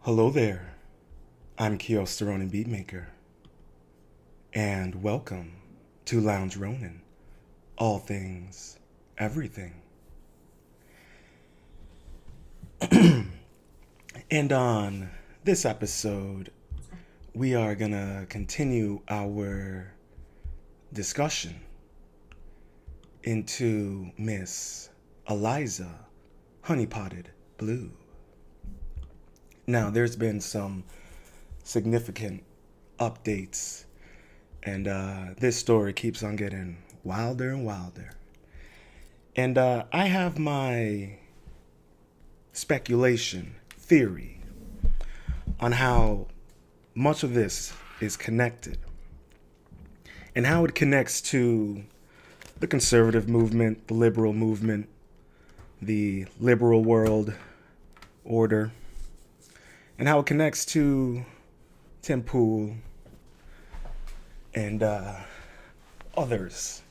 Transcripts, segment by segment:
Hello there, I'm Kiosterone Beatmaker, and welcome to Lounge Ronin, all things, everything. And on this episode, we are gonna continue our discussion into Miss Eliza Honeypotted Bleu. Now, there's been some significant updates, and this story keeps on getting wilder and wilder. And I have my speculation, theory, on how much of this is connected and how it connects to the conservative movement, the liberal movement, the liberal world order, and how it connects to Tim Pool and others.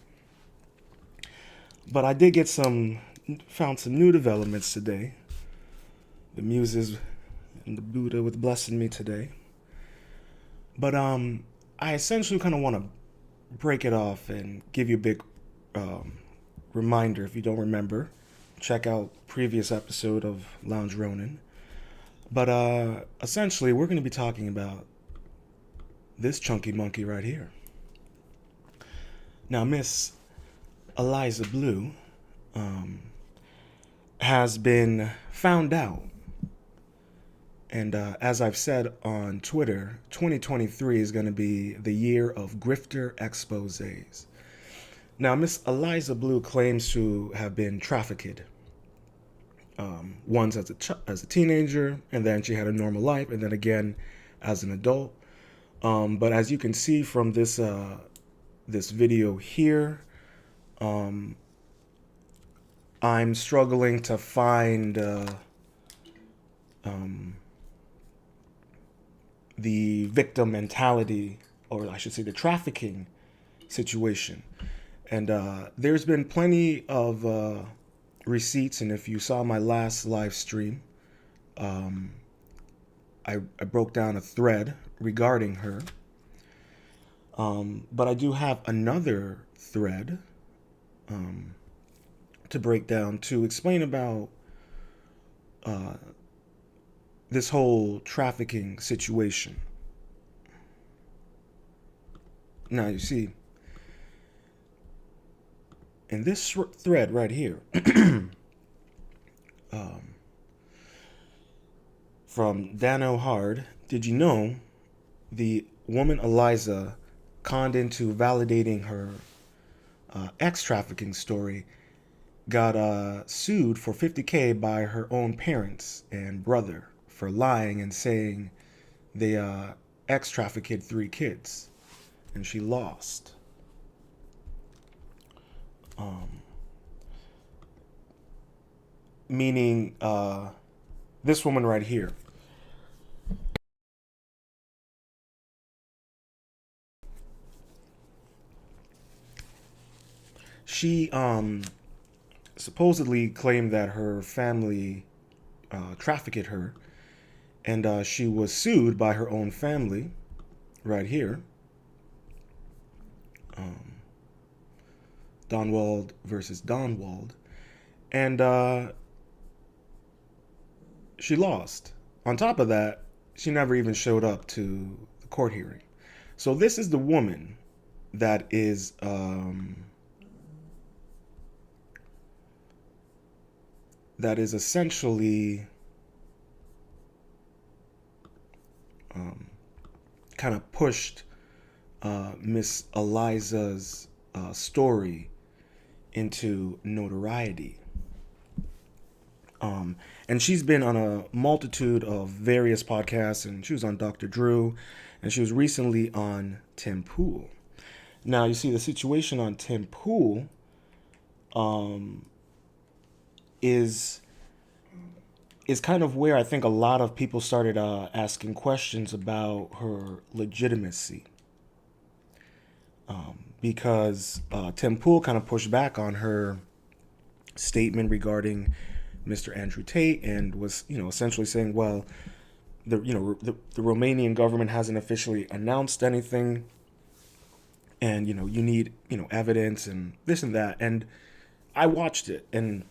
But I did found some new developments today. The muses and the Buddha was blessing me today. But I essentially kind of want to break it off and give you a big reminder. If you don't remember, check out previous episode of Lounge Ronin. But essentially, we're going to be talking about this chunky monkey right here. Now, Miss Eliza Bleu has been found out. And as I've said on Twitter, 2023 is going to be the year of grifter exposés. Now, Miss Eliza Bleu claims to have been trafficked. Once as a teenager, and then she had a normal life, and then again as an adult. But as you can see from this video here, I'm struggling to find the victim mentality, or I should say the trafficking situation. And there's been plenty of receipts, and if you saw my last live stream, I broke down a thread regarding her. But I do have another thread to break down to explain about this whole trafficking situation. Now, you see, in this thread right here, from Dan O'Hard, did you know the woman Eliza conned into validating her ex-trafficking story got sued for $50K by her own parents and brother for lying and saying they ex-trafficked 3 kids, and she lost. Meaning this woman right here. She supposedly claimed that her family trafficked her, and she was sued by her own family right here. Donwald versus Donwald. And she lost. On top of that, she never even showed up to the court hearing. So this is the woman that is essentially kind of pushed Miss Eliza's story into notoriety. And she's been on a multitude of various podcasts, and she was on Dr. Drew, and she was recently on Tim Pool. Now, you see, the situation on Tim Pool is kind of where I think a lot of people started asking questions about her legitimacy. Because Tim Pool kind of pushed back on her statement regarding Mr. Andrew Tate and was, essentially saying, well, the Romanian government hasn't officially announced anything, and you need evidence and this and that. And I watched it, and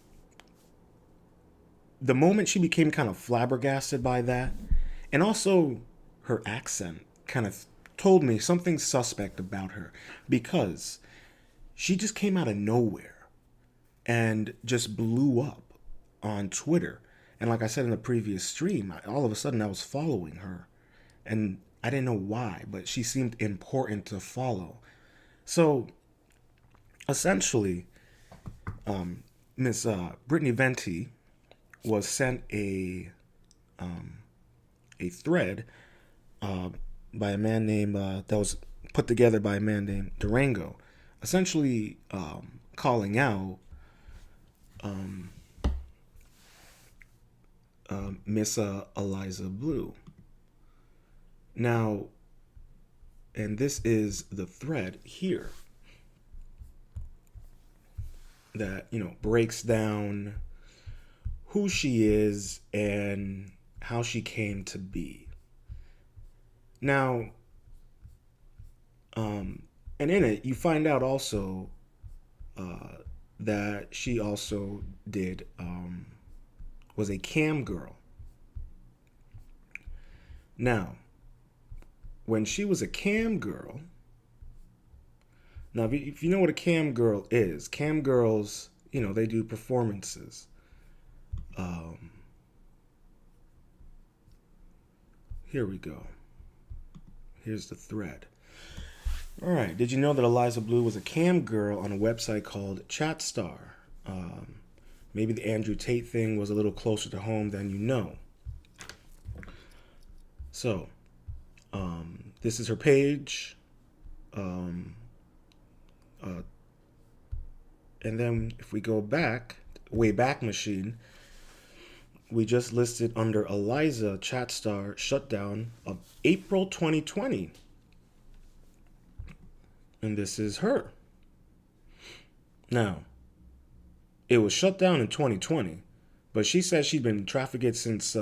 the moment she became kind of flabbergasted by that, and also her accent kind of told me something suspect about her, because she just came out of nowhere and just blew up on Twitter. And like I said in the previous stream, all of a sudden I was following her, and I didn't know why, but she seemed important to follow. So essentially, Miss Brittany Venti was sent a thread uh, by a man named that was put together by a man named Durango, essentially calling out Miss Eliza Bleu. Now, and this is the thread here that breaks down who she is and how she came to be. Now, and in it, you find out also that she also did was a cam girl. Now, when she was a cam girl, now if you know what a cam girl is, cam girls, they do performances. Here we go. Here's the thread. All right. Did you know that Eliza Bleu was a cam girl on a website called Chatstar? Maybe the Andrew Tate thing was a little closer to home than you know. So, this is her page. And then if we go back, Wayback Machine, we just listed under Eliza Chatstar shutdown of April 2020. And this is her. Now, it was shut down in 2020, but she said she'd been trafficked since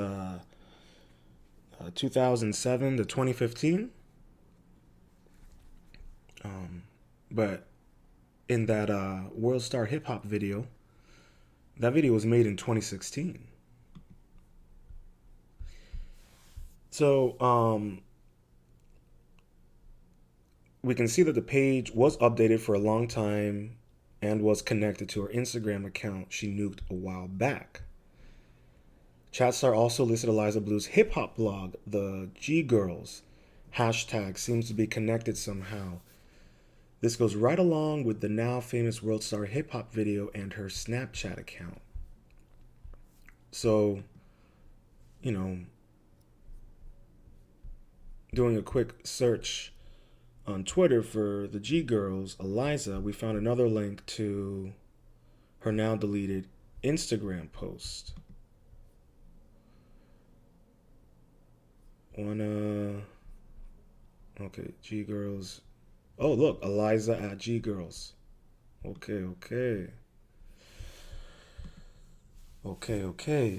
2007 to 2015. But in that World Star Hip Hop video, that video was made in 2016. So we can see that the page was updated for a long time and was connected to her Instagram account she nuked a while back. Chatstar also listed Eliza Bleu's hip hop blog, the G Girls hashtag seems to be connected somehow. This goes right along with the now famous World Star hip hop video and her Snapchat account. So, doing a quick search on Twitter for the G Girls, Eliza, we found another link to her now deleted Instagram post. Okay, G Girls. Oh, look, Eliza at G Girls. Okay.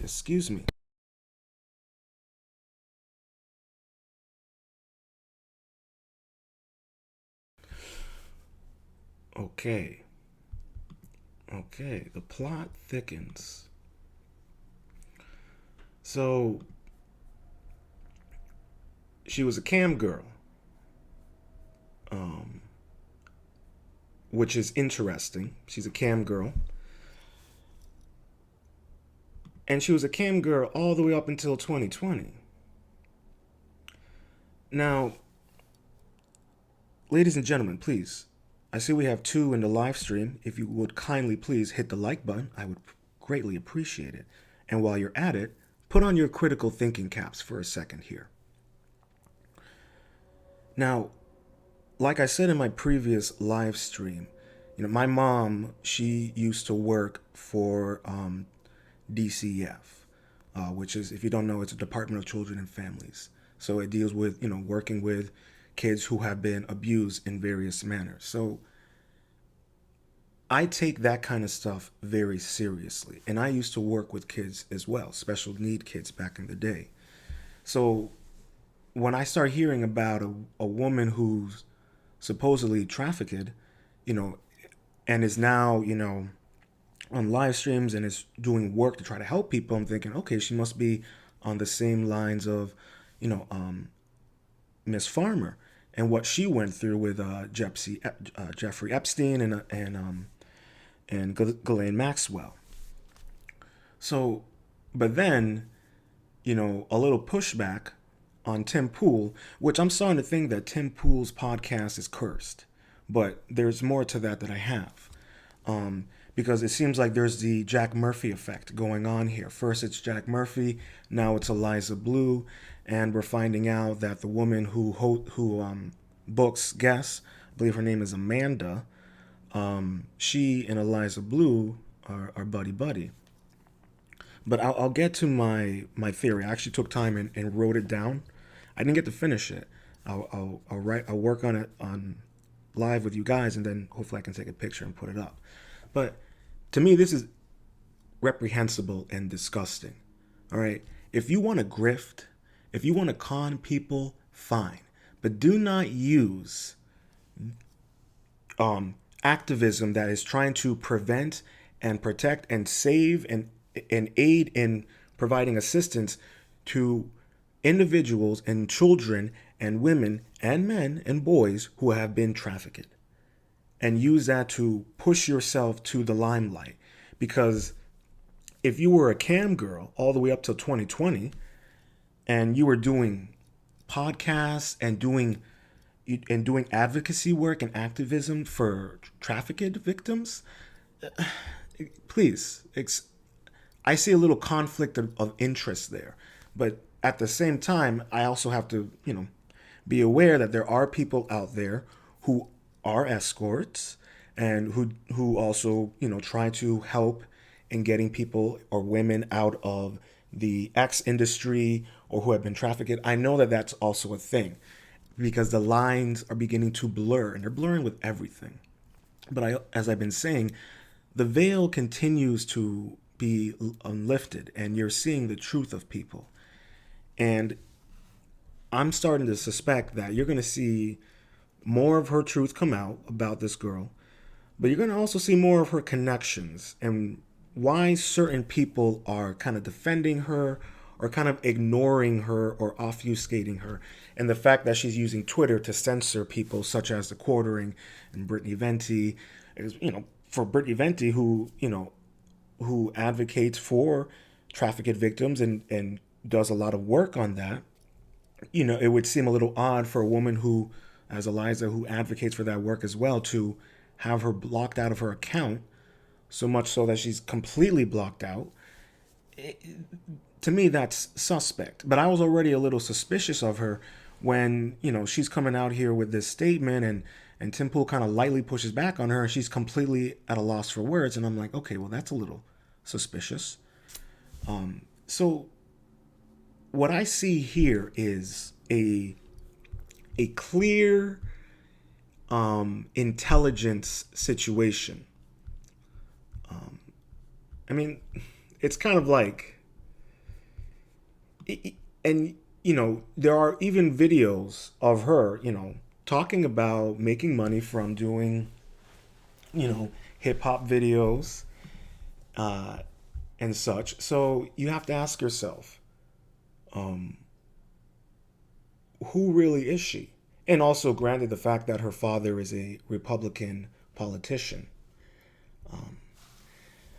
Excuse me. Okay, the plot thickens. So, she was a cam girl, which is interesting. She's a cam girl. And she was a cam girl all the way up until 2020. Now, ladies and gentlemen, please, I see we have 2 in the live stream. If you would kindly please hit the like button, I would greatly appreciate it. And while you're at it, put on your critical thinking caps for a second here. Now, like I said in my previous live stream, my mom, she used to work for DCF, which is, if you don't know, it's a Department of Children and Families. So it deals with, working with kids who have been abused in various manners. So I take that kind of stuff very seriously. And I used to work with kids as well, special need kids back in the day. So when I start hearing about a woman who's supposedly trafficked, you know, and is now, on live streams and is doing work to try to help people, I'm thinking, okay, she must be on the same lines of, you know, Miss Farmer and what she went through with Jeffrey Epstein and Ghislaine Maxwell. So, but then, a little pushback on Tim Pool, which I'm starting to think that Tim Pool's podcast is cursed. But there's more to that I have. Because it seems like there's the Jack Murphy effect going on here. First it's Jack Murphy, now it's Eliza Bleu, and we're finding out that the woman who books guests, I believe her name is Amanda, she and Eliza Bleu are buddy buddy. But I'll get to my theory. I actually took time and wrote it down. I didn't get to finish it. I'll work on it on live with you guys, and then hopefully I can take a picture and put it up. But to me, this is reprehensible and disgusting. All right. If you want to grift, if you want to con people, fine. But do not use activism that is trying to prevent and protect and save and aid in providing assistance to individuals and children and women and men and boys who have been trafficked, and use that to push yourself to the limelight. Because if you were a cam girl all the way up till 2020 and you were doing podcasts and doing advocacy work and activism for trafficked victims, please, I see a little conflict of interest there. But at the same time, I also have to, be aware that there are people out there who are escorts and who also, try to help in getting people or women out of the X industry or who have been trafficked. I know that that's also a thing because the lines are beginning to blur, and they're blurring with everything. But as I've been saying, the veil continues to be unlifted, and you're seeing the truth of people. And I'm starting to suspect that you're going to see more of her truth come out about this girl, but you're going to also see more of her connections and why certain people are kind of defending her or kind of ignoring her or obfuscating her. And the fact that she's using Twitter to censor people such as the Quartering and Brittany Venti, for Brittany Venti, who advocates for trafficked victims and does a lot of work on that, it would seem a little odd for a woman who, as Eliza, who advocates for that work as well, to have her blocked out of her account, so much so that she's completely blocked out. To me, that's suspect. But I was already a little suspicious of her when, she's coming out here with this statement and Tim Pool kind of lightly pushes back on her and she's completely at a loss for words. And I'm like, okay, well, that's a little suspicious. So what I see here is a clear intelligence situation. It's kind of like, and there are even videos of her, talking about making money from doing, hip hop videos and such. So you have to ask yourself, who really is she? And also, granted, the fact that her father is a Republican politician.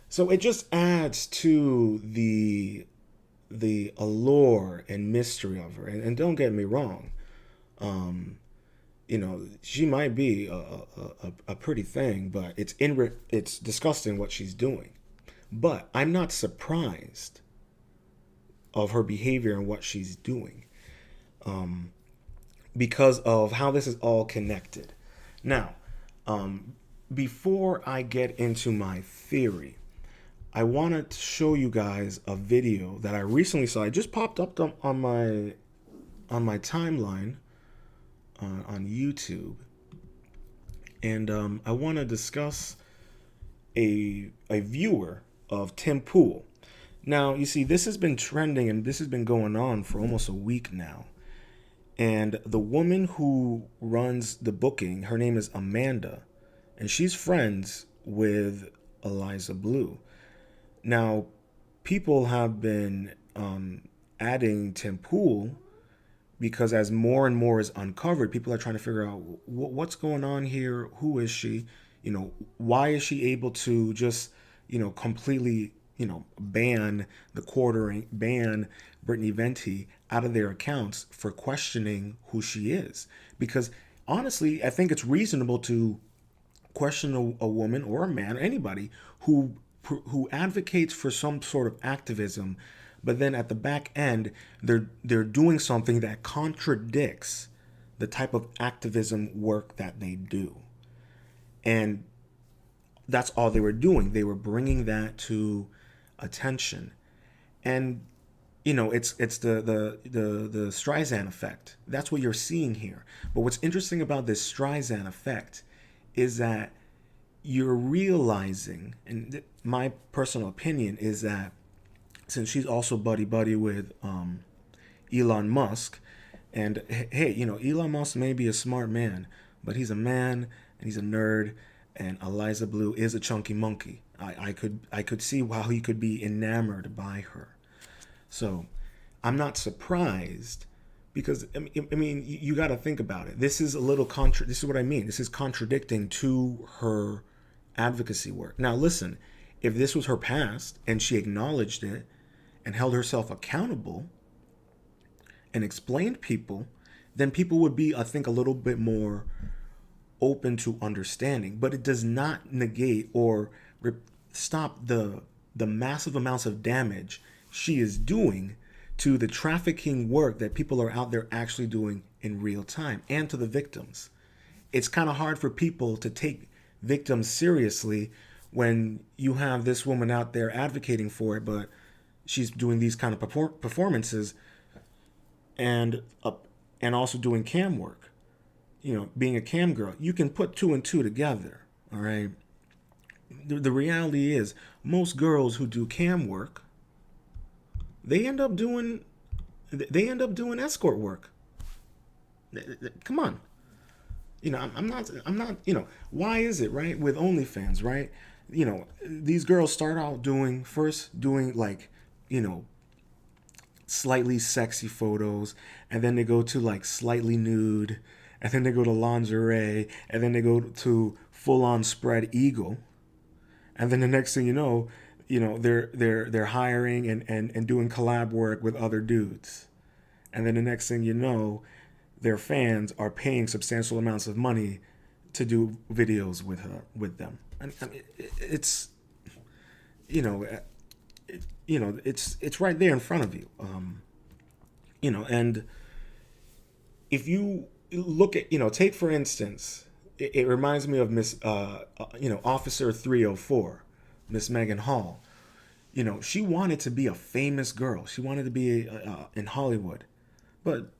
So it just adds to the allure and mystery of her. And don't get me wrong, she might be a pretty thing, but it's disgusting what she's doing. But I'm not surprised of her behavior and what she's doing, because of how this is all connected. Now, before I get into my theory, I wanted to show you guys a video that I recently saw. It just popped up on my timeline on YouTube, and I want to discuss a viewer of Tim Pool. Now, you see, this has been trending and this has been going on for almost a week now. And the woman who runs the booking, her name is Amanda, and she's friends with Eliza Bleu. Now, people have been adding Tim Pool because as more and more is uncovered, people are trying to figure out what's going on here. Who is she? Why is she able to just, completely, ban the quartering, ban Brittany Venti out of their accounts for questioning who she is? Because honestly, I think it's reasonable to question a woman or a man or anybody who advocates for some sort of activism, but then at the back end they're doing something that contradicts the type of activism work that they do. And that's all they were doing. They were bringing that to attention. And it's the Streisand effect. That's what you're seeing here. But what's interesting about this Streisand effect is that you're realizing, and my personal opinion is that since she's also buddy buddy with Elon Musk, and hey, Elon Musk may be a smart man, but he's a man and he's a nerd, and Eliza Bleu is a chunky monkey. I could see how he could be enamored by her. So I'm not surprised because I mean you got to think about it. This is a little this is what I mean. This is contradicting to her advocacy work. Now listen, if this was her past and she acknowledged it and held herself accountable and explained people, then people would be, I think, a little bit more open to understanding. But it does not negate or stop the massive amounts of damage she is doing to the trafficking work that people are out there actually doing in real time, and to the victims. It's kind of hard for people to take victims seriously when you have this woman out there advocating for it, but she's doing these kind of performances and also doing cam work. Being a cam girl, you can put two and two together. All right. The reality is, most girls who do cam work, they end up doing escort work. Come on. I'm not, why is it, right? With OnlyFans, right? These girls start out doing like, slightly sexy photos, and then they go to like slightly nude, and then they go to lingerie, and then they go to full on spread eagle. And then the next thing they're hiring and doing collab work with other dudes. And then the next thing you know, their fans are paying substantial amounts of money to do videos with them. And it's it's right there in front of you. And if you look at, take for instance, it reminds me of Miss Officer 304, Miss Megan Hall. She wanted to be a famous girl. She wanted to be in Hollywood, but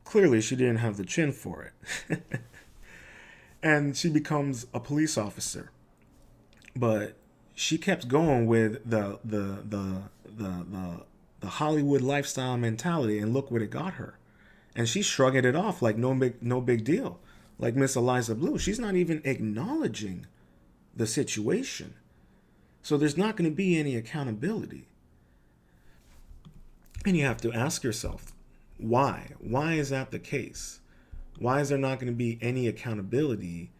clearly she didn't have the chin for it. And she becomes a police officer, but she kept going with the Hollywood lifestyle mentality, and look what it got her. And she's shrugging it off like no big deal. Like Miss Eliza Bleu, she's not even acknowledging the situation. So there's not going to be any accountability. And you have to ask yourself, why? Why is that the case? Why is there not going to be any accountability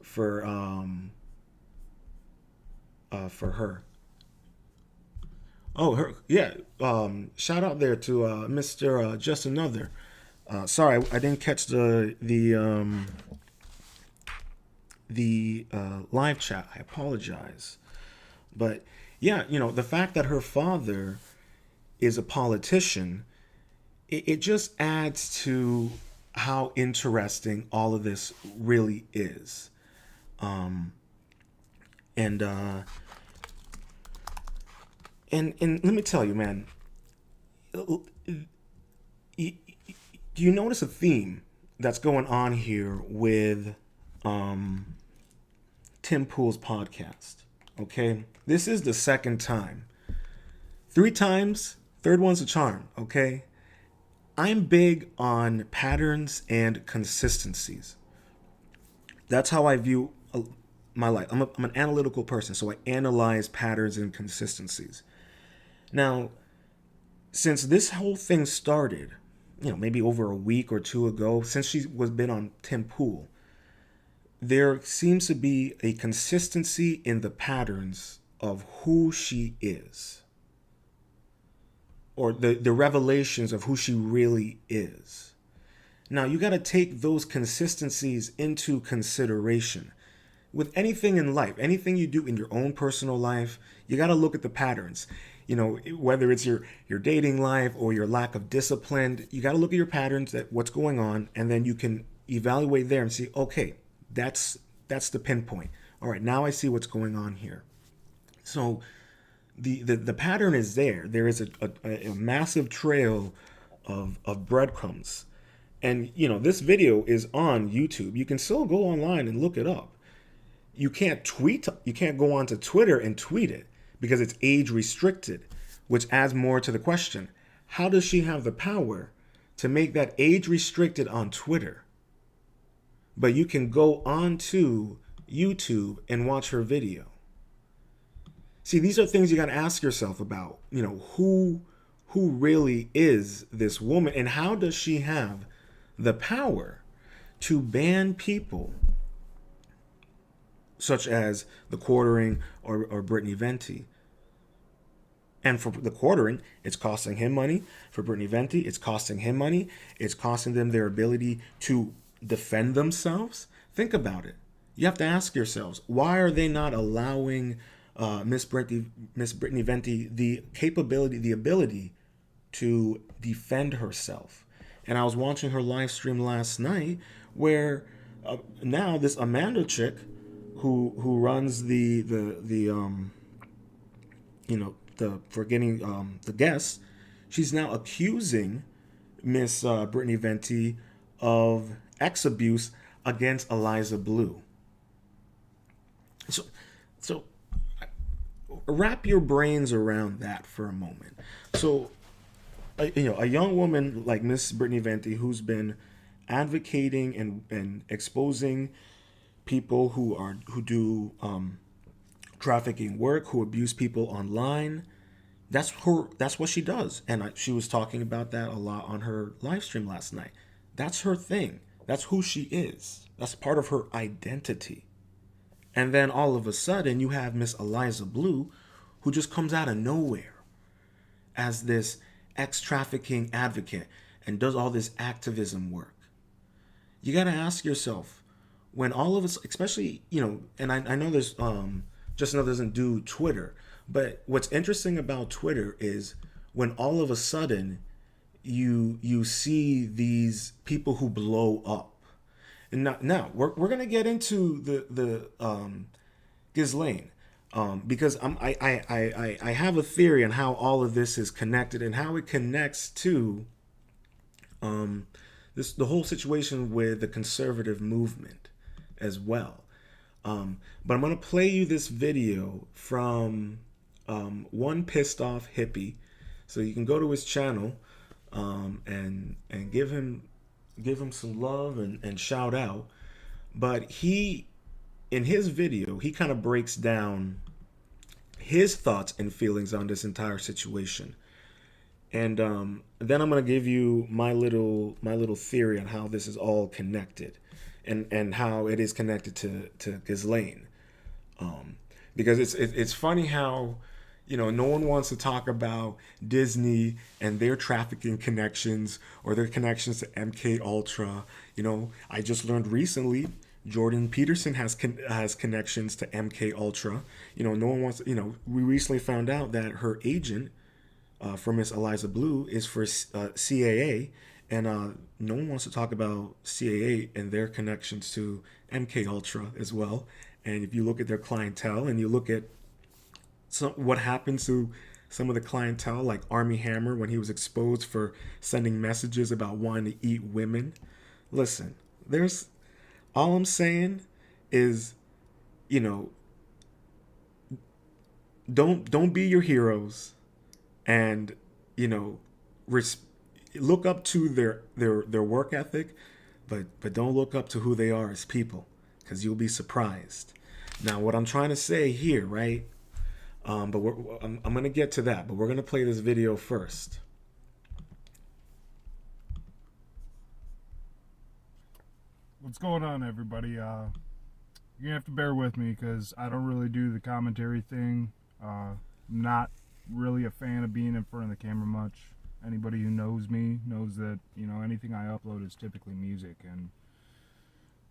for her? Oh, her, yeah. Shout out there to Mr. Just Another. Sorry, I didn't catch the live chat. I apologize. But yeah, the fact that her father is a politician, it just adds to how interesting all of this really is. And let me tell you, man, do you notice a theme that's going on here with Tim Pool's podcast? Okay, this is the second time 3 times, third one's a charm, okay? I'm big on patterns and consistencies. That's how I view my life. I'm an analytical person, so I analyze patterns and consistencies. Now, since this whole thing started, maybe over a week or two ago, since she was been on Tim Pool, there seems to be a consistency in the patterns of who she is, or the revelations of who she really is. Now, you got to take those consistencies into consideration. With anything in life, anything you do in your own personal life, you got to look at the patterns. Whether it's your dating life or your lack of discipline, you got to look at your patterns, that what's going on, and then you can evaluate there and see, okay, that's the pinpoint. All right, now I see what's going on here. So the pattern is there. There is a massive trail of breadcrumbs. And this video is on YouTube. You can still go online and look it up. You can't go onto Twitter and tweet it because it's age restricted, which adds more to the question. How does she have the power to make that age restricted on Twitter? But you can go onto YouTube and watch her video. See, these are things you got to ask yourself about. Who really is this woman, and how does she have the power to ban people such as the Quartering or Brittany Venti? And for the Quartering, it's costing him money. For Brittany Venti, it's costing him money. It's costing them their ability to defend themselves. Think about it. You have to ask yourselves, why are they not allowing Miss Brittany Venti the capability, the ability to defend herself? And I was watching her live stream last night, where now this Amanda chick, who runs the for getting the guests, she's now accusing Miss Brittany Venti of ex abuse against Eliza Bleu. So wrap your brains around that for a moment. So a young woman like Miss Brittany Venti, who's been advocating and exposing people who do trafficking work, who abuse people online. That's what she does, and she was talking about that a lot on her live stream last night. That's her thing. That's who she is. That's part of her identity. And then all of a sudden, you have Miss Eliza Bleu, who just comes out of nowhere as this ex-trafficking advocate and does all this activism work. You got to ask yourself, when all of us, especially, and I know there's Just Enough doesn't do Twitter, but what's interesting about Twitter is when all of a sudden you see these people who blow up. And now we're gonna get into the Ghislaine, because I have a theory on how all of this is connected and how it connects to the whole situation with the conservative movement as well. But I'm gonna play you this video from one pissed off hippie, so you can go to his channel and give him some love and shout out. But in his video, he kind of breaks down his thoughts and feelings on this entire situation. And then I'm gonna give you my little theory on how this is all connected, and how it is connected to Ghislaine. Because it's funny how no one wants to talk about Disney and their trafficking connections or their connections to MK Ultra. I just learned recently Jordan Peterson has connections to MK Ultra. No one wants. We recently found out that her agent for Miss Eliza Bleu is for CAA, and no one wants to talk about CAA and their connections to MK Ultra as well. And if you look at their clientele and you look at what happens to some of the clientele, like Armie Hammer, when he was exposed for sending messages about wanting to eat women. Listen, all I'm saying is, don't be your heroes and you know, res- look up to their work ethic, but don't look up to who they are as people, because you'll be surprised. Now, what I'm trying to say here, right? But I'm gonna get to that, but we're gonna play this video first. What's going on, everybody? You're gonna have to bear with me because I don't really do the commentary thing. Not really a fan of being in front of the camera much. Anybody who knows me knows that, you know, anything I upload is typically music, and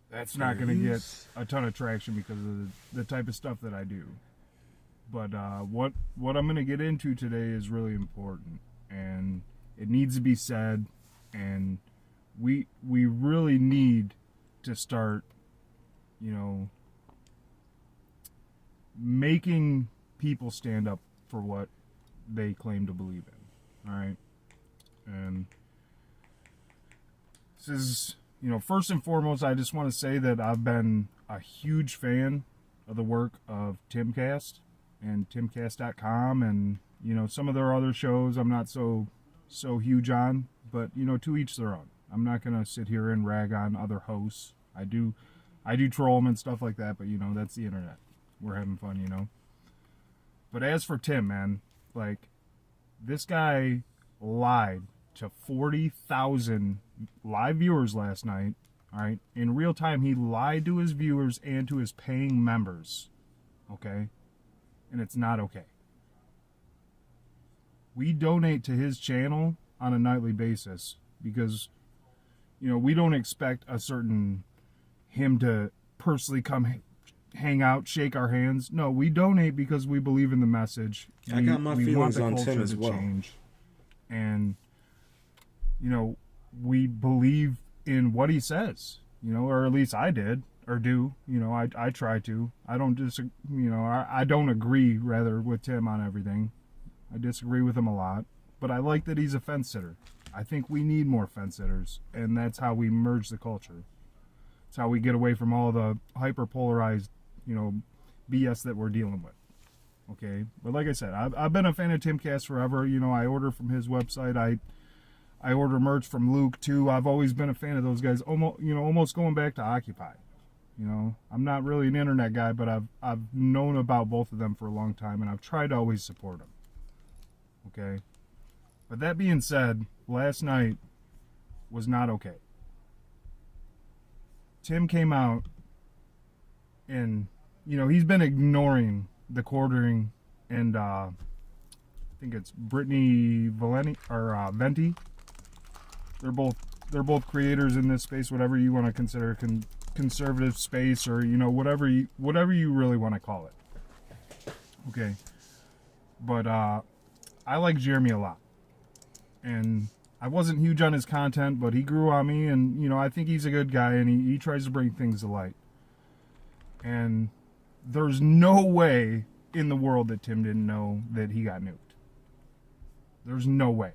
that's not gonna get a ton of traction because of the type of stuff that I do. But what I'm gonna get into today is really important, and it needs to be said, and we really need to start, you know, making people stand up for what they claim to believe in. All right. And this is, you know, first and foremost, I just want to say that I've been a huge fan of the work of Timcast and timcast.com, and, you know, some of their other shows I'm not so huge on, but, you know, to each their own. I'm not going to sit here and rag on other hosts. I do troll them and stuff like that, but, you know, that's the internet. We're having fun, you know. But as for Tim, man, like, this guy lied to 40,000 live viewers last night, all right? In real time, he lied to his viewers and to his paying members, okay? And it's not okay. We donate to his channel on a nightly basis because, you know, we don't expect him to personally come hang out, shake our hands. No, we donate because we believe in the message. I got my feelings on Tim as well. Change. And, you know, we believe in what he says, you know, or at least I did, or do, you know, I try to. I don't disagree, you know, I don't agree, rather, with Tim on everything. I disagree with him a lot, but I like that he's a fence sitter. I think we need more fence sitters, and that's how we merge the culture. It's how we get away from all the hyper-polarized, you know, BS that we're dealing with. Okay, but like I said, I've been a fan of Timcast forever. You know, I order from his website. I order merch from Luke too. I've always been a fan of those guys. Almost going back to Occupy. You know, I'm not really an internet guy, but I've known about both of them for a long time, and I've tried to always support them. Okay, but that being said, last night was not okay. Tim came out, and, you know, he's been ignoring the quartering, and I think it's Brittany Valenti or Venti. They're both creators in this space, whatever you want to consider conservative space, or, you know, whatever you really want to call it. Okay, but I like Jeremy a lot, and I wasn't huge on his content, but he grew on me, and, you know, I think he's a good guy, and he tries to bring things to light. And there's no way in the world that Tim didn't know that he got nuked. There's no way.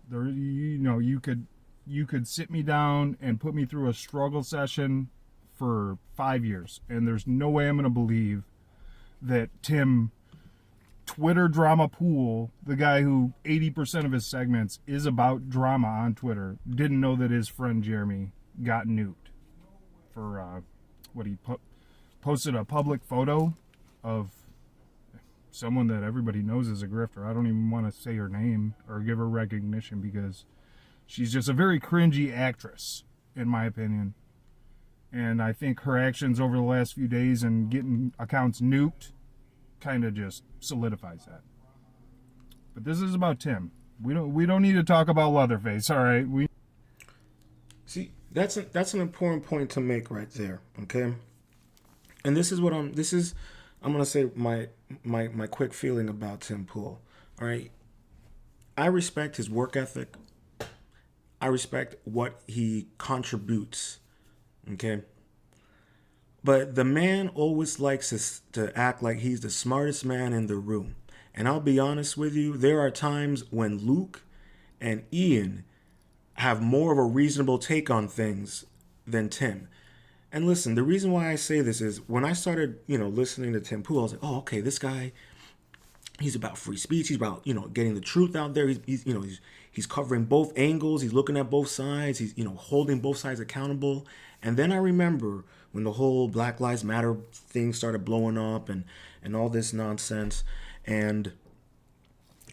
There, you know, you could sit me down and put me through a struggle session for 5 years, and there's no way I'm going to believe that Tim Twitter Drama Pool, the guy who 80% of his segments is about drama on Twitter, didn't know that his friend Jeremy got nuked for what he posted a public photo of someone that everybody knows is a grifter. I don't even want to say her name or give her recognition because she's just a very cringy actress, in my opinion. And I think her actions over the last few days and getting accounts nuked kind of just solidifies that. But this is about Tim. We don't need to talk about Leatherface, all right? See, that's an important point to make right there, okay? And this is what I'm gonna say my quick feeling about Tim Pool. All right. I respect his work ethic. I respect what he contributes. Okay. But the man always likes to act like he's the smartest man in the room. And I'll be honest with you, there are times when Luke and Ian have more of a reasonable take on things than Tim. And listen, the reason why I say this is when I started, listening to Tim Pool, I was like, oh, okay, this guy, he's about free speech. He's about, getting the truth out there. He's covering both angles. He's looking at both sides. He's, holding both sides accountable. And then I remember when the whole Black Lives Matter thing started blowing up and all this nonsense. And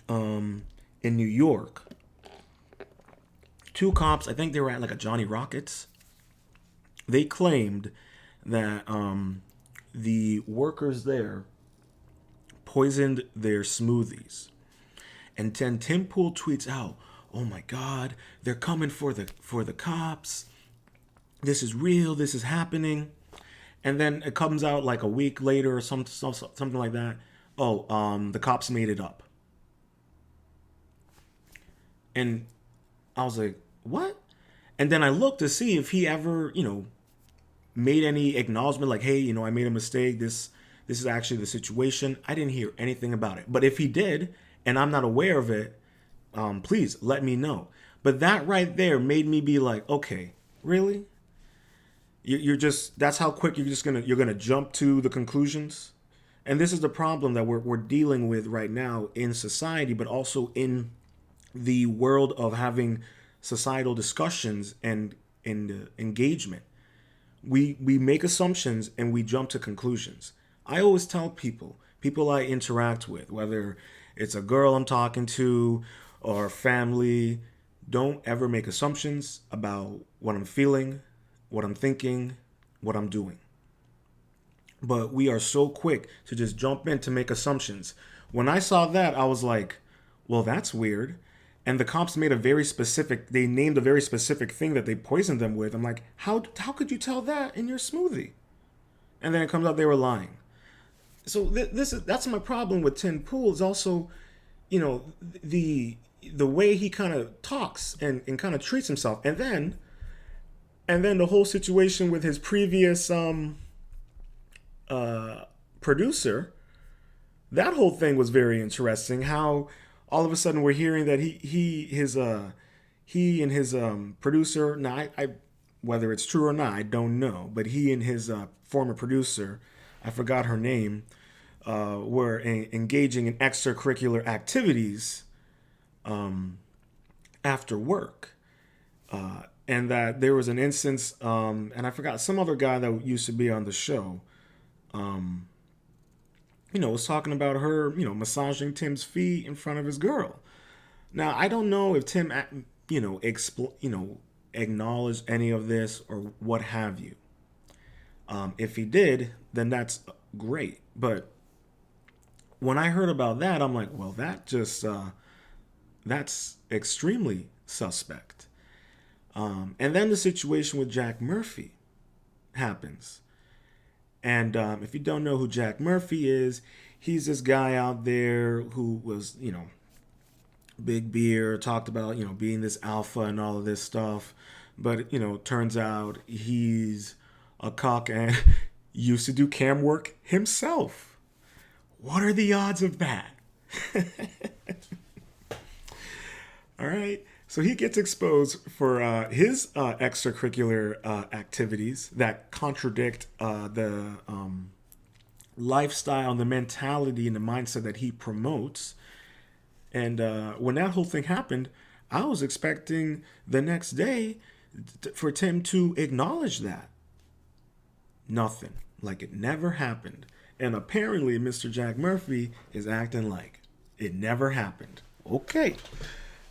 in New York, two cops, I think they were at like a Johnny Rockets. They claimed that the workers there poisoned their smoothies. And then Tim Pool tweets out, "Oh my God, they're coming for the cops. This is real. This is happening." And then it comes out like a week later or something like that. Oh, the cops made it up. And I was like, what? And then I looked to see if he ever, made any acknowledgement like, hey, I made a mistake. This is actually the situation. I didn't hear anything about it. But if he did, and I'm not aware of it, please let me know. But that right there made me be like, okay, really? You're just, that's how quick you're gonna jump to the conclusions? And this is the problem that we're dealing with right now in society, but also in the world of having societal discussions and engagement. We make assumptions and we jump to conclusions. I always tell people I interact with, whether it's a girl I'm talking to or family, don't ever make assumptions about what I'm feeling, what I'm thinking, what I'm doing. But we are so quick to just jump in to make assumptions. When I saw that, I was like, well, that's weird. And the cops named a very specific thing that they poisoned them with. I'm like, how could you tell that in your smoothie? And then it comes out they were lying. So that's my problem with Tim Pool is also, the way he kind of talks and kind of treats himself. And then the whole situation with his previous producer, that whole thing was very interesting. How all of a sudden we're hearing that he and his producer, now I whether it's true or not, I don't know, but he and his former producer, I forgot her name, were engaging in extracurricular activities after work. And that there was an instance, and I forgot, some other guy that used to be on the show, was talking about her, massaging Tim's feet in front of his girl. Now, I don't know if Tim, acknowledged any of this or what have you. If he did, then that's great. But when I heard about that, I'm like, well, that's extremely suspect. And then the situation with Jack Murphy happens. And if you don't know who Jack Murphy is, he's this guy out there who was, big beer, talked about, being this alpha and all of this stuff. But, turns out he's a cock and used to do cam work himself. What are the odds of that? All right. So he gets exposed for his extracurricular activities that contradict the lifestyle and the mentality and the mindset that he promotes. And when that whole thing happened, I was expecting the next day for Tim to acknowledge that. Nothing. Like it never happened. And apparently Mr. Jack Murphy is acting like it never happened. Okay.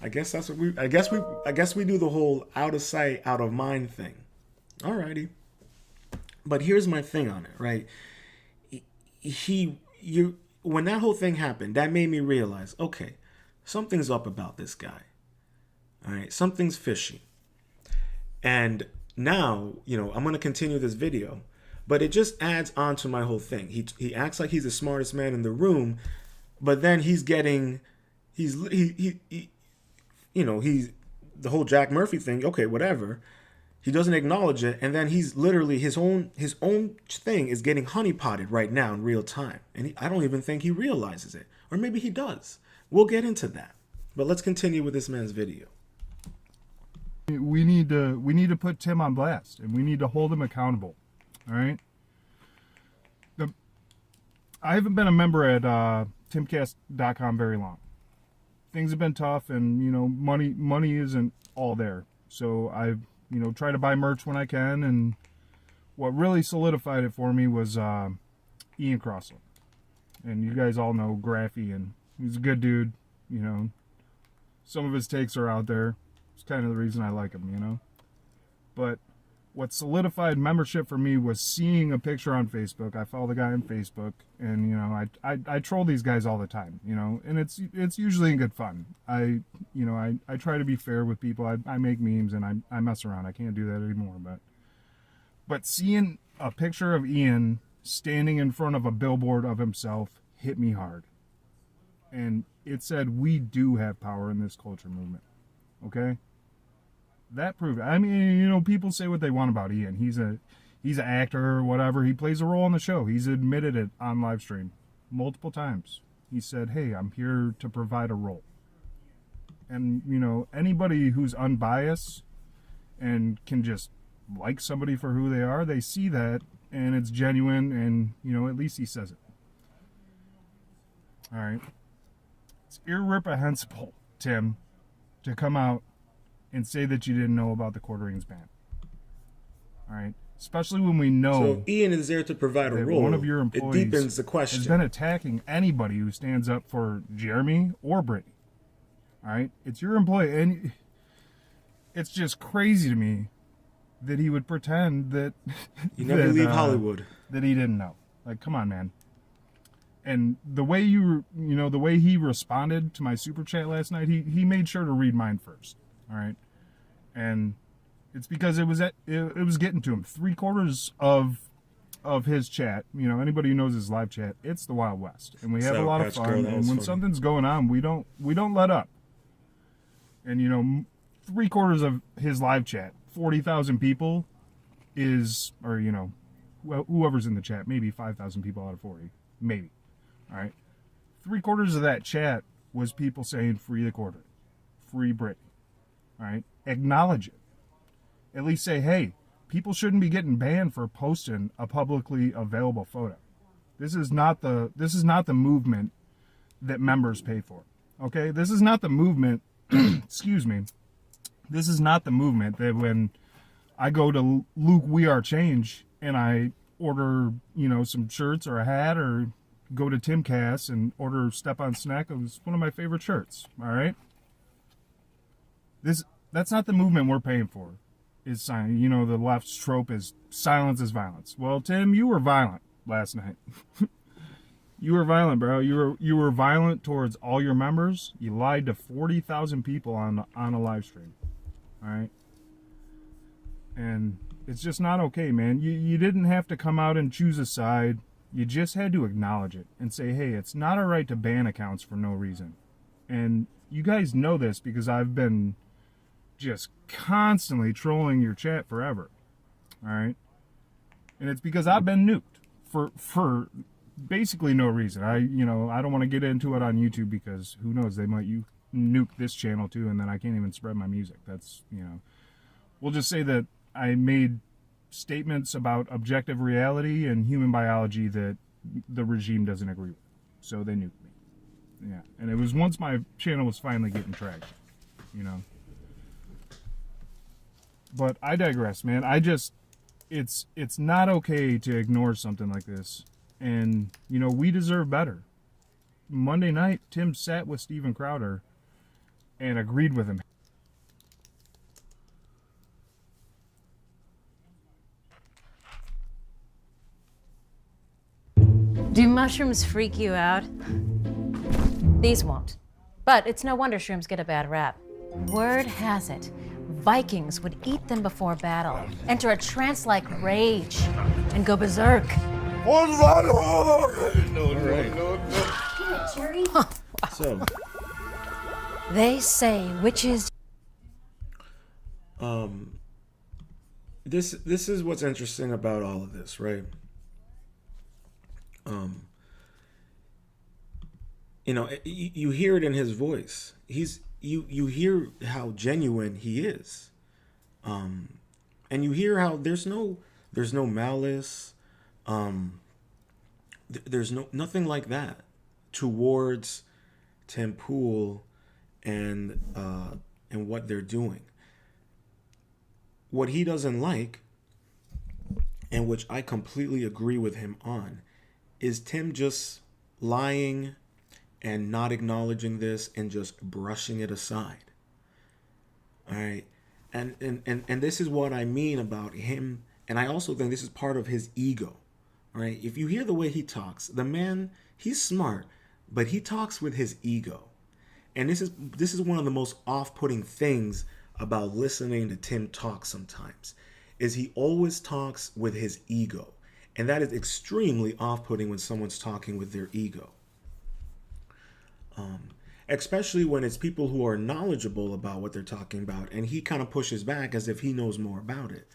I guess we do the whole out of sight, out of mind thing. Alrighty. But here's my thing on it, right? When that whole thing happened, that made me realize, okay, something's up about this guy. All right, something's fishy. And now, I'm going to continue this video, but it just adds on to my whole thing. He acts like he's the smartest man in the room, but then he's the whole Jack Murphy thing, okay, whatever. He doesn't acknowledge it, and then he's literally his own thing is getting honeypotted right now in real time. And I don't even think he realizes it. Or maybe he does. We'll get into that. But let's continue with this man's video. We need to put Tim on blast, and we need to hold him accountable. All right. I haven't been a member at timcast.com very long. Things have been tough, and money isn't all there. So I've try to buy merch when I can, and what really solidified it for me was Ian Crossland. And you guys all know Graffy, and he's a good dude. Some of his takes are out there. It's kind of the reason I like him, But what solidified membership for me was seeing a picture on Facebook. I follow the guy on Facebook, and I troll these guys all the time, and it's usually in good fun. I try to be fair with people. I make memes and I mess around. I can't do that anymore, but seeing a picture of Ian standing in front of a billboard of himself hit me hard. And it said, we do have power in this culture movement. Okay? That proved it. I mean, people say what they want about Ian. He's an actor or whatever. He plays a role in the show. He's admitted it on live stream multiple times. He said, hey, I'm here to provide a role. And, anybody who's unbiased and can just like somebody for who they are, they see that and it's genuine, and, at least he says it. All right. It's irreprehensible, Tim, to come out and say that you didn't know about the quarterings ban. All right? Especially when we know... So Ian is there to provide a role. One of your employees it deepens the question. Has been attacking anybody who stands up for Jeremy or Brittany. All right? It's your employee. And it's just crazy to me that he would pretend that... You never leave Hollywood. That he didn't know. Like, come on, man. And the way the way he responded to my super chat last night, he made sure to read mine first. All right, and it's because it was getting to him. 3/4 of his chat, anybody who knows his live chat, it's the Wild West, and we have a lot of fun. And when something's going on, we don't let up. And 3/4 of his live chat, 40,000 people, whoever's in the chat, maybe 5,000 people out of 40, maybe. All right, 3/4 of that chat was people saying free the quarter, free Britney. All right, acknowledge it. At least say, hey, people shouldn't be getting banned for posting a publicly available photo. This is not the movement that members pay for. Okay, this is not the movement. Excuse me. This is not the movement that when I go to Luke We Are Change and I order some shirts or a hat, or go to Timcast and order Step on Snack. It was one of my favorite shirts. All right. That's not the movement we're paying for. Is silence. The left's trope is silence is violence. Well, Tim, you were violent last night. You were violent, bro. You were violent towards all your members. You lied to 40,000 people on a live stream. All right. And it's just not okay, man. You didn't have to come out and choose a side. You just had to acknowledge it and say, hey, it's not all right to ban accounts for no reason. And you guys know this because I've been just constantly trolling your chat forever. All right? And it's because I've been nuked for basically no reason. I don't want to get into it on YouTube because who knows, they might nuke this channel too, and then I can't even spread my music. That's, we'll just say that I made statements about objective reality and human biology that the regime doesn't agree with. So they nuked me. Yeah. And it was once my channel was finally getting traction, But I digress, man. It's not okay to ignore something like this. And, we deserve better. Monday night, Tim sat with Steven Crowder and agreed with him. Do mushrooms freak you out? These won't. But it's no wonder shrooms get a bad rap. Word has it, Vikings would eat them before battle, enter a trance-like rage, and go berserk. So, They say witches... this is what's interesting about all of this, right? You hear it in his voice. You hear how genuine he is, and you hear how there's no malice, there's nothing like that. towards Tim Pool and what they're doing. What he doesn't like, and which I completely agree with him on, is Tim just lying and not acknowledging this and just brushing it aside. All right. And this is what I mean about him. And I also think this is part of his ego. All right. If you hear the way he talks, the man, he's smart, but he talks with his ego. And this is one of the most off-putting things about listening to Tim talk sometimes, is he always talks with his ego. And that is extremely off-putting when someone's talking with their ego. Especially when it's people who are knowledgeable about what they're talking about, and he kind of pushes back as if he knows more about it.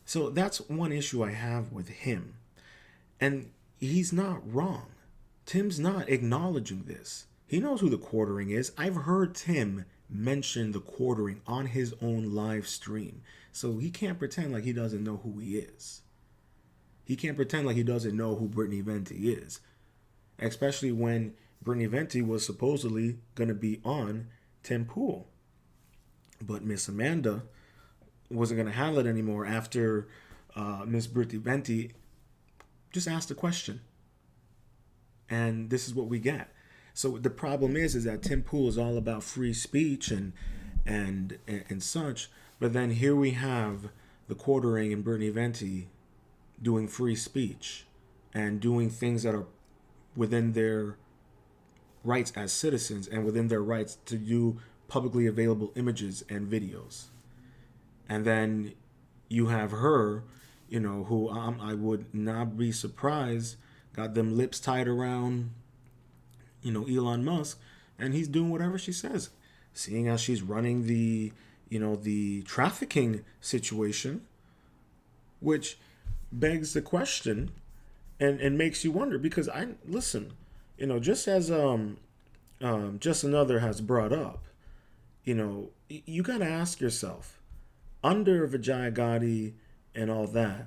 So that's one issue I have with him. And he's not wrong. Tim's not acknowledging this. He knows who the quartering is. I've heard Tim mention the quartering on his own live stream. So he can't pretend like he doesn't know who he is. He can't pretend like he doesn't know who Brittany Venti is. Especially when Brittany Venti was supposedly going to be on Tim Pool. But Miss Amanda wasn't going to have it anymore after Miss Brittany Venti just asked a question. And this is what we get. So the problem is that Tim Pool is all about free speech and such. But then here we have the quartering and Brittany Venti doing free speech and doing things that are within their rights as citizens and within their rights to do publicly available images and videos. And then you have her, who I would not be surprised, got them lips tied around, Elon Musk, and he's doing whatever she says, seeing as she's running the trafficking situation, which begs the question and makes you wonder, because just as just another has brought up, you got to ask yourself, under Vijay Gotti and all that,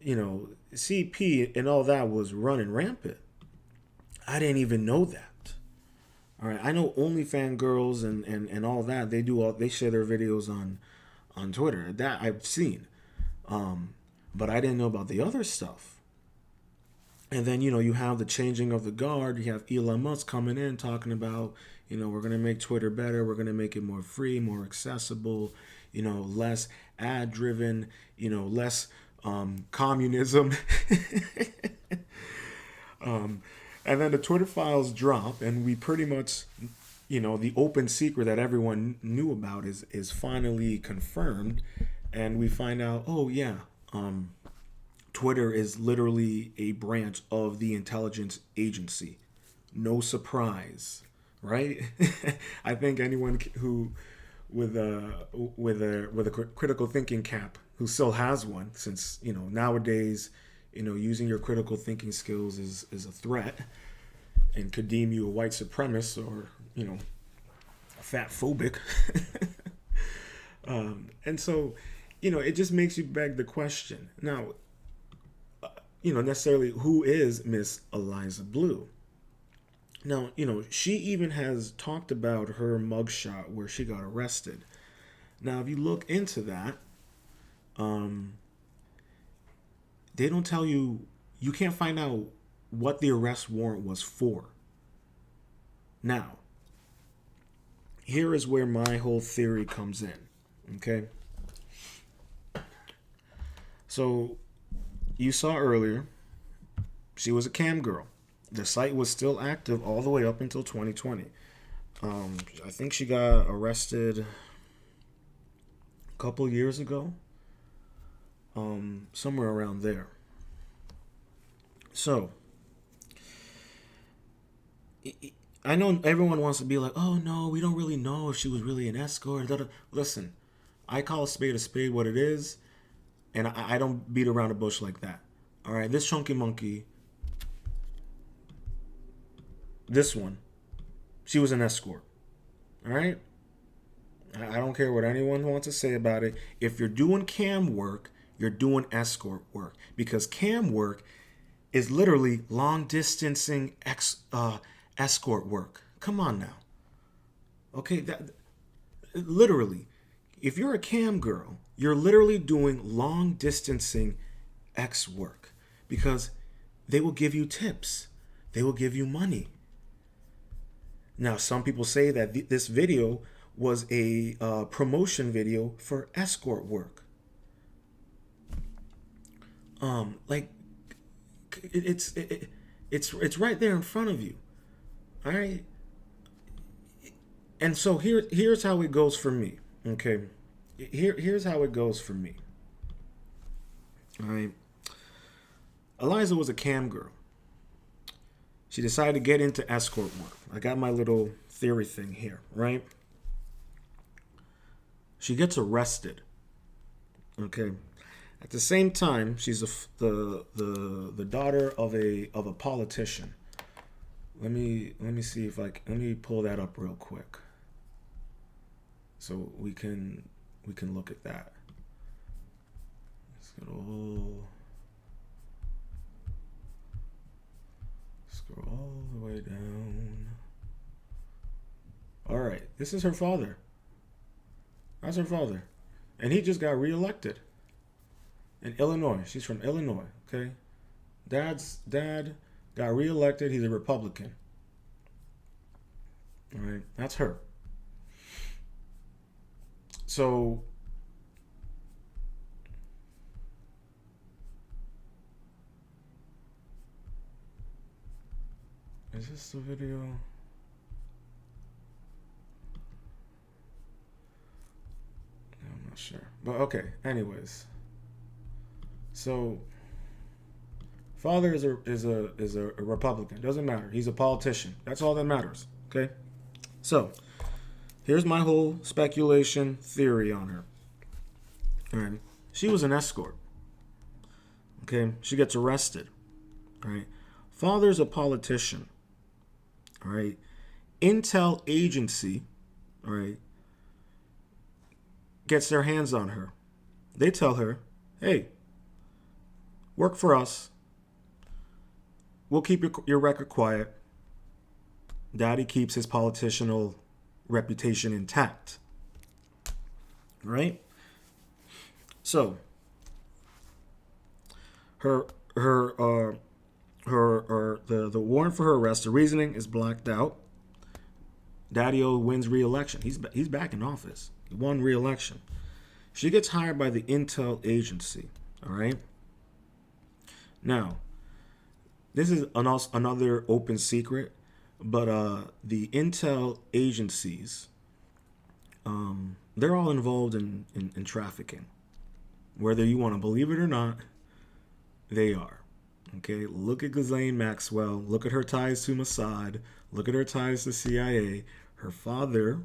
CP and all that was running rampant. I didn't even know that. All right, I know OnlyFans girls and all that. They share their videos on Twitter. That I've seen, but I didn't know about the other stuff. And then you have the changing of the guard. You have Elon Musk coming in talking about we're gonna make Twitter better. We're gonna make it more free, more accessible. Less ad driven. Less communism. And then the Twitter files drop, and we pretty much, the open secret that everyone knew about is finally confirmed, and we find out, oh yeah, Twitter is literally a branch of the intelligence agency. No surprise, right? I think anyone who with a critical thinking cap who still has one, since nowadays, using your critical thinking skills is a threat and could deem you a white supremacist or, fat phobic. And so, it just makes you beg the question. Now, necessarily who is Miss Eliza Bleu? Now, she even has talked about her mugshot where she got arrested. Now, if you look into that, they don't tell you, you can't find out what the arrest warrant was for. Now, here is where my whole theory comes in, okay? So, you saw earlier, she was a cam girl. The site was still active all the way up until 2020. I think she got arrested a couple years ago. Somewhere around there. So, I know everyone wants to be like, oh no, we don't really know if she was really an escort. Listen, I call a spade what it is, and I don't beat around the bush like that. All right, this chunky monkey, this one, she was an escort. All right? I don't care what anyone wants to say about it. If you're doing cam work, you're doing escort work, because cam work is literally long distancing escort work. Come on now. Okay, that literally, if you're a cam girl, you're literally doing long distancing X work because they will give you tips. They will give you money. Now, some people say that this video was a promotion video for escort work. Like it's right there in front of you. All right. And so here's how it goes for me. Okay. Here's how it goes for me. All right. Eliza was a cam girl. She decided to get into escort work. I got my little theory thing here, right? She gets arrested. Okay. At the same time, she's the daughter of a politician. Let me see if let me pull that up real quick, so we can look at that. Let's scroll all the way down. All right, this is her father. That's her father, and he just got reelected in Illinois. She's from Illinois. Okay, dad got reelected. He's a Republican. All right, that's her. So is this the video? I'm not sure, but okay. Anyways, so father is a Republican. Doesn't matter. He's a politician. That's all that matters. Okay. So here's my whole speculation theory on her. All right. She was an escort. Okay. She gets arrested. All right. Father's a politician. All right. Intel agency. All right. Gets their hands on her. They tell her, hey, work for us. We'll keep your record quiet. Daddy keeps his politicianal reputation intact. Right? So, the warrant for her arrest, the reasoning is blacked out. Daddy-O wins re-election. He's back in office. He won re-election. She gets hired by the Intel agency. All right? Now, this is another open secret, but the Intel agencies, they're all involved in trafficking. Whether you want to believe it or not, they are. Okay, look at Ghislaine Maxwell. Look at her ties to Mossad. Look at her ties to CIA. Her father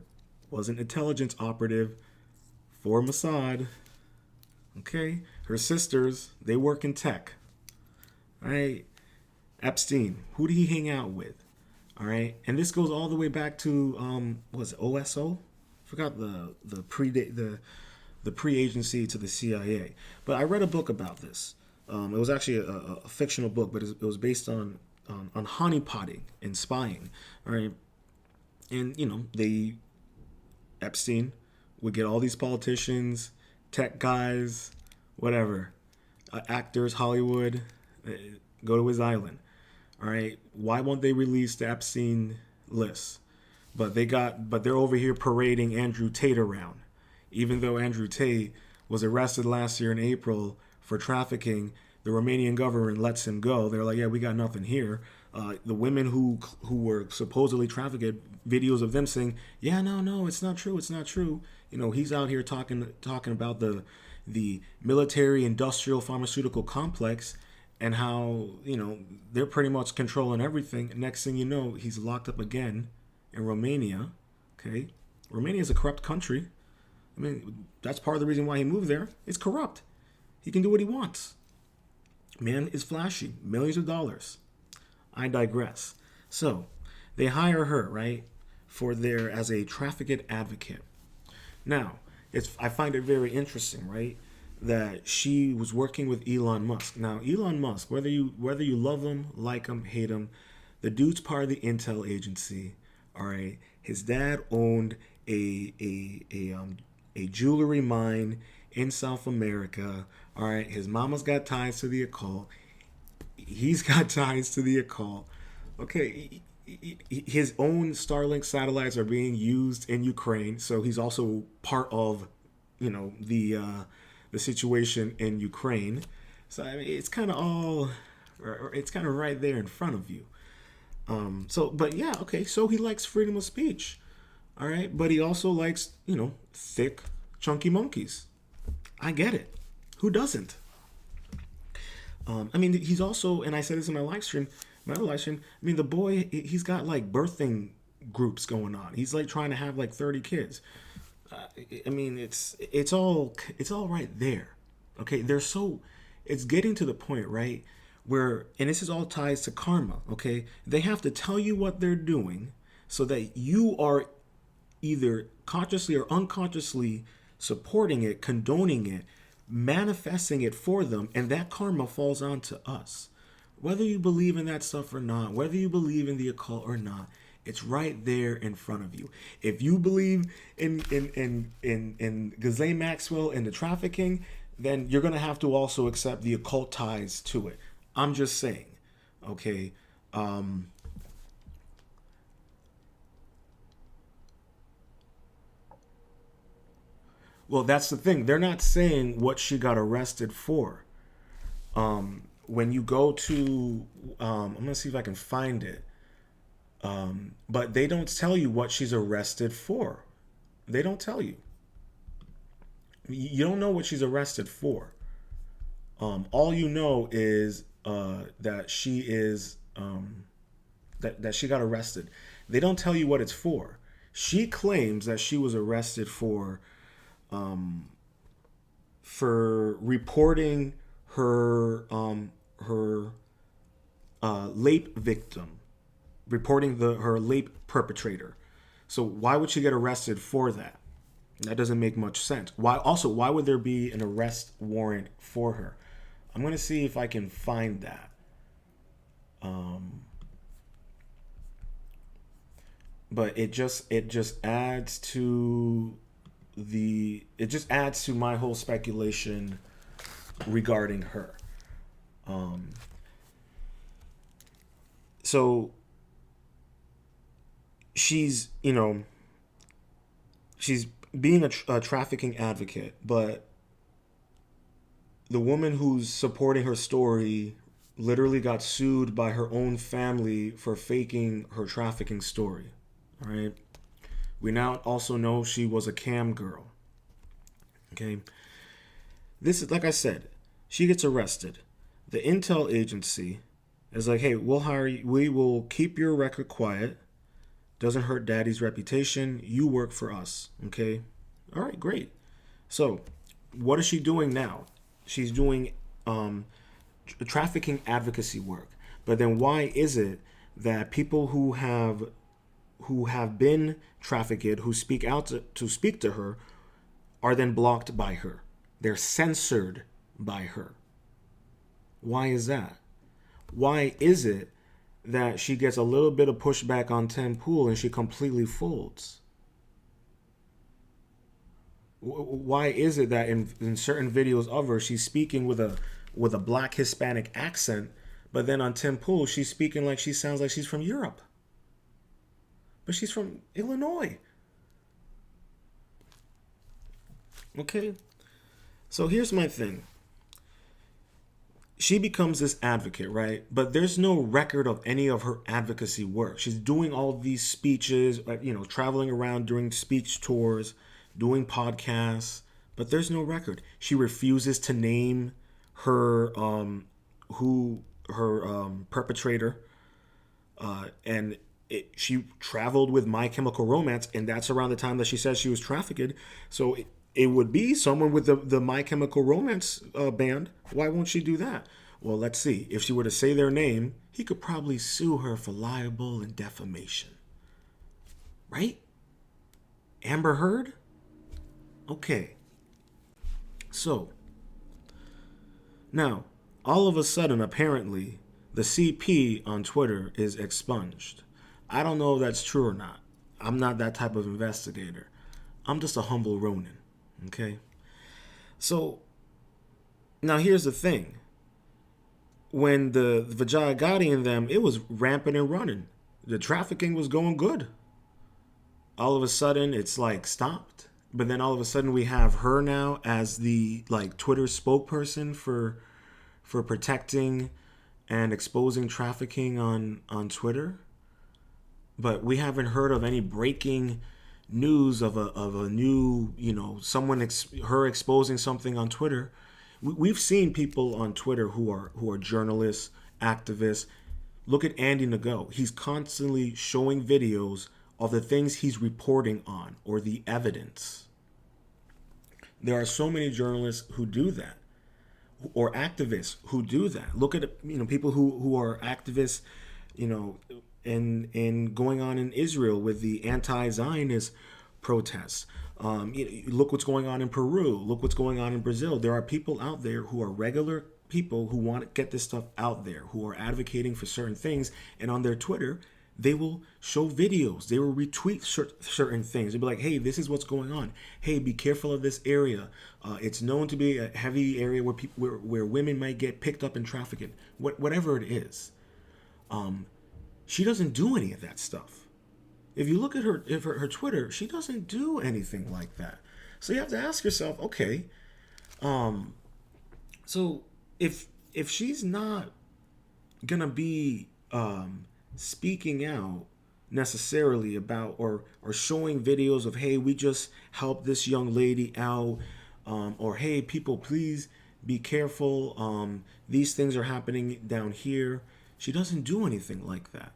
was an intelligence operative for Mossad. Okay, her sisters, they work in tech. All right, Epstein, who did he hang out with? All right, and this goes all the way back to was it OSO? Forgot the pre-agency to the CIA. But I read a book about this. It was actually a fictional book, but it was based on honeypotting and spying. All right, and Epstein would get all these politicians, tech guys, whatever, actors, Hollywood, go to his island. All right, why won't they release the Epstein list? But they're over here parading Andrew Tate around, even though Andrew Tate was arrested last year in April for trafficking. The Romanian government lets him go. They're like, yeah, we got nothing here. The women who were supposedly trafficked, videos of them saying, yeah, no, it's not true. He's out here talking about the military, industrial, pharmaceutical complex and how, they're pretty much controlling everything. Next thing you know, he's locked up again in Romania. Okay. Romania is a corrupt country. I mean, that's part of the reason why he moved there. It's corrupt. He can do what he wants. Man is flashy. Millions of dollars. I digress. So, they hire her, right, as a trafficked advocate. Now, I find it very interesting, right? that she was working with Elon Musk. Now, Elon Musk, whether you love him, like him, hate him, the dude's part of the intel agency. All right, his dad owned a jewelry mine in South America. All right, his mama's got ties to the occult. He's got ties to the occult. Okay, his own Starlink satellites are being used in Ukraine, so he's also part of, the situation in Ukraine. So I mean, it's kind of all, it's kind of right there in front of you. But yeah, okay. So he likes freedom of speech, all right. But he also likes, thick, chunky monkeys. I get it. Who doesn't? I mean, he's also, and I said this in my live stream. I mean, the boy, he's got like birthing groups going on. He's like trying to have like 30 kids. I mean, it's all right there. Okay, it's getting to the point, right, where, and this is all ties to karma. Okay, they have to tell you what they're doing so that you are either consciously or unconsciously supporting it, condoning it, manifesting it for them, and that karma falls onto us. Whether you believe in that stuff or not, whether you believe in the occult or not, it's right there in front of you. If you believe in Ghislaine Maxwell and the trafficking, then you're gonna have to also accept the occult ties to it. I'm just saying, okay. Well, that's the thing. They're not saying what she got arrested for. When you go to, I'm gonna see if I can find it. But they don't tell you what she's arrested for. They don't tell you. You don't know what she's arrested for. All you know is that she is that she got arrested. They don't tell you what it's for. She claims that she was arrested for reporting her rape victim, reporting her rape perpetrator. So why would she get arrested for that? That doesn't make much sense. Why would there be an arrest warrant for her? I'm going to see if I can find that. But it just adds to my whole speculation regarding her. So she's being a trafficking advocate, but the woman who's supporting her story literally got sued by her own family for faking her trafficking story. All right. We now also know she was a cam girl. Okay. This is, like I said, she gets arrested. The intel agency is like, hey, we'll hire you. We will keep your record quiet. Doesn't hurt daddy's reputation. You work for us. Okay. All right, great. So what is she doing now? She's doing trafficking advocacy work. But then why is it that people who have been trafficked, who speak out to speak to her, are then blocked by her? They're censored by her. Why is that? Why is it that she gets a little bit of pushback on Tim Pool and she completely folds? Why is it that in certain videos of her, she's speaking with a black Hispanic accent, but then on Tim Pool, she's speaking like she sounds like she's from Europe? But she's from Illinois. Okay? So here's my thing. She becomes this advocate, right? But there's no record of any of her advocacy work. She's doing all these speeches, traveling around doing speech tours, doing podcasts, but there's no record. She refuses to name her perpetrator, and she traveled with My Chemical Romance, and that's around the time that she says she was trafficked. So it would be someone with the My Chemical Romance band. Why won't she do that? Well, let's see. If she were to say their name, he could probably sue her for libel and defamation. Right? Amber Heard? Okay. So, Now, all of a sudden, apparently, the CP on Twitter is expunged. I don't know if that's true or not. I'm not that type of investigator. I'm just a humble Ronin. Okay? So, now here's the thing. When the Vijaya Gotti and them, it was rampant and running. The trafficking was going good. All of a sudden, it's like stopped. But then all of a sudden, we have her now as the like Twitter spokesperson for protecting and exposing trafficking on Twitter. But we haven't heard of any breaking news of a new, someone her exposing something on Twitter. We've seen people on Twitter who are journalists, activists. Look at Andy Nago. He's constantly showing videos of the things he's reporting on or the evidence. There are so many journalists who do that, or activists who do that. Look at people who are activists, in going on in Israel with the anti-Zionist protests. Look what's going on in Peru. Look what's going on in Brazil. There are people out there who are regular people who want to get this stuff out there, who are advocating for certain things, and on their Twitter, they will show videos. They will retweet certain things. They'll be like, hey, this is what's going on. Hey, be careful of this area. It's known to be a heavy area where women might get picked up and trafficked. Whatever it is. She doesn't do any of that stuff. If you look at her Twitter, she doesn't do anything like that. So you have to ask yourself, okay, so if she's not gonna be speaking out necessarily about or showing videos of, hey, we just helped this young lady out, or hey, people, please be careful, these things are happening down here. She doesn't do anything like that.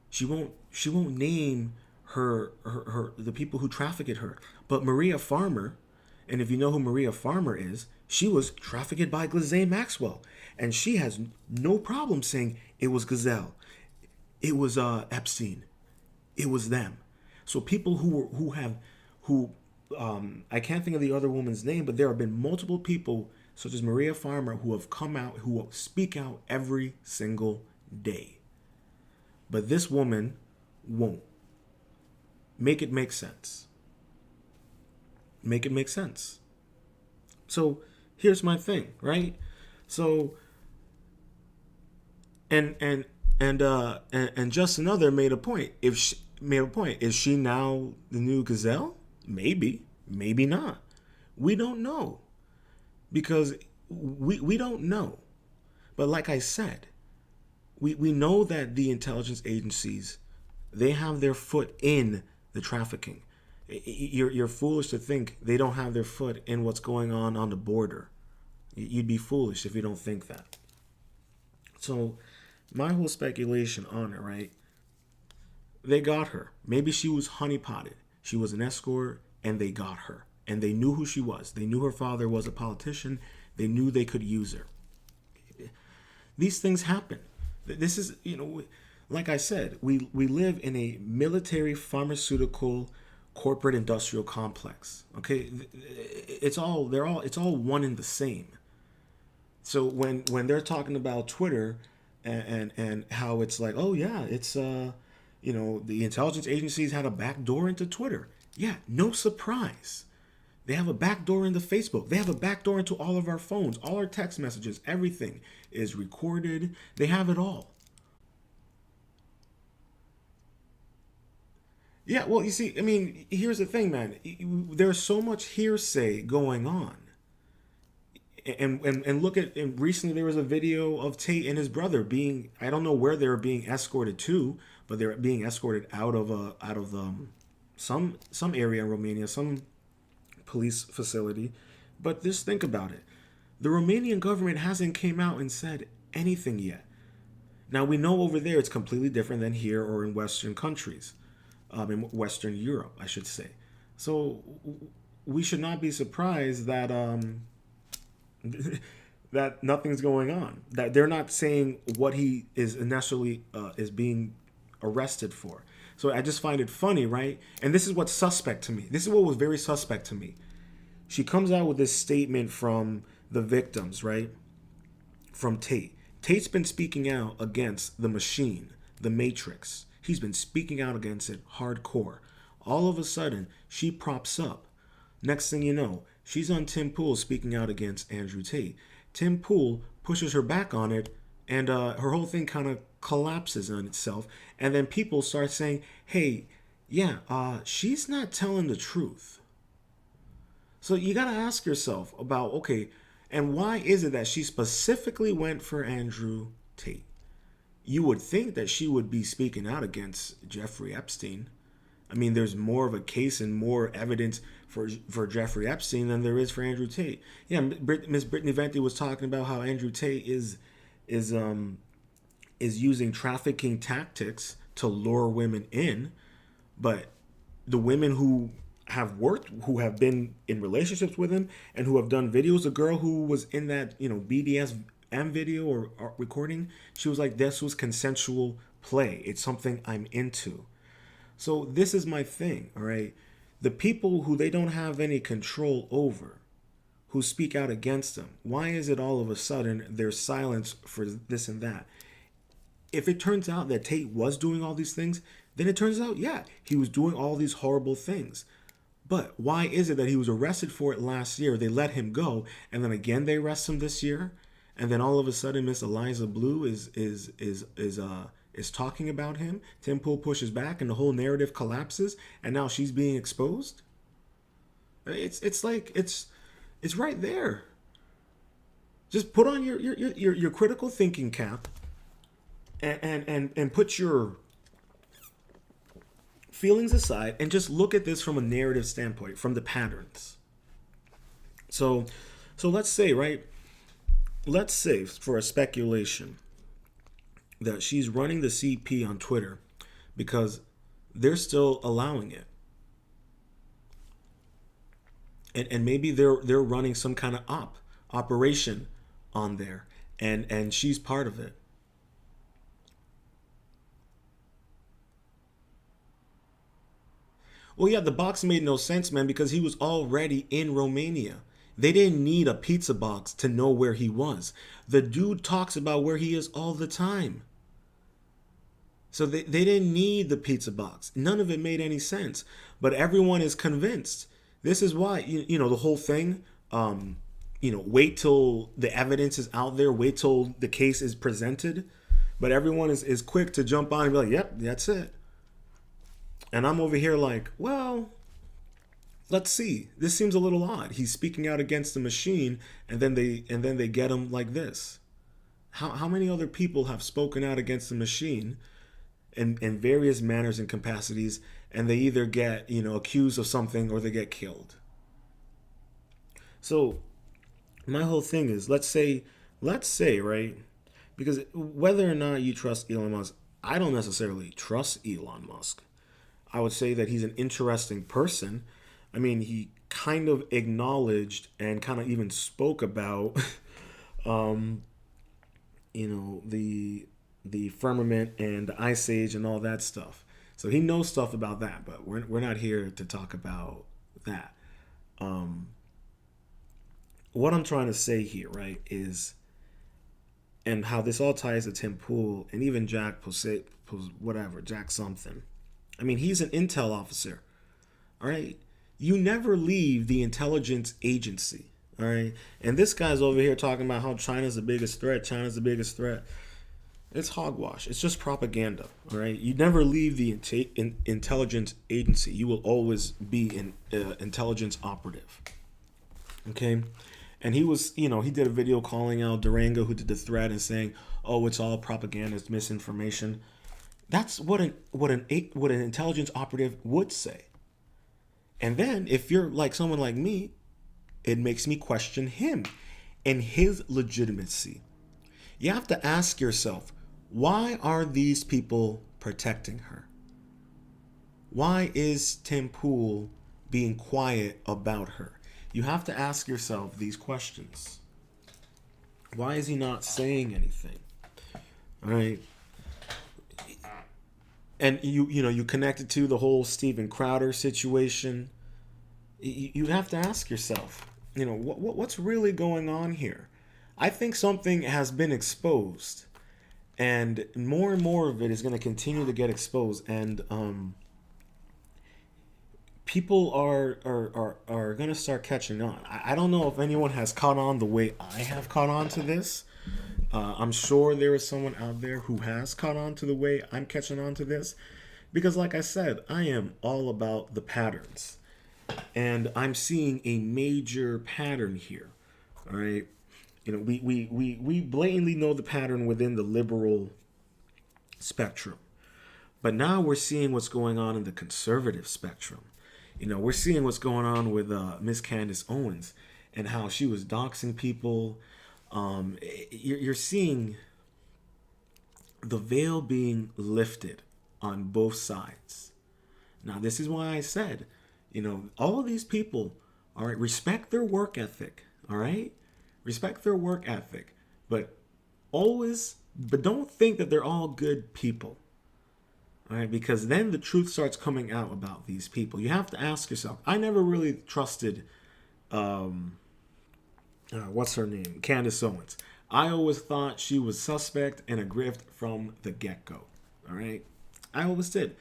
She won't name her the people who trafficked her. But Maria Farmer, and if you know who Maria Farmer is, she was trafficked by Ghislaine Maxwell, and she has no problem saying it was Gazelle, it was Epstein, it was them. So people who I can't think of the other woman's name, but there have been multiple people such as Maria Farmer who have come out, who will speak out every single day. But this woman won't. Make it make sense. Make it make sense. So here's my thing, right? So and just another made a point. Is she now the new Gazelle? Maybe, maybe not. We don't know. Because we don't know. But like I said, we know that the intelligence agencies, they have their foot in the trafficking. You're foolish to think they don't have their foot in what's going on the border. You'd be foolish if you don't think that. So my whole speculation on it, right? They got her. Maybe she was honeypotted. She was an escort and they got her. And they knew who she was. They knew her father was a politician. They knew they could use her. These things happen. This is, like I said, we live in a military, pharmaceutical, corporate, industrial complex. Okay, it's all one and the same. So when they're talking about Twitter and how it's like, oh yeah, it's the intelligence agencies had a back door into Twitter. Yeah, no surprise. They have a back door into Facebook. They have a back door into all of our phones, all our text messages. Everything is recorded. They have it all. Yeah, well, you see, I mean, here's the thing, man. There's so much hearsay going on. And look at, and recently there was a video of Tate and his brother being, I don't know where they were being escorted to, but they're being escorted out of some area in Romania, some police facility. But just think about it. The Romanian government hasn't came out and said anything yet. Now we know over there it's completely different than here or in Western countries, in Western Europe, I should say. So we should not be surprised that that nothing's going on. That they're not saying what he is initially is being arrested for. So I just find it funny, right? And this is what's suspect to me. This is what was very suspect to me. She comes out with this statement from the victims, right? From Tate. Tate's been speaking out against the machine, the Matrix. He's been speaking out against it hardcore. All of a sudden, she props up. Next thing you know, she's on Tim Pool speaking out against Andrew Tate. Tim Pool pushes her back on it, and her whole thing kind of collapses on itself. And then people start saying, hey, yeah, she's not telling the truth. So you got to ask yourself about, okay, and why is it that she specifically went for Andrew Tate? You would think that she would be speaking out against Jeffrey Epstein. I mean, there's more of a case and more evidence for Jeffrey Epstein than there is for Andrew Tate. Yeah, Miss Brittany Venti was talking about how Andrew Tate is using trafficking tactics to lure women in, but the women who have been in relationships with him and who have done videos, the girl who was in that, BDSM video or recording, she was like, this was consensual play. It's something I'm into. So this is my thing, all right? The people who they don't have any control over, who speak out against them, why is it all of a sudden there's silence for this and that? If it turns out that Tate was doing all these things, then it turns out, yeah, he was doing all these horrible things. But why is it that he was arrested for it last year? They let him go, and then again they arrest him this year, and then all of a sudden Miss Eliza Bleu is talking about him. Tim Pool pushes back, and the whole narrative collapses, and now she's being exposed. It's like it's right there. Just put on your critical thinking cap, and put your feelings aside and just look at this from a narrative standpoint, from the patterns. So let's say, right? Let's say for a speculation that she's running the CP on Twitter because they're still allowing it. And maybe they're running some kind of operation on there, and she's part of it. Well, yeah, the box made no sense, man, because he was already in Romania. They didn't need a pizza box to know where he was. The dude talks about where he is all the time. So they didn't need the pizza box. None of it made any sense. But everyone is convinced. This is why, the whole thing, wait till the evidence is out there. Wait till the case is presented. But everyone is quick to jump on and be like, yep, that's it. And I'm over here like, well, let's see. This seems a little odd. He's speaking out against the machine, and then they get him like this. How many other people have spoken out against the machine in various manners and capacities, and they either get, accused of something or they get killed? So my whole thing is, let's say, right? Because whether or not you trust Elon Musk, I don't necessarily trust Elon Musk. I would say that he's an interesting person. I mean, he kind of acknowledged and kind of even spoke about, the firmament and the ice age and all that stuff. So he knows stuff about that, but we're not here to talk about that. What I'm trying to say here, right, is, and how this all ties to Tim Pool and even Jack Jack something. I mean, he's an intel officer, all right? You never leave the intelligence agency, all right? And this guy's over here talking about how China's the biggest threat. It's hogwash. It's just propaganda, all right? You never leave the intelligence agency. You will always be an intelligence operative, okay? And he was, he did a video calling out Durango, who did the threat, and saying, oh, it's all propaganda, it's misinformation. That's what an intelligence operative would say. And then if you're like someone like me, it makes me question him and his legitimacy. You have to ask yourself, why are these people protecting her? Why is Tim Pool being quiet about her? You have to ask yourself these questions. Why is he not saying anything? All right. And you connect it to the whole Steven Crowder situation. You have to ask yourself, what's really going on here? I think something has been exposed, and more of it is going to continue to get exposed, and people are going to start catching on. I don't know if anyone has caught on the way I have caught on to this. I'm sure there is someone out there who has caught on to the way I'm catching on to this, because like I said, I am all about the patterns, and I'm seeing a major pattern here. All right, we blatantly know the pattern within the liberal spectrum, but now we're seeing what's going on in the conservative spectrum. We're seeing what's going on with Miss Candace Owens and how she was doxing people. You're seeing the veil being lifted on both sides. Now, this is why I said, all of these people, all right, respect their work ethic, all right? Respect their work ethic, but don't think that they're all good people. All right, because then the truth starts coming out about these people. You have to ask yourself. I never really trusted, what's her name, Candace Owens. I always thought she was suspect and a grift from the get-go. All right, I always did.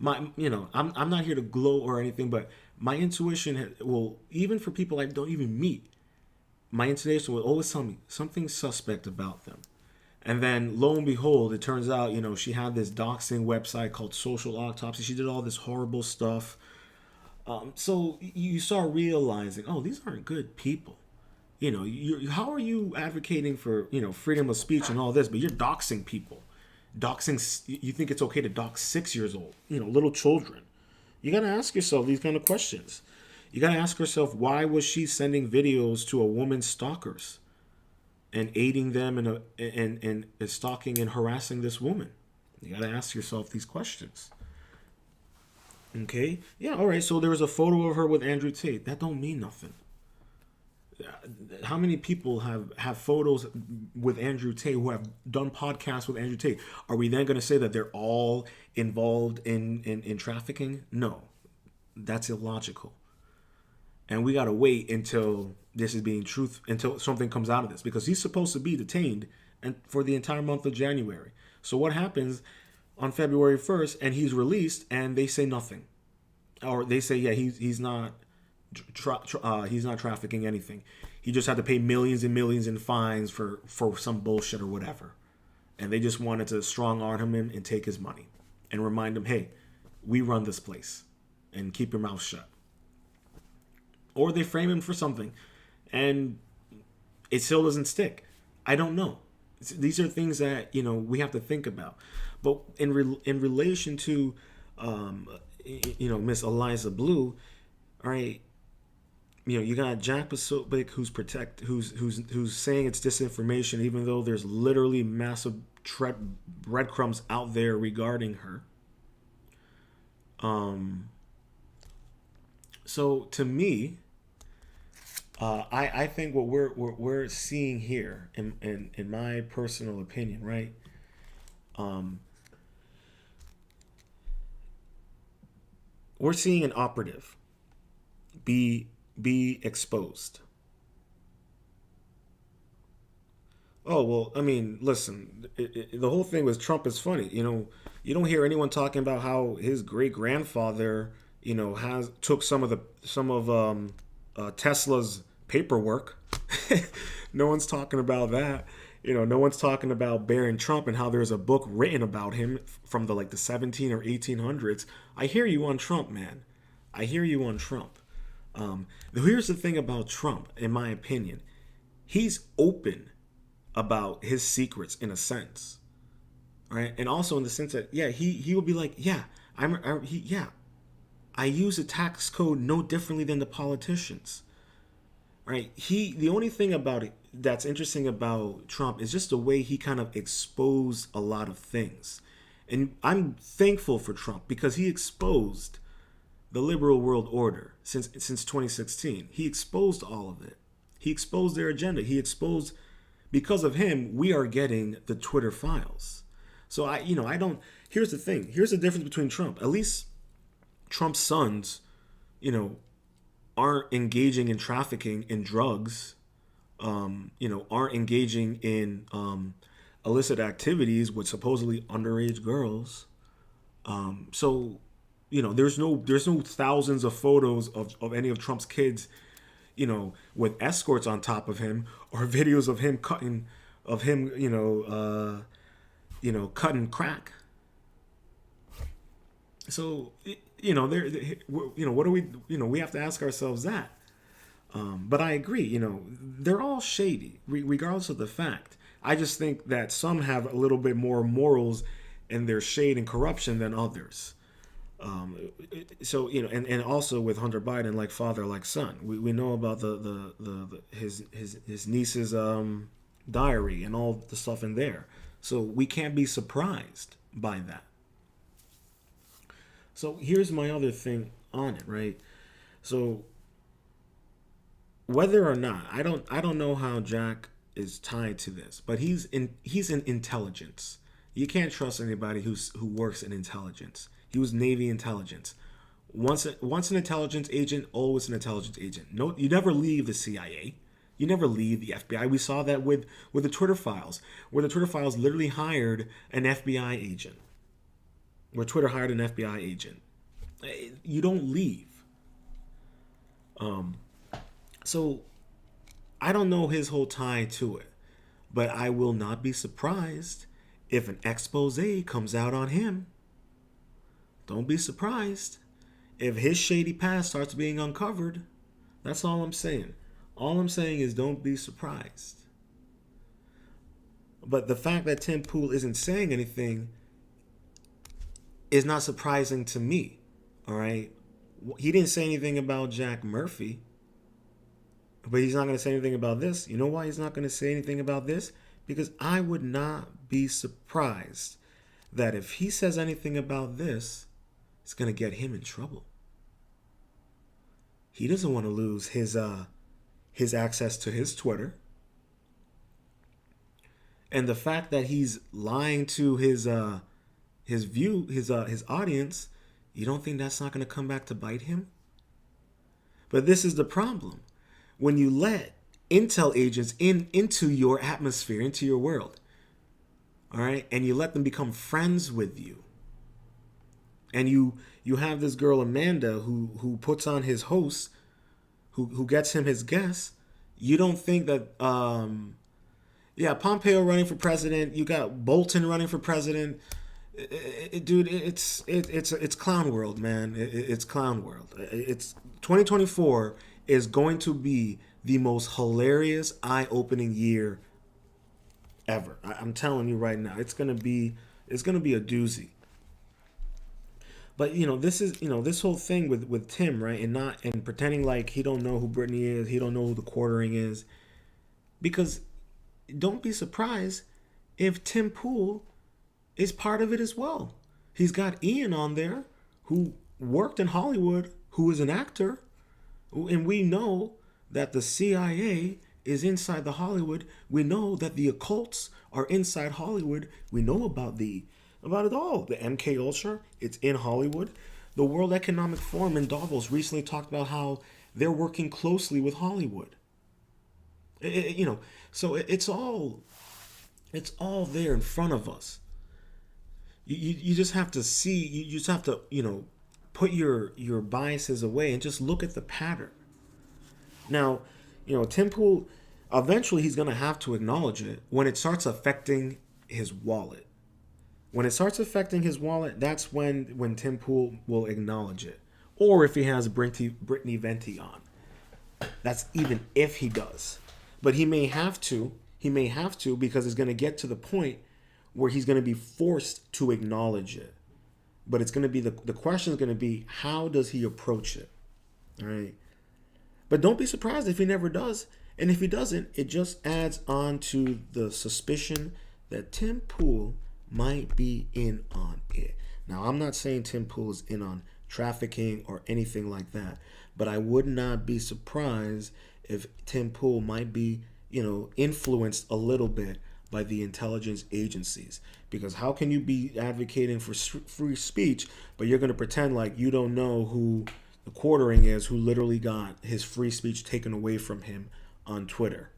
I'm not here to gloat or anything, but my intuition will, even for people I don't even meet, my intuition will always tell me something suspect about them. And then, lo and behold, it turns out, she had this doxing website called Social Autopsy. She did all this horrible stuff. So you start realizing, oh, these aren't good people. How are you advocating for, freedom of speech and all this, but you're doxing people? You think it's okay to dox 6 years old, little children. You got to ask yourself these kind of questions. You got to ask yourself, why was she sending videos to a woman's stalkers and aiding them and stalking and harassing this woman? You got to ask yourself these questions. Okay? Yeah, all right. So there was a photo of her with Andrew Tate. That don't mean nothing. How many people have photos with Andrew Tate who have done podcasts with Andrew Tate? Are we then going to say that they're all involved in trafficking? No, that's illogical. And we got to wait until this is being until something comes out of this, because he's supposed to be detained and for the entire month of January. So what happens on February 1st and he's released and they say nothing, or they say, yeah, he's not trafficking anything. He just had to pay millions and millions in fines for some bullshit or whatever. And they just wanted to strong arm him and take his money and remind him, hey, we run this place and keep your mouth shut. Or they frame him for something and it still doesn't stick. I don't know. These are things that, we have to think about. But in relation to, Miss Eliza Bleu, all right, you got Jack Posobiec who's saying it's disinformation, even though there's literally massive breadcrumbs out there regarding her. So to me, I think what we're seeing here, in my personal opinion, right? We're seeing an operative be exposed. Oh, well, I mean, listen, the whole thing with Trump is funny. You don't hear anyone talking about how his great grandfather, took some of Tesla's paperwork. No one's talking about that. No one's talking about Barron Trump and how there's a book written about him from the 17 or 1800s. I hear you on Trump, man. I hear you on Trump. Here's the thing about Trump, in my opinion. He's open about his secrets in a sense, right? And also in the sense that, yeah, he will be like, yeah, I use a tax code no differently than the politicians, right? The only thing about it that's interesting about Trump is just the way he kind of exposed a lot of things. And I'm thankful for Trump because he exposed the liberal world order since 2016. He exposed all of it. He exposed their agenda. Because of him, we are getting the Twitter files. So here's the thing. Here's the difference between Trump. At least Trump's sons, aren't engaging in trafficking in drugs, aren't engaging in illicit activities with supposedly underage girls. So, there's no thousands of photos of any of Trump's kids, with escorts on top of him, or videos of him cutting, cutting crack. So, what do we have to ask ourselves that. But I agree, they're all shady, regardless of the fact. I just think that some have a little bit more morals in their shade and corruption than others. And also with Hunter Biden, like father, like son. We know about his niece's diary and all the stuff in there. So we can't be surprised by that. So here's my other thing on it, right? So whether or not, I don't know how Jack is tied to this, but he's in intelligence. You can't trust anybody who works in intelligence. He was Navy intelligence. Once an intelligence agent, always an intelligence agent. No, you never leave the CIA. You never leave the FBI. We saw that with the Twitter files, where the Twitter files literally hired an FBI agent. Where Twitter hired an FBI agent. You don't leave. So I don't know his whole tie to it, but I will not be surprised if an expose comes out on him. Don't be surprised if his shady past starts being uncovered. That's all I'm saying. All I'm saying is don't be surprised. But the fact that Tim Pool isn't saying anything is not surprising to me. All right? He didn't say anything about Jack Murphy. But he's not going to say anything about this. You know why he's not going to say anything about this? Because I would not be surprised that if he says anything about this, it's going to get him in trouble. He doesn't want to lose his access to his Twitter. And the fact that he's lying to his audience, you don't think that's not going to come back to bite him? But this is the problem. When you let intel agents into your atmosphere, into your world, all right, and you let them become friends with you, and you have this girl Amanda who puts on his hosts, who gets him his guests, you don't think that Pompeo running for president, you got Bolton running for president, dude, it's clown world, man. It's clown world. It's 2024 is going to be the most hilarious, eye-opening year ever. I'm telling you right now, it's gonna be a doozy. But this is this whole thing with Tim, right, and pretending like he don't know who Brittany is, he don't know who the quartering is, because don't be surprised if Tim Pool is part of it as well. He's got Ian on there, who worked in Hollywood, who is an actor. And we know that the CIA is inside the Hollywood. We know that the occults are inside Hollywood. We know about it all. The MK Ultra, it's in Hollywood. The World Economic Forum in Davos recently talked about how they're working closely with Hollywood. So it's all there in front of us. You just have to see. You just have to put your biases away and just look at the pattern. Now, Tim Pool, eventually he's going to have to acknowledge it when it starts affecting his wallet. When it starts affecting his wallet, that's when Tim Pool will acknowledge it. Or if he has Brittany Venti on. That's even if he does. But he may have to because it's going to get to the point where he's going to be forced to acknowledge it. But it's going to be the question is going to be, how does he approach it? All right. But don't be surprised if he never does. And if he doesn't, it just adds on to the suspicion that Tim Pool might be in on it. Now, I'm not saying Tim Pool is in on trafficking or anything like that, but I would not be surprised if Tim Pool might be, influenced a little bit by the intelligence agencies. Because how can you be advocating for free speech, but you're going to pretend like you don't know who quartering is, who literally got his free speech taken away from him on Twitter.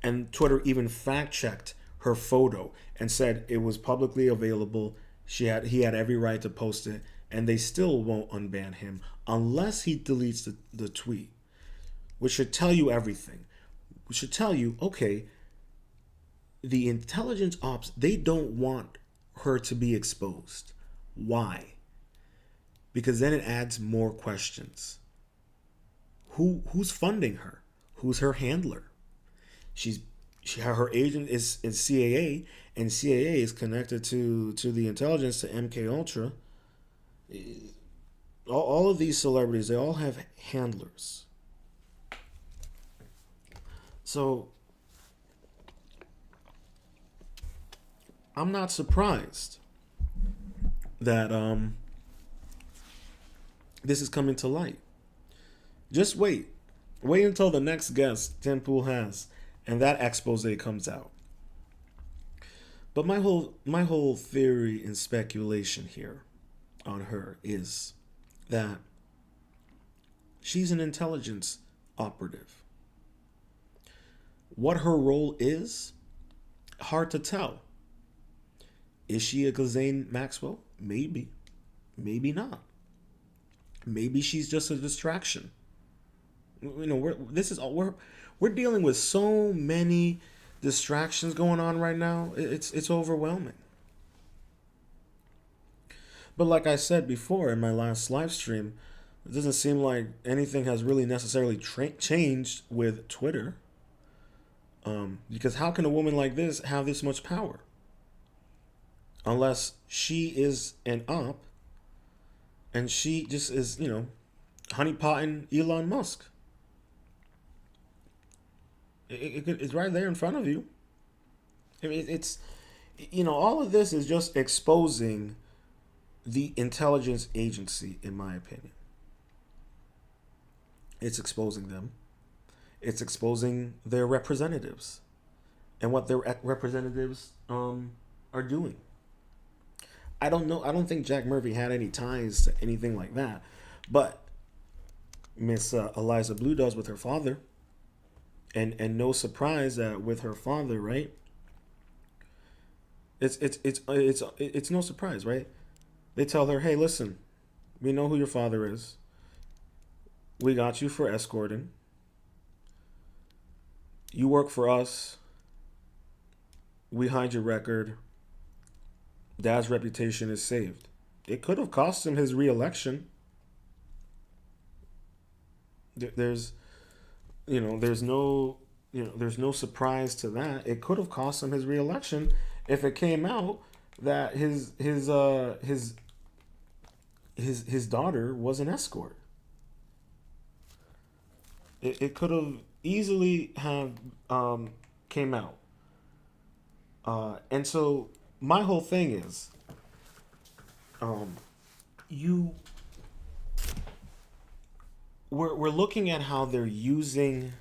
And Twitter even fact-checked her photo and said it was publicly available. He had every right to post it, and they still won't unban him unless he deletes the tweet, which should tell you everything. Which should tell you, okay, the intelligence ops, they don't want her to be exposed. Why? Because then it adds more questions. Who's funding her? Who's her handler? Her agent is CAA, and CAA is connected to the intelligence, to MK Ultra. All of these celebrities, they all have handlers. So I'm not surprised that this is coming to light. Just wait until the next guest Tim Pool has, and that expose comes out. But my whole theory and speculation here on her is that she's an intelligence operative. What her role is, hard to tell. Is she a Ghislaine Maxwell? Maybe. Maybe not. Maybe she's just a distraction. You know, we're dealing with so many distractions going on right now. It's overwhelming. But like I said before in my last live stream, it doesn't seem like anything has really necessarily changed with Twitter. Because how can a woman like this have this much power? Unless she is an op and she just is, honeypotting Elon Musk. It's right there in front of you. I mean, it's, all of this is just exposing the intelligence agency, in my opinion. It's exposing them. It's exposing their representatives and what their representatives are doing. I don't know. I don't think Jack Murphy had any ties to anything like that, but Miss Eliza Bleu does with her father, and no surprise that with her father, right? It's no surprise, right? They tell her, "Hey, listen, we know who your father is. We got you for escorting. You work for us. We hide your record. Dad's reputation is saved." It could have cost him his re-election. There's no surprise to that. It could have cost him his re-election if it came out that his daughter was an escort. It could have easily have came out. And so my whole thing is, we're looking at how they're using.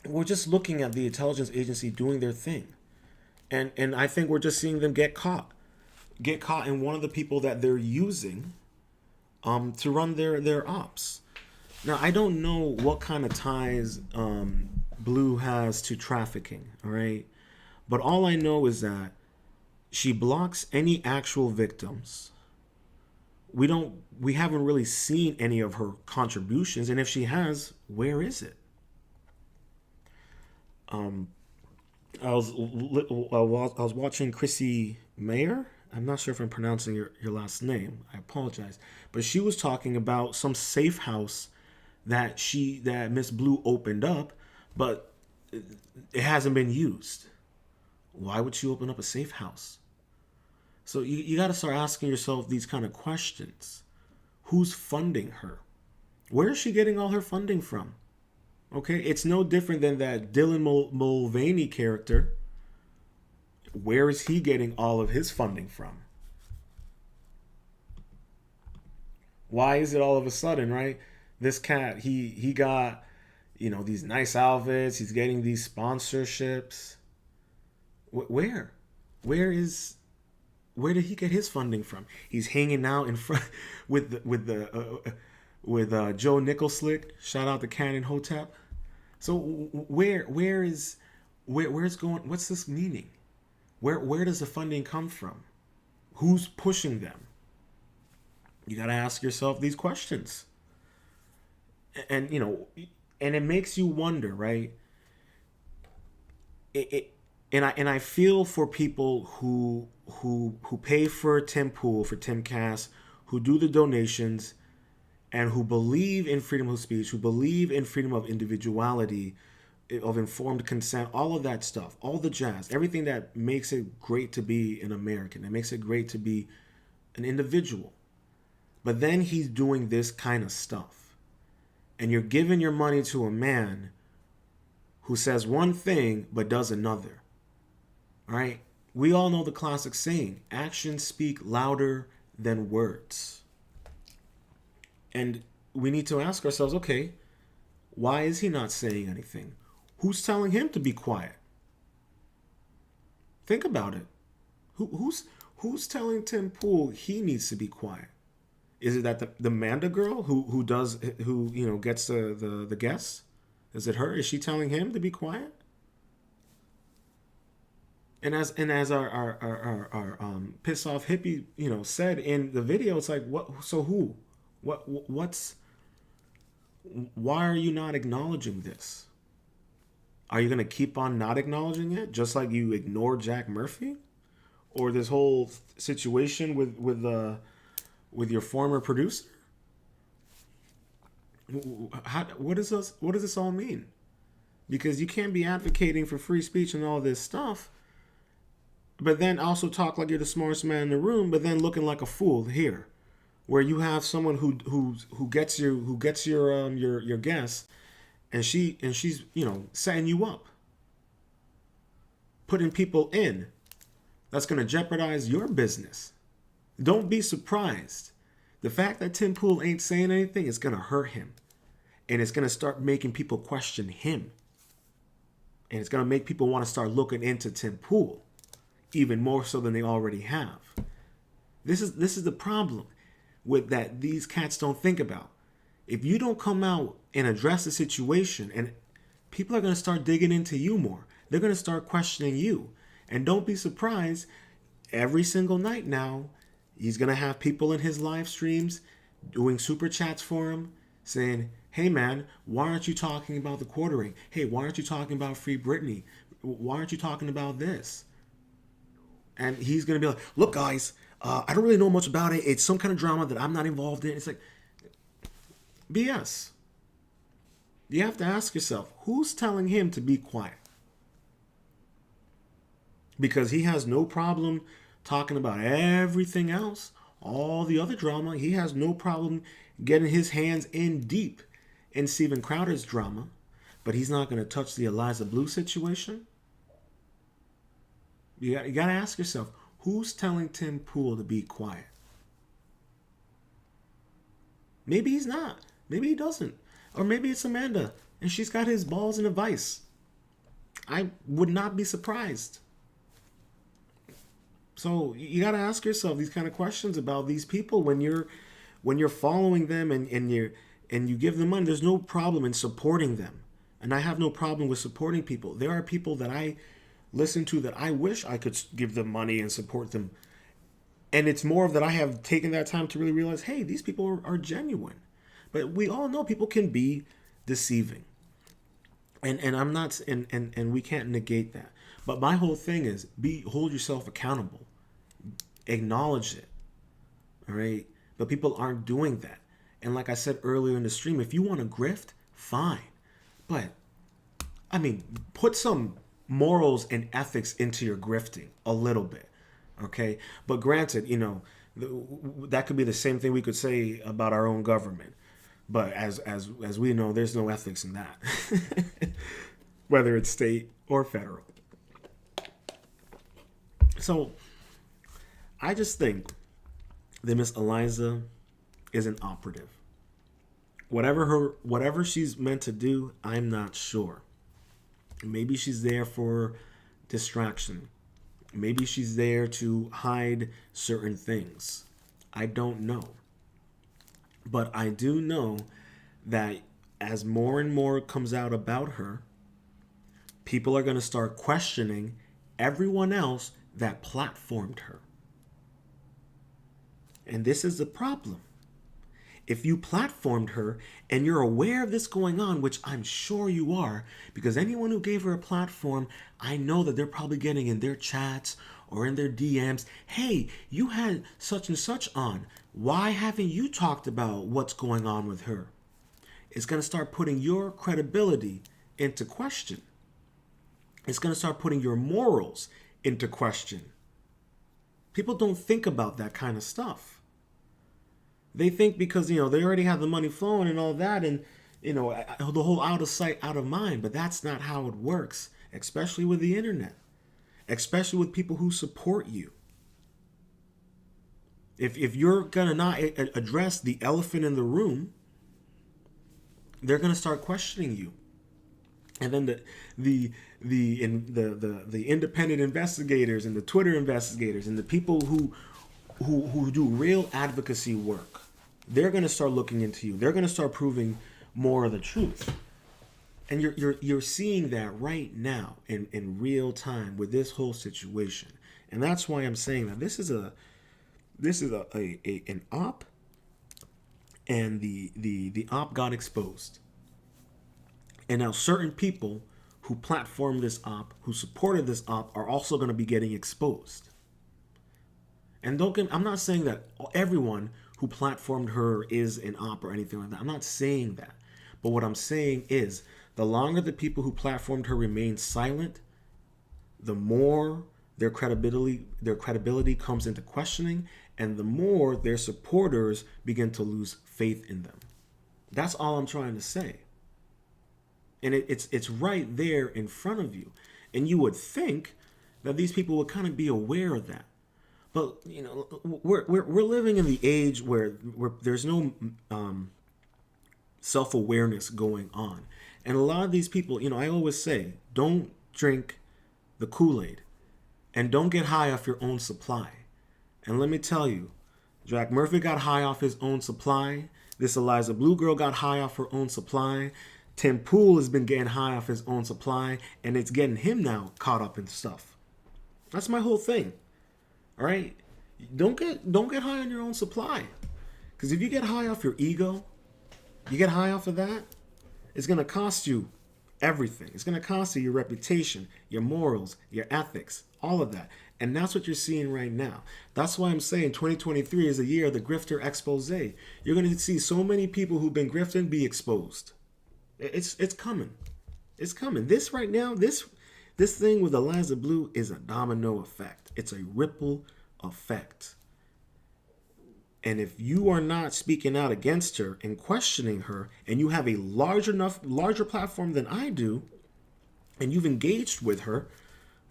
We're just looking at the intelligence agency doing their thing, and I think we're just seeing them get caught in one of the people that they're using, to run their ops. Now, I don't know what kind of ties Bleu has to trafficking, all right? But all I know is that she blocks any actual victims. We haven't really seen any of her contributions, and if she has, where is it? I was watching Chrissy Mayer. I'm not sure if I'm pronouncing your last name. I apologize, but she was talking about some safe house that Miss Bleu opened up, but it hasn't been used. Why would she open up a safe house? So you got to start asking yourself these kind of questions. Who's funding her? Where is she getting all her funding from? Okay, it's no different than that Dylan Mulvaney character. Where is he getting all of his funding from? Why is it all of a sudden, right? This cat, he got, these nice outfits. He's getting these sponsorships. Where is where did he get his funding from? He's hanging out in front with Joe Nicholslick. Shout out to Cannon Hotep. So where's going? What's this meaning? Where does the funding come from? Who's pushing them? You got to ask yourself these questions. And and it makes you wonder, right? And I feel for people who pay for Tim Pool, for Timcast, who do the donations, and who believe in freedom of speech, who believe in freedom of individuality, of informed consent, all of that stuff, all the jazz, everything that makes it great to be an American, that makes it great to be an individual. But then he's doing this kind of stuff. And you're giving your money to a man who says one thing but does another. All right? We all know the classic saying, actions speak louder than words. And we need to ask ourselves, okay, why is he not saying anything? Who's telling him to be quiet? Think about it. Who's telling Tim Pool he needs to be quiet? Is it that the Manda girl who gets the guests? Is it her? Is she telling him to be quiet? And as our piss off hippie said in the video, it's like, what? So who? What's? Why are you not acknowledging this? Are you gonna keep on not acknowledging it, just like you ignored Jack Murphy, or this whole situation with your former producer? What does this all mean? Because you can't be advocating for free speech and all this stuff, but then also talk like you're the smartest man in the room, but then looking like a fool here, where you have someone who gets your guests, and she's setting you up, putting people in that's going to jeopardize your business. Don't be surprised. The fact that Tim Pool ain't saying anything is going to hurt him. And it's going to start making people question him. And it's going to make people want to start looking into Tim Pool even more so than they already have. This is the problem with that these cats don't think about. If you don't come out and address the situation, and people are going to start digging into you more. They're going to start questioning you. And don't be surprised, every single night now, he's going to have people in his live streams doing super chats for him, saying, hey man, why aren't you talking about the quartering? Hey, why aren't you talking about Free Britney? Why aren't you talking about this? And he's going to be like, look guys, I don't really know much about it. It's some kind of drama that I'm not involved in. It's like, BS. You have to ask yourself, who's telling him to be quiet? Because he has no problem talking about everything else, all the other drama. He has no problem getting his hands in deep in Steven Crowder's drama, but he's not going to touch the Eliza Bleu situation. You got to ask yourself, who's telling Tim Pool to be quiet? Maybe he's not. Maybe he doesn't. Or maybe it's Amanda, and she's got his balls in a vice. I would not be surprised. So you got to ask yourself these kind of questions about these people when you're following them and you give them money. There's no problem in supporting them, and I have no problem with supporting people. There are people that I listen to that I wish I could give them money and support them, and it's more of that I have taken that time to really realize, hey, these people are genuine. But we all know people can be deceiving, and I'm not, and we can't negate that. But my whole thing is hold yourself accountable. Acknowledge it. All right? But people aren't doing that. And like I said earlier in the stream, if you want to grift, fine. But, I mean, put some morals and ethics into your grifting a little bit. Okay? But granted, that could be the same thing we could say about our own government. But as we know, there's no ethics in that. Whether it's state or federal. So, I just think that Miss Eliza is an operative. Whatever she's meant to do, I'm not sure. Maybe she's there for distraction. Maybe she's there to hide certain things. I don't know. But I do know that as more and more comes out about her, people are going to start questioning everyone else that platformed her. And this is the problem. If you platformed her and you're aware of this going on, which I'm sure you are, because anyone who gave her a platform, I know that they're probably getting in their chats or in their DMs, hey, you had such and such on. Why haven't you talked about what's going on with her? It's going to start putting your credibility into question. It's going to start putting your morals into question. People don't think about that kind of stuff. They think because, they already have the money flowing and all that, and, the whole out of sight, out of mind. But that's not how it works, especially with the internet, especially with people who support you. If you're going to not address the elephant in the room, they're going to start questioning you. And then the independent investigators and the Twitter investigators and the people who do real advocacy work, they're going to start looking into you. They're going to start proving more of the truth. And you're seeing that right now in real time with this whole situation. And that's why I'm saying that this is an op, and the op got exposed. And now certain people who platformed this op, who supported this op, are also going to be getting exposed. And I'm not saying that everyone who platformed her is an op or anything like that. I'm not saying that. But what I'm saying is, the longer the people who platformed her remain silent, the more their credibility comes into questioning, and the more their supporters begin to lose faith in them. That's all I'm trying to say. And it's right there in front of you. And you would think that these people would kind of be aware of that. But, we're living in the age where there's no self-awareness going on. And a lot of these people, I always say, don't drink the Kool-Aid and don't get high off your own supply. And let me tell you, Jack Murphy got high off his own supply. This Eliza Bleu girl got high off her own supply. Tim Pool has been getting high off his own supply, and it's getting him now caught up in stuff. That's my whole thing. All right? Don't get high on your own supply. Because if you get high off your ego, you get high off of that, it's going to cost you everything. It's going to cost you your reputation, your morals, your ethics, all of that. And that's what you're seeing right now. That's why I'm saying 2023 is the year of the Grifter expose. You're going to see so many people who've been grifting be exposed. It's coming. It's coming. This right now, this thing with Eliza Bleu is a domino effect. It's a ripple effect. And if you are not speaking out against her and questioning her, and you have a larger platform than I do, and you've engaged with her,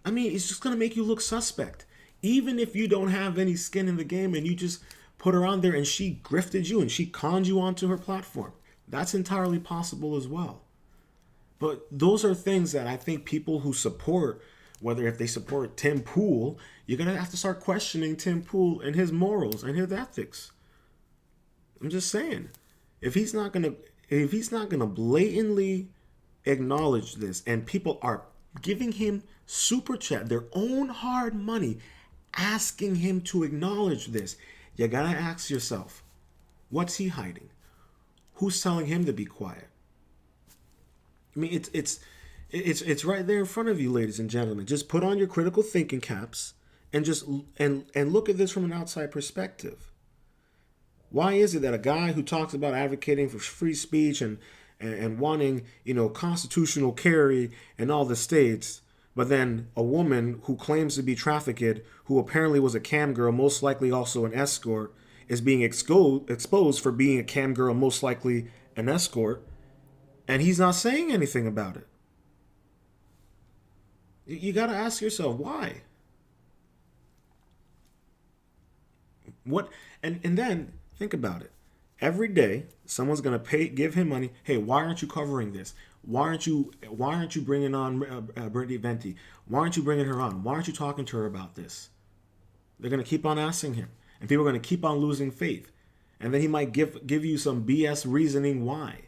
I mean, it's just going to make you look suspect. Even if you don't have any skin in the game and you just put her on there and she grifted you and she conned you onto her platform. That's entirely possible as well. But those are things that I think people who support, whether if they support Tim Pool, you're going to have to start questioning Tim Pool and his morals and his ethics. I'm just saying, if he's not going to blatantly acknowledge this, and people are giving him super chat, their own hard money, asking him to acknowledge this, you got to ask yourself, what's he hiding? Who's telling him to be quiet? I mean, it's right there in front of you, ladies and gentlemen. Just put on your critical thinking caps and just and look at this from an outside perspective. Why is it that a guy who talks about advocating for free speech and wanting, constitutional carry in all the states, but then a woman who claims to be trafficked, who apparently was a cam girl, most likely also an escort, is being exposed for being a cam girl, most likely an escort, and he's not saying anything about it? You got to ask yourself, why? What? And then think about it. Every day, someone's gonna give him money. Hey, why aren't you covering this? Why aren't you bringing on Brittany Venti? Why aren't you bringing her on? Why aren't you talking to her about this? They're gonna keep on asking him, and people are gonna keep on losing faith. And then he might give you some BS reasoning why,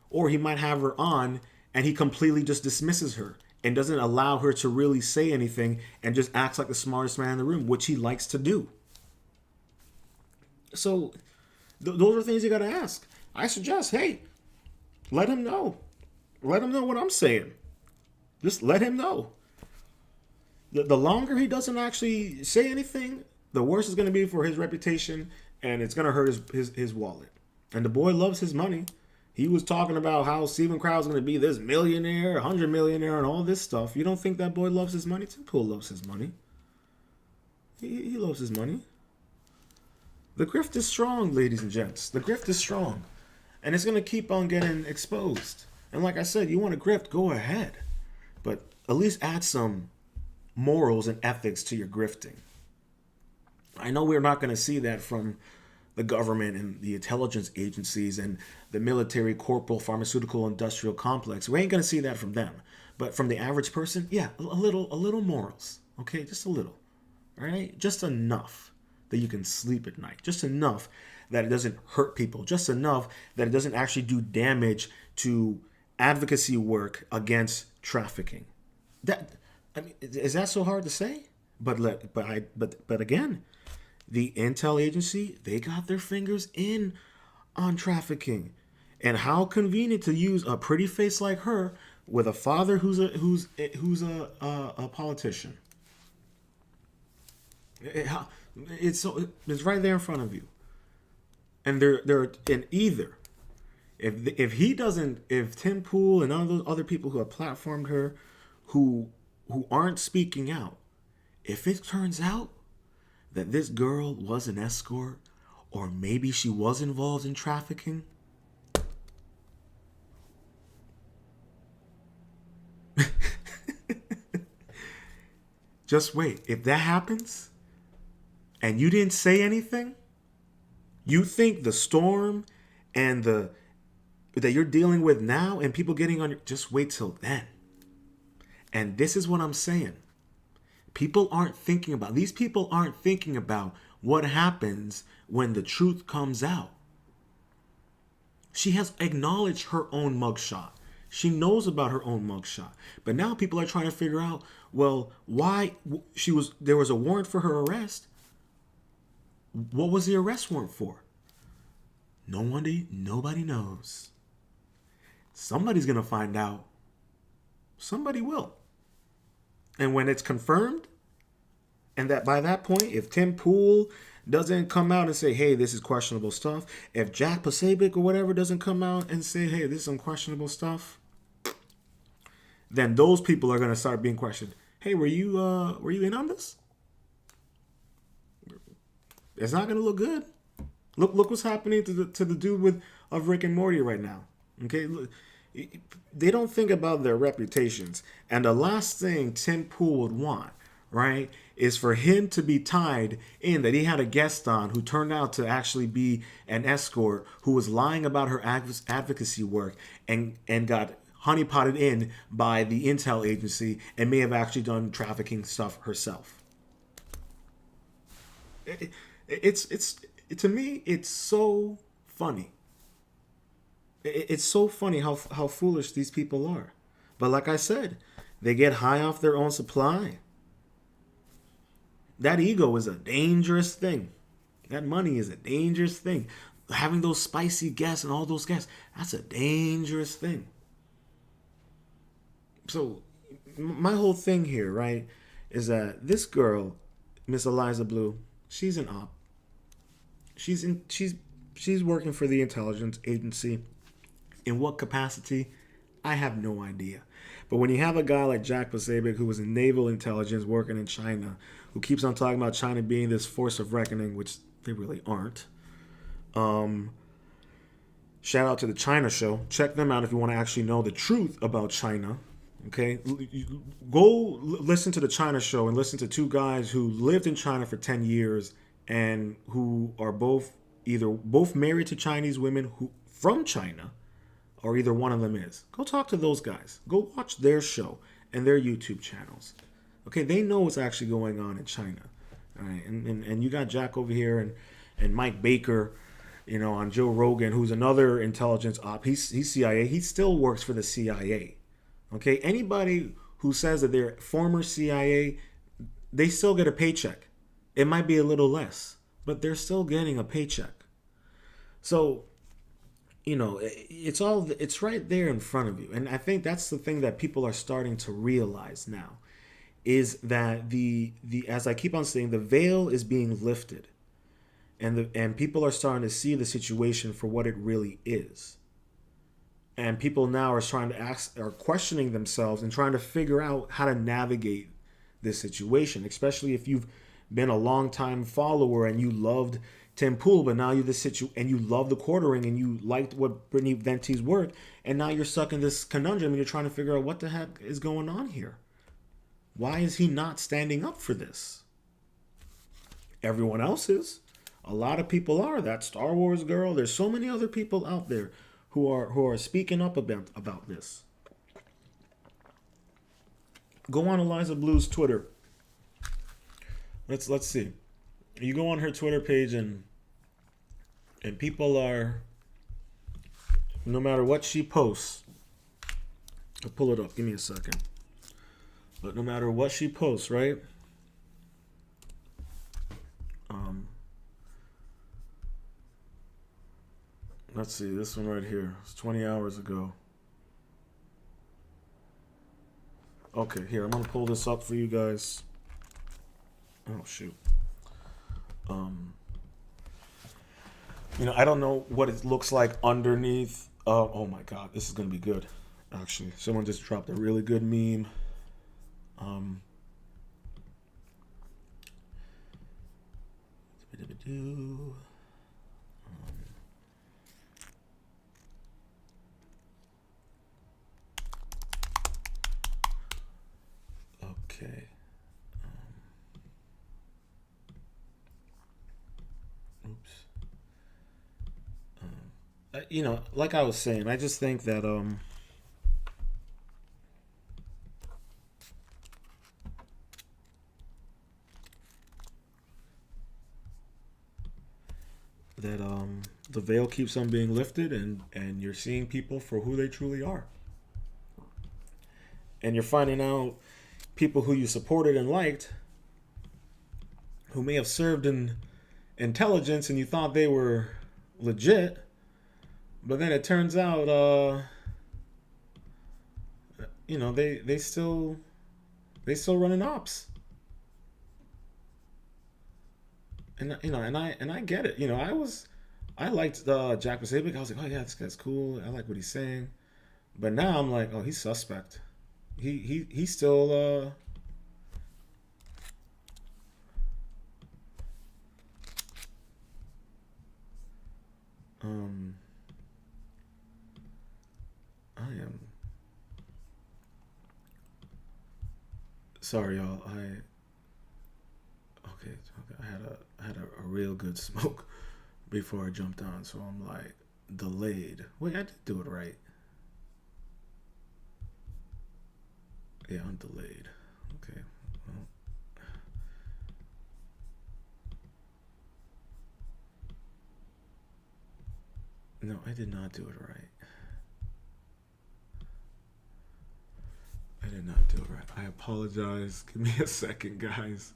or he might have her on and he completely just dismisses her and doesn't allow her to really say anything and just acts like the smartest man in the room, which he likes to do. So those are things you got to ask. I suggest, hey, let him know. Let him know what I'm saying. Just let him know. The longer he doesn't actually say anything, the worse it's going to be for his reputation, and it's going to hurt his wallet. And the boy loves his money. He was talking about how Steven Crowder's going to be this millionaire, 100 millionaire, and all this stuff. You don't think that boy loves his money? Tim Pool loves his money. He loves his money. The grift is strong, ladies and gents. The grift is strong. And it's going to keep on getting exposed. And like I said, you want to grift, go ahead. But at least add some morals and ethics to your grifting. I know we're not going to see that from the government and the intelligence agencies and the military, corporal, pharmaceutical, industrial complex. We ain't going to see that from them. But from the average person, yeah, a little morals. Okay, just a little. All right? Just enough that you can sleep at night. Just enough that it doesn't hurt people. Just enough that it doesn't actually do damage to advocacy work against trafficking. Is that so hard to say? But again, the intel agency, they got their fingers in on trafficking. And how convenient to use a pretty face like her with a father who's a politician. It's right there in front of you. And they're in either. If Tim Pool and all those other people who have platformed her, who aren't speaking out, if it turns out that this girl was an escort, or maybe she was involved in trafficking, just wait. If that happens and you didn't say anything, you think the storm and that you're dealing with now and people getting on, just wait till then. And this is what I'm saying. These people aren't thinking about what happens when the truth comes out. She has acknowledged her own mugshot. She knows about her own mugshot. But now people are trying to figure out, well, why there was a warrant for her arrest. What was the arrest warrant for? Nobody knows. Somebody's going to find out. Somebody will. And when it's confirmed, and that by that point, if Tim Pool doesn't come out and say, hey, this is questionable stuff, if Jack Pasabic or whatever doesn't come out and say, hey, this is some questionable stuff, then those people are going to start being questioned. Hey, were you in on this? It's not going to look good. Look what's happening to the dude of Rick and Morty right now. Okay, look, they don't think about their reputations, and the last thing Tim Pool would want, right, is for him to be tied in that he had a guest on who turned out to actually be an escort who was lying about her advocacy work and got honeypotted in by the intel agency and may have actually done trafficking stuff herself. To me, it's so funny. It's so funny how foolish these people are. But like I said, they get high off their own supply. That ego is a dangerous thing. That money is a dangerous thing. Having those spicy guests and all those guests, that's a dangerous thing. So my whole thing here, right, is that this girl, Miss Eliza Bleu, she's an op. She's working for the intelligence agency. In what capacity? I have no idea. But when you have a guy like Jack Pasabic, who was in naval intelligence working in China, who keeps on talking about China being this force of reckoning, which they really aren't. Shout out to the China Show. Check them out if you want to actually know the truth about China. Okay? Go listen to the China Show and listen to two guys who lived in China for 10 years and who are both either both married to Chinese women who from China, or either one of them is. Go talk to those guys. Go watch their show and their YouTube channels. Okay, they know what's actually going on in China. All right, and you got Jack over here and Mike Baker, on Joe Rogan, who's another intelligence op. He's CIA. He still works for the CIA. Okay, anybody who says that they're former CIA, they still get a paycheck. It might be a little less, but they're still getting a paycheck. So, it's right there in front of you. And I think that's the thing that people are starting to realize now, is that the as I keep on saying, the veil is being lifted, and people are starting to see the situation for what it really is. And people now are questioning themselves and trying to figure out how to navigate this situation, especially if you've been a long time follower and you loved Tim Pool, but now and you love the quartering and you liked what Brittany Venti's work, and now you're stuck in this conundrum and you're trying to figure out what the heck is going on here. Why is he not standing up for this? Everyone else is. A lot of people are. That Star Wars girl. There's so many other people out there who are speaking up about this. Go on Eliza Bleu's Twitter. Let's see. You go on her Twitter page and people are, no matter what she posts, I'll pull it up. Give me a second. But no matter what she posts, right? Let's see, this one right here. It's 20 hours ago. Okay, here, I'm gonna pull this up for you guys. Oh shoot. I don't know what it looks like underneath. Oh my god, this is gonna be good. Actually, someone just dropped a really good meme. Okay. Oops. Like I was saying, I just think that the veil keeps on being lifted, and you're seeing people for who they truly are. And you're finding out people who you supported and liked, who may have served in intelligence and you thought they were legit, but then it turns out they still running ops. And I get it. I liked Jack Pacific. I was like, oh yeah, this guy's cool. I like what he's saying. But now I'm like, oh, he's suspect. He's still I am sorry, y'all. I had a real good smoke before I jumped on, so I'm like delayed. Wait, I did do it right. Yeah, I'm delayed. Okay. Well. No, I did not do it right. I did not do it right. I apologize. Give me a second, guys.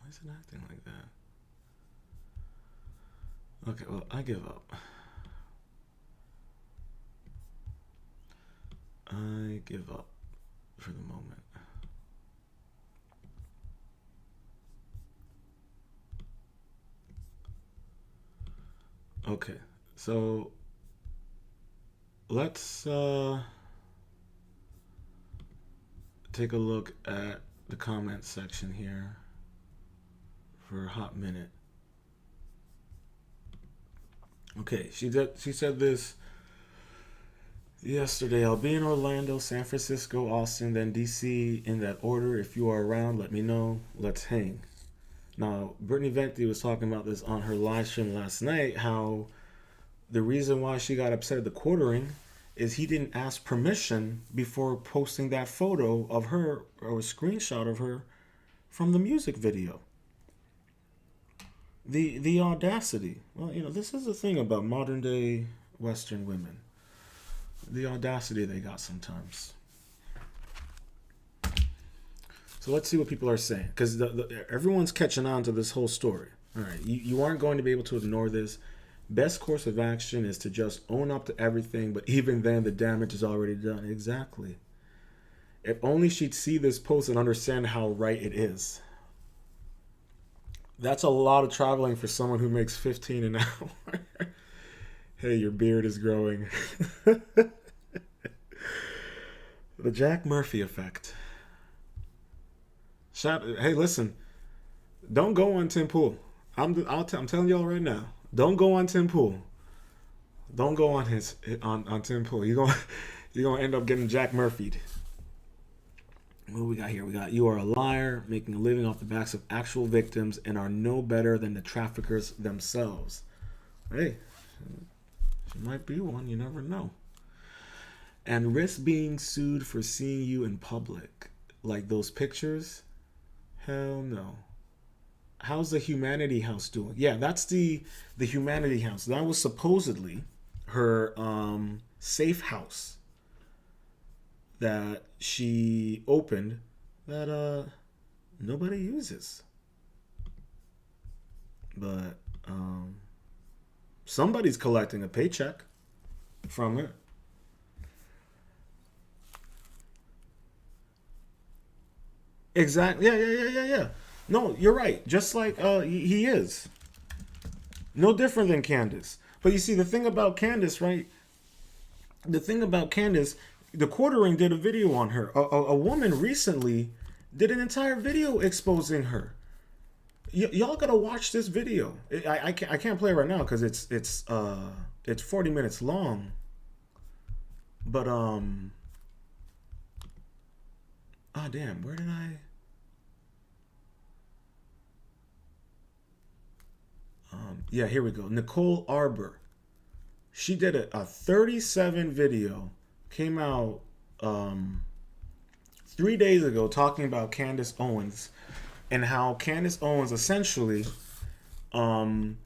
Why is it acting like that? Okay, well, I give up. I give up for the moment. Okay, so let's take a look at the comment section here for a hot minute. Okay, she said this yesterday. I'll be in Orlando, San Francisco, Austin, then DC in that order. If you are around, let me know. Let's hang. Now, Brittany Venti was talking about this on her live stream last night, how the reason why she got upset at the quartering is he didn't ask permission before posting that photo of her or a screenshot of her from the music video. The audacity. Well, this is the thing about modern day Western women. The audacity they got sometimes. So let's see what people are saying, because everyone's catching on to this whole story. All right, you aren't going to be able to ignore this. Best course of action is to just own up to everything, but even then the damage is already done. Exactly. If only she'd see this post and understand how right it is. That's a lot of traveling for someone who makes $15 an hour. Hey, your beard is growing. The Jack Murphy effect. Hey, listen. Don't go on Tim Pool. I'm telling y'all right now. Don't go on Tim Pool. Don't go on on Tim Pool. You're gonna end up getting Jack Murphy'd. What we got here? We got, you are a liar, making a living off the backs of actual victims and are no better than the traffickers themselves. Hey, she might be one. You never know. And risk being sued for seeing you in public. Like those pictures? Hell no. How's the Humanity House doing? Yeah, that's the Humanity House. That was supposedly her safe house that she opened that nobody uses. But somebody's collecting a paycheck from it. Exactly. Yeah. No, you're right. Just like he is. No different than Candace. But you see, the thing about Candace, right? The thing about Candace, the quartering did a video on her. A woman recently did an entire video exposing her. Y'all gotta watch this video. I can't play it right now because it's 40 minutes long. But damn, where did I? Yeah, here we go. Nicole Arbor. She did a 37 video. Came out 3 days ago talking about Candace Owens and how Candace Owens essentially was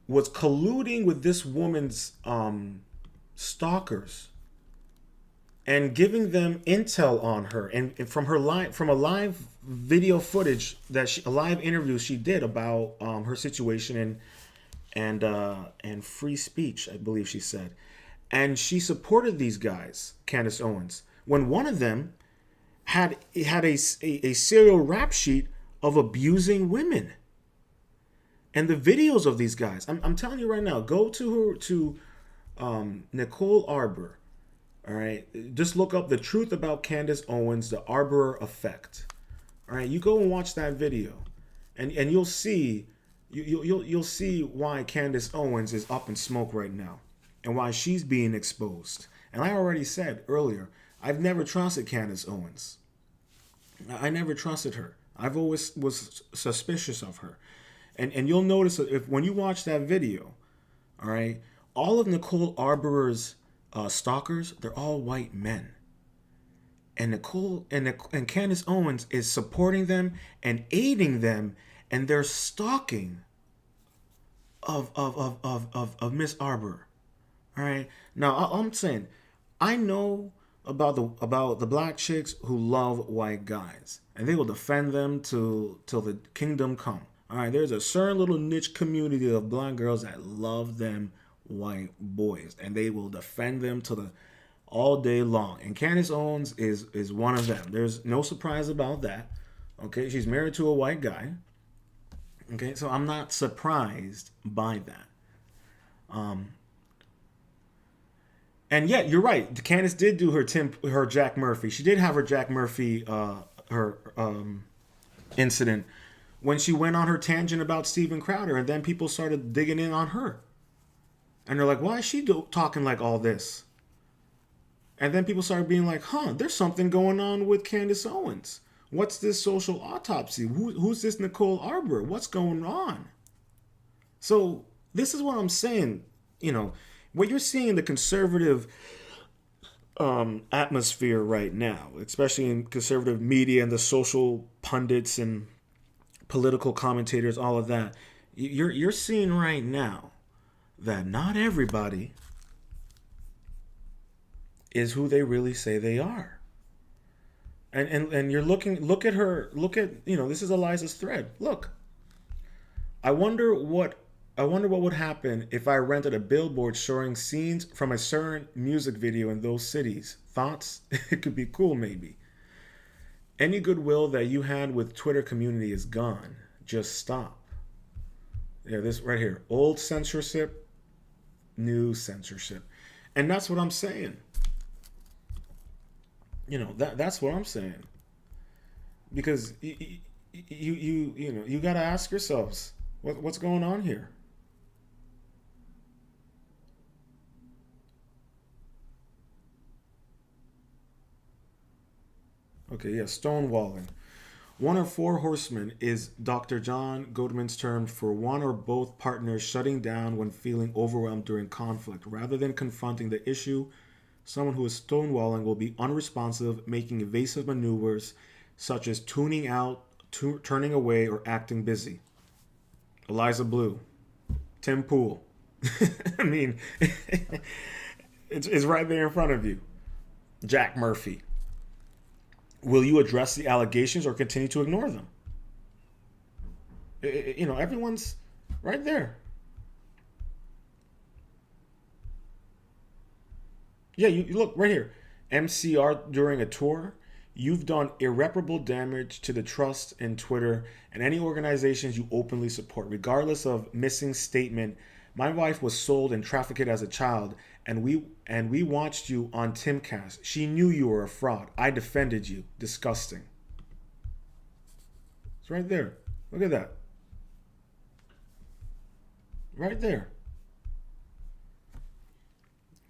colluding with this woman's stalkers and giving them intel on her, and from a live video footage a live interview she did about her situation and free speech, I believe she said. And she supported these guys, Candace Owens, when one of them had a serial rap sheet of abusing women. And the videos of these guys, I'm telling you right now, go to Nicole Arbor. All right, just look up the truth about Candace Owens, the Arbor effect. All right, you go and watch that video, and you'll see you'll see why Candace Owens is up in smoke right now, and why she's being exposed. And I already said earlier, I've never trusted Candace Owens. I never trusted her. I've always was suspicious of her, and you'll notice when you watch that video, all right, all of Nicole Arbor's stalkers, they're all white men. And Nicole and Candace Owens is supporting them and aiding them and their stalking of Miss Arbor. All right. Now I'm saying, I know about the black chicks who love white guys, and they will defend them till the kingdom come. All right. There's a certain little niche community of black girls that love them white boys, and they will defend them to all day long. And Candace Owens is one of them. There's no surprise about that. Okay, she's married to a white guy. Okay, so I'm not surprised by that. And yet you're right. Candace did do her Jack Murphy. She did have her Jack Murphy incident when she went on her tangent about Steven Crowder, and then people started digging in on her. And they're like, why is she talking like all this? And then people started being like, there's something going on with Candace Owens. What's this social autopsy? Who's this Nicole Arbor? What's going on? So this is what I'm saying. What you're seeing in the conservative atmosphere right now, especially in conservative media and the social pundits and political commentators, all of that, you're seeing right now that not everybody is who they really say they are. And you're look at her, this is Eliza's thread. Look. I wonder what would happen if I rented a billboard showing scenes from a certain music video in those cities. Thoughts? It could be cool, maybe. Any goodwill that you had with Twitter community is gone. Just stop. Yeah, this right here. Old censorship, new censorship. And that's what I'm saying. That's what I'm saying. Because you got to ask yourselves, what's going on here? Okay, yeah, stonewalling. One of four horsemen is Dr. John Goodman's term for one or both partners shutting down when feeling overwhelmed during conflict. Rather than confronting the issue, someone who is stonewalling will be unresponsive, making evasive maneuvers such as tuning out, turning away, or acting busy. Eliza Bleu, Tim Pool. I mean, it's right there in front of you. Jack Murphy. Will you address the allegations or continue to ignore them? Everyone's right there. Yeah, you look right here. MCR during a tour. You've done irreparable damage to the trust in Twitter and any organizations you openly support, regardless of missing statement. My wife was sold and trafficked as a child, and we watched you on Timcast. She knew you were a fraud. I defended you. Disgusting. It's right there. Look at that. Right there.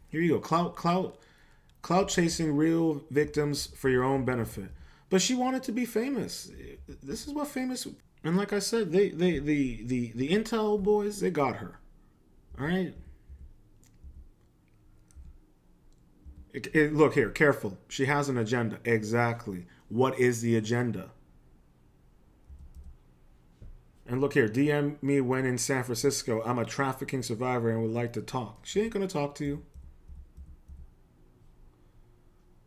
Here you go. Clout chasing real victims for your own benefit. But she wanted to be famous. This is what famous. And like I said, the Intel boys, they got her. All right. Look here, careful. She has an agenda. Exactly. What is the agenda? And look here, DM me when in San Francisco. I'm a trafficking survivor and would like to talk. She ain't gonna talk to you.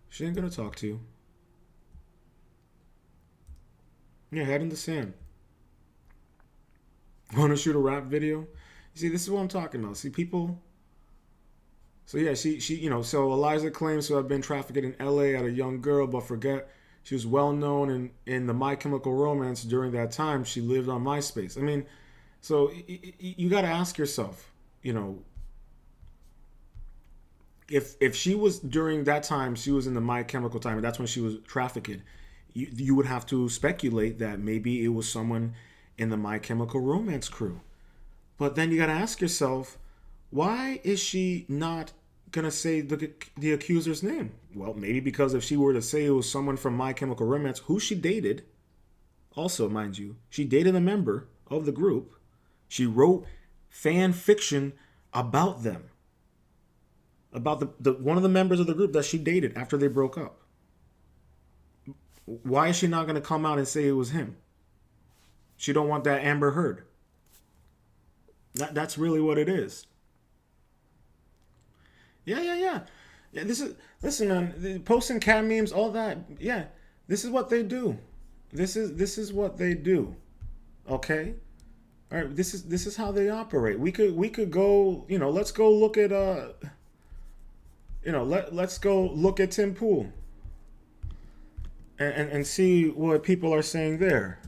She ain't gonna talk to you. Yeah, head in the sand. Wanna shoot a rap video? You see, this is what I'm talking about. See, people. So yeah, she so Eliza claims to have been trafficked in LA at a young girl, but forget she was well known in the My Chemical Romance during that time. She lived on MySpace. I mean, so you got to ask yourself, if she was during that time, she was in the My Chemical time, and that's when she was trafficked, you would have to speculate that maybe it was someone in the My Chemical Romance crew. But then you got to ask yourself, why is she not going to say the accuser's name? Well, maybe because if she were to say it was someone from My Chemical Romance, who she dated, also, mind you, she dated a member of the group. She wrote fan fiction about them. About the one of the members of the group that she dated after they broke up. Why is she not going to come out and say it was him? She don't want that Amber Heard. That's really what it is. Yeah. Listen, man. Posting cat memes, all that. Yeah, this is what they do. This is what they do. Okay. All right. This is how they operate. We could go. Let's go look at let's go look at Tim Pool. And see what people are saying there.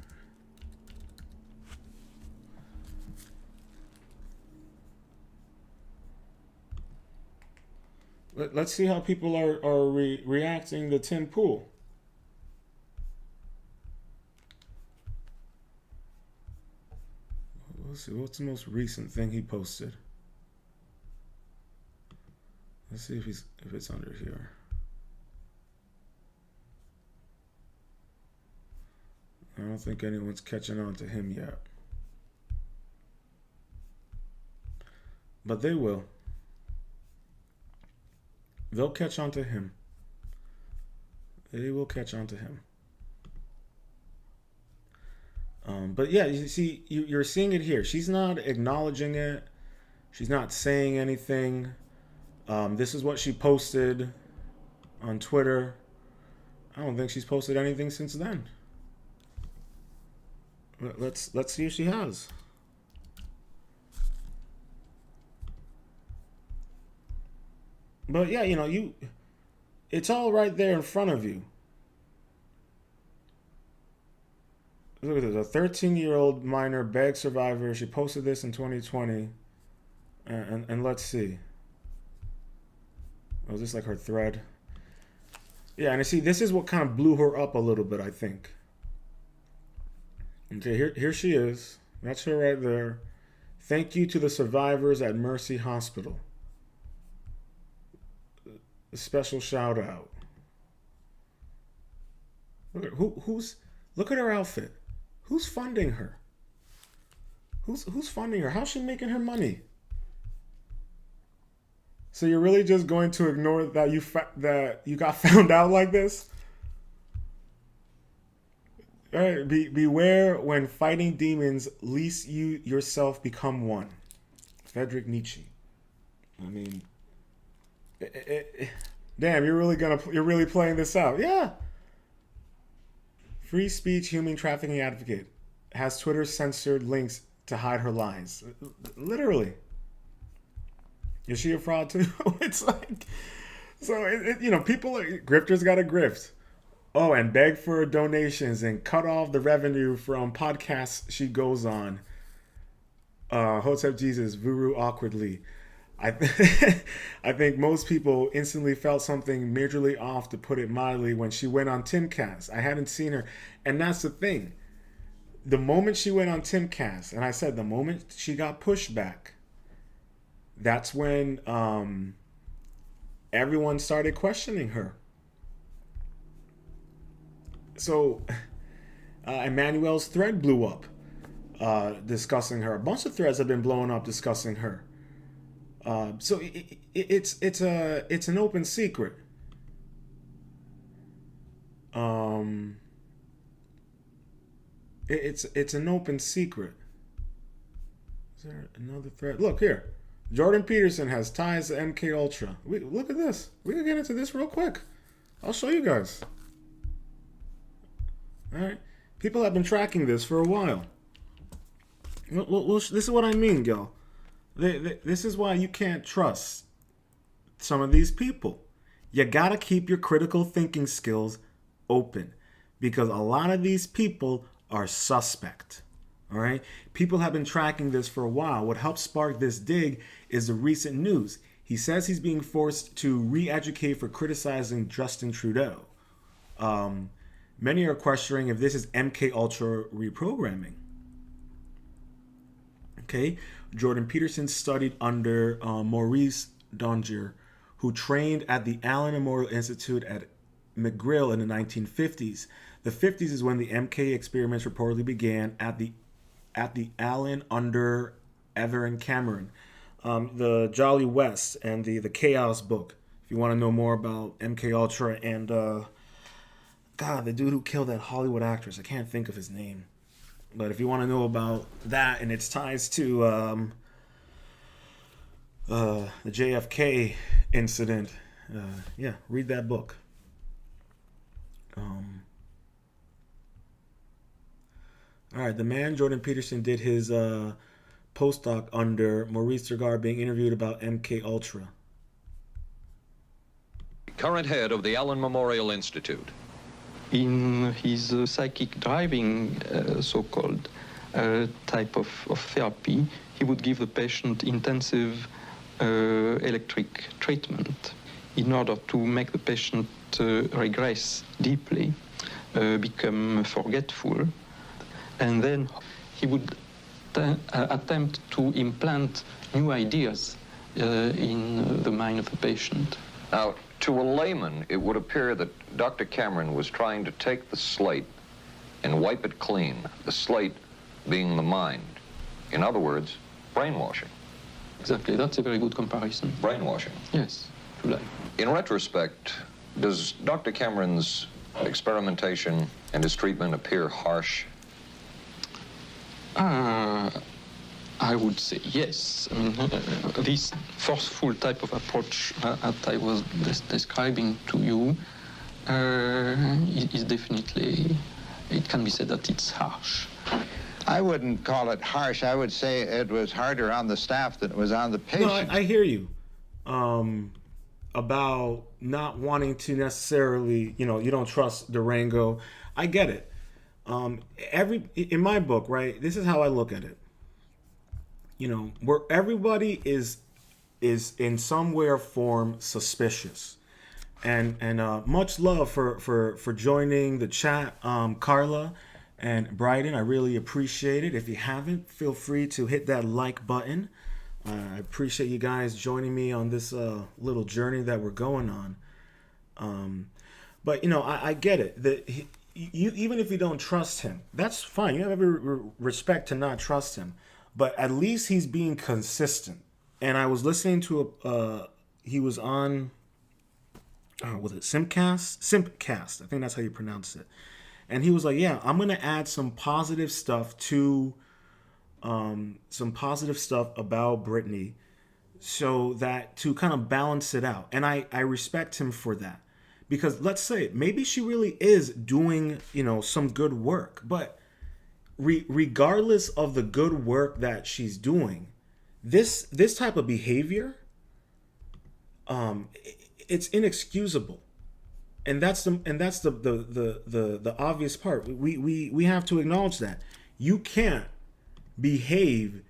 Let's see how people are reacting to Tim Pool. Let's see, what's the most recent thing he posted? Let's see if it's under here. I don't think anyone's catching on to him yet. But they will. They'll catch on to him. They will catch on to him. But yeah, you see, you're seeing it here. She's not acknowledging it. She's not saying anything. This is what she posted on Twitter. I don't think she's posted anything since then. Let's see if she has. But yeah, it's all right there in front of you. Look at this, a 13-year-old minor bag survivor. She posted this in 2020. And let's see. Oh, is this like her thread? Yeah, and I see this is what kind of blew her up a little bit, I think. Okay, here she is. That's her right there. Thank you to the survivors at Mercy Hospital. A special shout out. Look at look at her outfit. Who's funding her? Who's funding her? How's she making her money? So you're really just going to ignore that you got found out like this? All right, beware when fighting demons, lest you yourself become one. Friedrich Nietzsche. I mean, damn, you're really playing this out. Yeah. Free speech human trafficking advocate has Twitter censored links to hide her lies. Literally. Is she a fraud too? It's like, so people grifters got to grift. Oh, and beg for donations and cut off the revenue from podcasts she goes on. Hotep Jesus, Vuru awkwardly. I think most people instantly felt something majorly off, to put it mildly, when she went on Timcast. I hadn't seen her. And that's the thing. The moment she went on Timcast, and I said the moment she got pushed back, that's when everyone started questioning her. So Emmanuel's thread blew up discussing her. A bunch of threads have been blowing up discussing her. So it's an open secret. It's an open secret. Is there another thread? Look here. Jordan Peterson has ties to MK Ultra. Look at this. We can get into this real quick. I'll show you guys. All right. People have been tracking this for a while. Well, this is what I mean, y'all. This is why you can't trust some of these people. You gotta keep your critical thinking skills open, because a lot of these people are suspect. All right? People have been tracking this for a while. What helped spark this dig is the recent news. He says he's being forced to re-educate for criticizing Justin Trudeau. Many are questioning if this is MK Ultra reprogramming. Okay, Jordan Peterson studied under Maurice Dongier, who trained at the Allen Memorial Institute at McGill in the 1950s. The 50s is when the MK experiments reportedly began at the Allen under Evan Cameron. The Jolly West and the Chaos book, if you want to know more about MK Ultra and the dude who killed that Hollywood actress, I can't think of his name. But if you want to know about that and its ties to the JFK incident, read that book. All right, the man Jordan Peterson did his postdoc under Maurice Sergar, being interviewed about MK Ultra. Current head of the Allen Memorial Institute. In his psychic driving, so-called type of therapy, he would give the patient intensive electric treatment in order to make the patient regress deeply, become forgetful, and then he would attempt to implant new ideas in the mind of the patient. Now, to a layman, it would appear that Dr. Cameron was trying to take the slate and wipe it clean, the slate being the mind. In other words, brainwashing. Exactly, that's a very good comparison. Brainwashing. Yes, to life. In retrospect, does Dr. Cameron's experimentation and his treatment appear harsh? I would say yes. I mean, this forceful type of approach that I was describing to you is definitely, it can be said that it's harsh. I wouldn't call it harsh. I would say it was harder on the staff than it was on the patient. No, I hear you. About not wanting to necessarily, you don't trust Durango. I get it. In my book, right, this is how I look at it. Where everybody is in some way or form suspicious. And much love for joining the chat, Carla and Bryden. I really appreciate it. If you haven't, feel free to hit that like button. I appreciate you guys joining me on this little journey that we're going on. But I get it. Even if you don't trust him, that's fine. You have every respect to not trust him. But at least he's being consistent. And I was listening to he was on, was it Simpcast? Simpcast, I think that's how you pronounce it. And he was like, yeah, I'm going to add some positive stuff about Britney so that to kind of balance it out. And I respect him for that. Because let's say maybe she really is doing, some good work, but regardless of the good work that she's doing, this type of behavior, it's inexcusable, and that's the obvious part. We have to acknowledge that you can't behave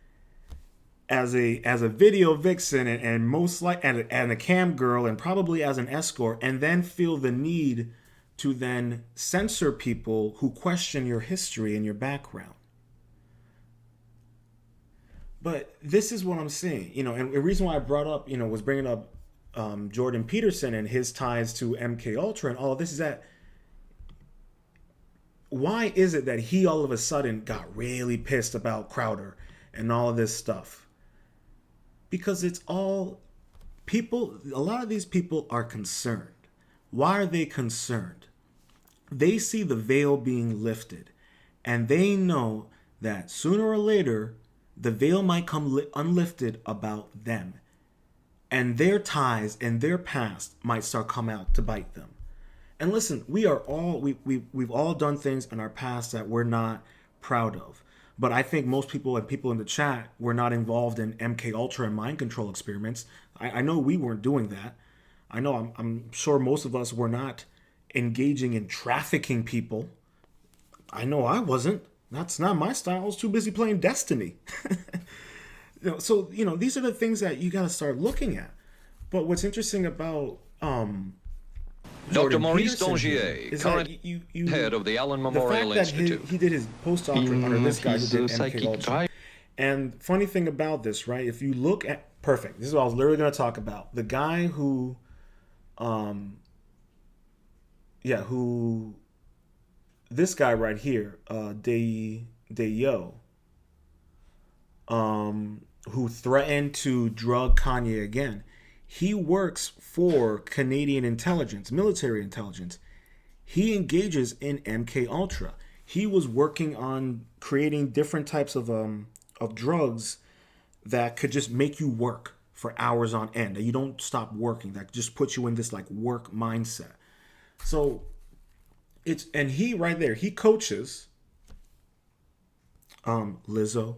as a video vixen and most like and a cam girl and probably as an escort, and then feel the need to then censor people who question your history and your background. But this is what I'm saying, and the reason why I brought up, was bringing up Jordan Peterson and his ties to MK Ultra and all of this is that why is it that he all of a sudden got really pissed about Crowder and all of this stuff? Because it's all people, a lot of these people are concerned. Why are they concerned? They see the veil being lifted, and they know that sooner or later, the veil might come unlifted about them, and their ties and their past might start come out to bite them. And listen, we've all done things in our past that we're not proud of. But I think most people and people in the chat were not involved in MK Ultra and mind control experiments. I know we weren't doing that. I know I'm sure most of us were not engaging in trafficking people. I know I wasn't. That's not my style. I was too busy playing Destiny. So, these are the things that you got to start looking at. But what's interesting about Dr. Maurice Peterson Dongier, current head of the Allen Memorial the fact Institute. That he did his postdoctorate under this guy who did psychic MK Ultra. drive. And funny thing about this, right? If you look at perfect, this is what I was literally going to talk about. The guy who, this guy right here, Dayo, who threatened to drug Kanye again. He works for Canadian intelligence, military intelligence. He engages in MK Ultra. He was working on creating different types of drugs that could just make you work for hours on end. That you don't stop working. That just puts you in this like work mindset. So and he right there, he coaches Lizzo,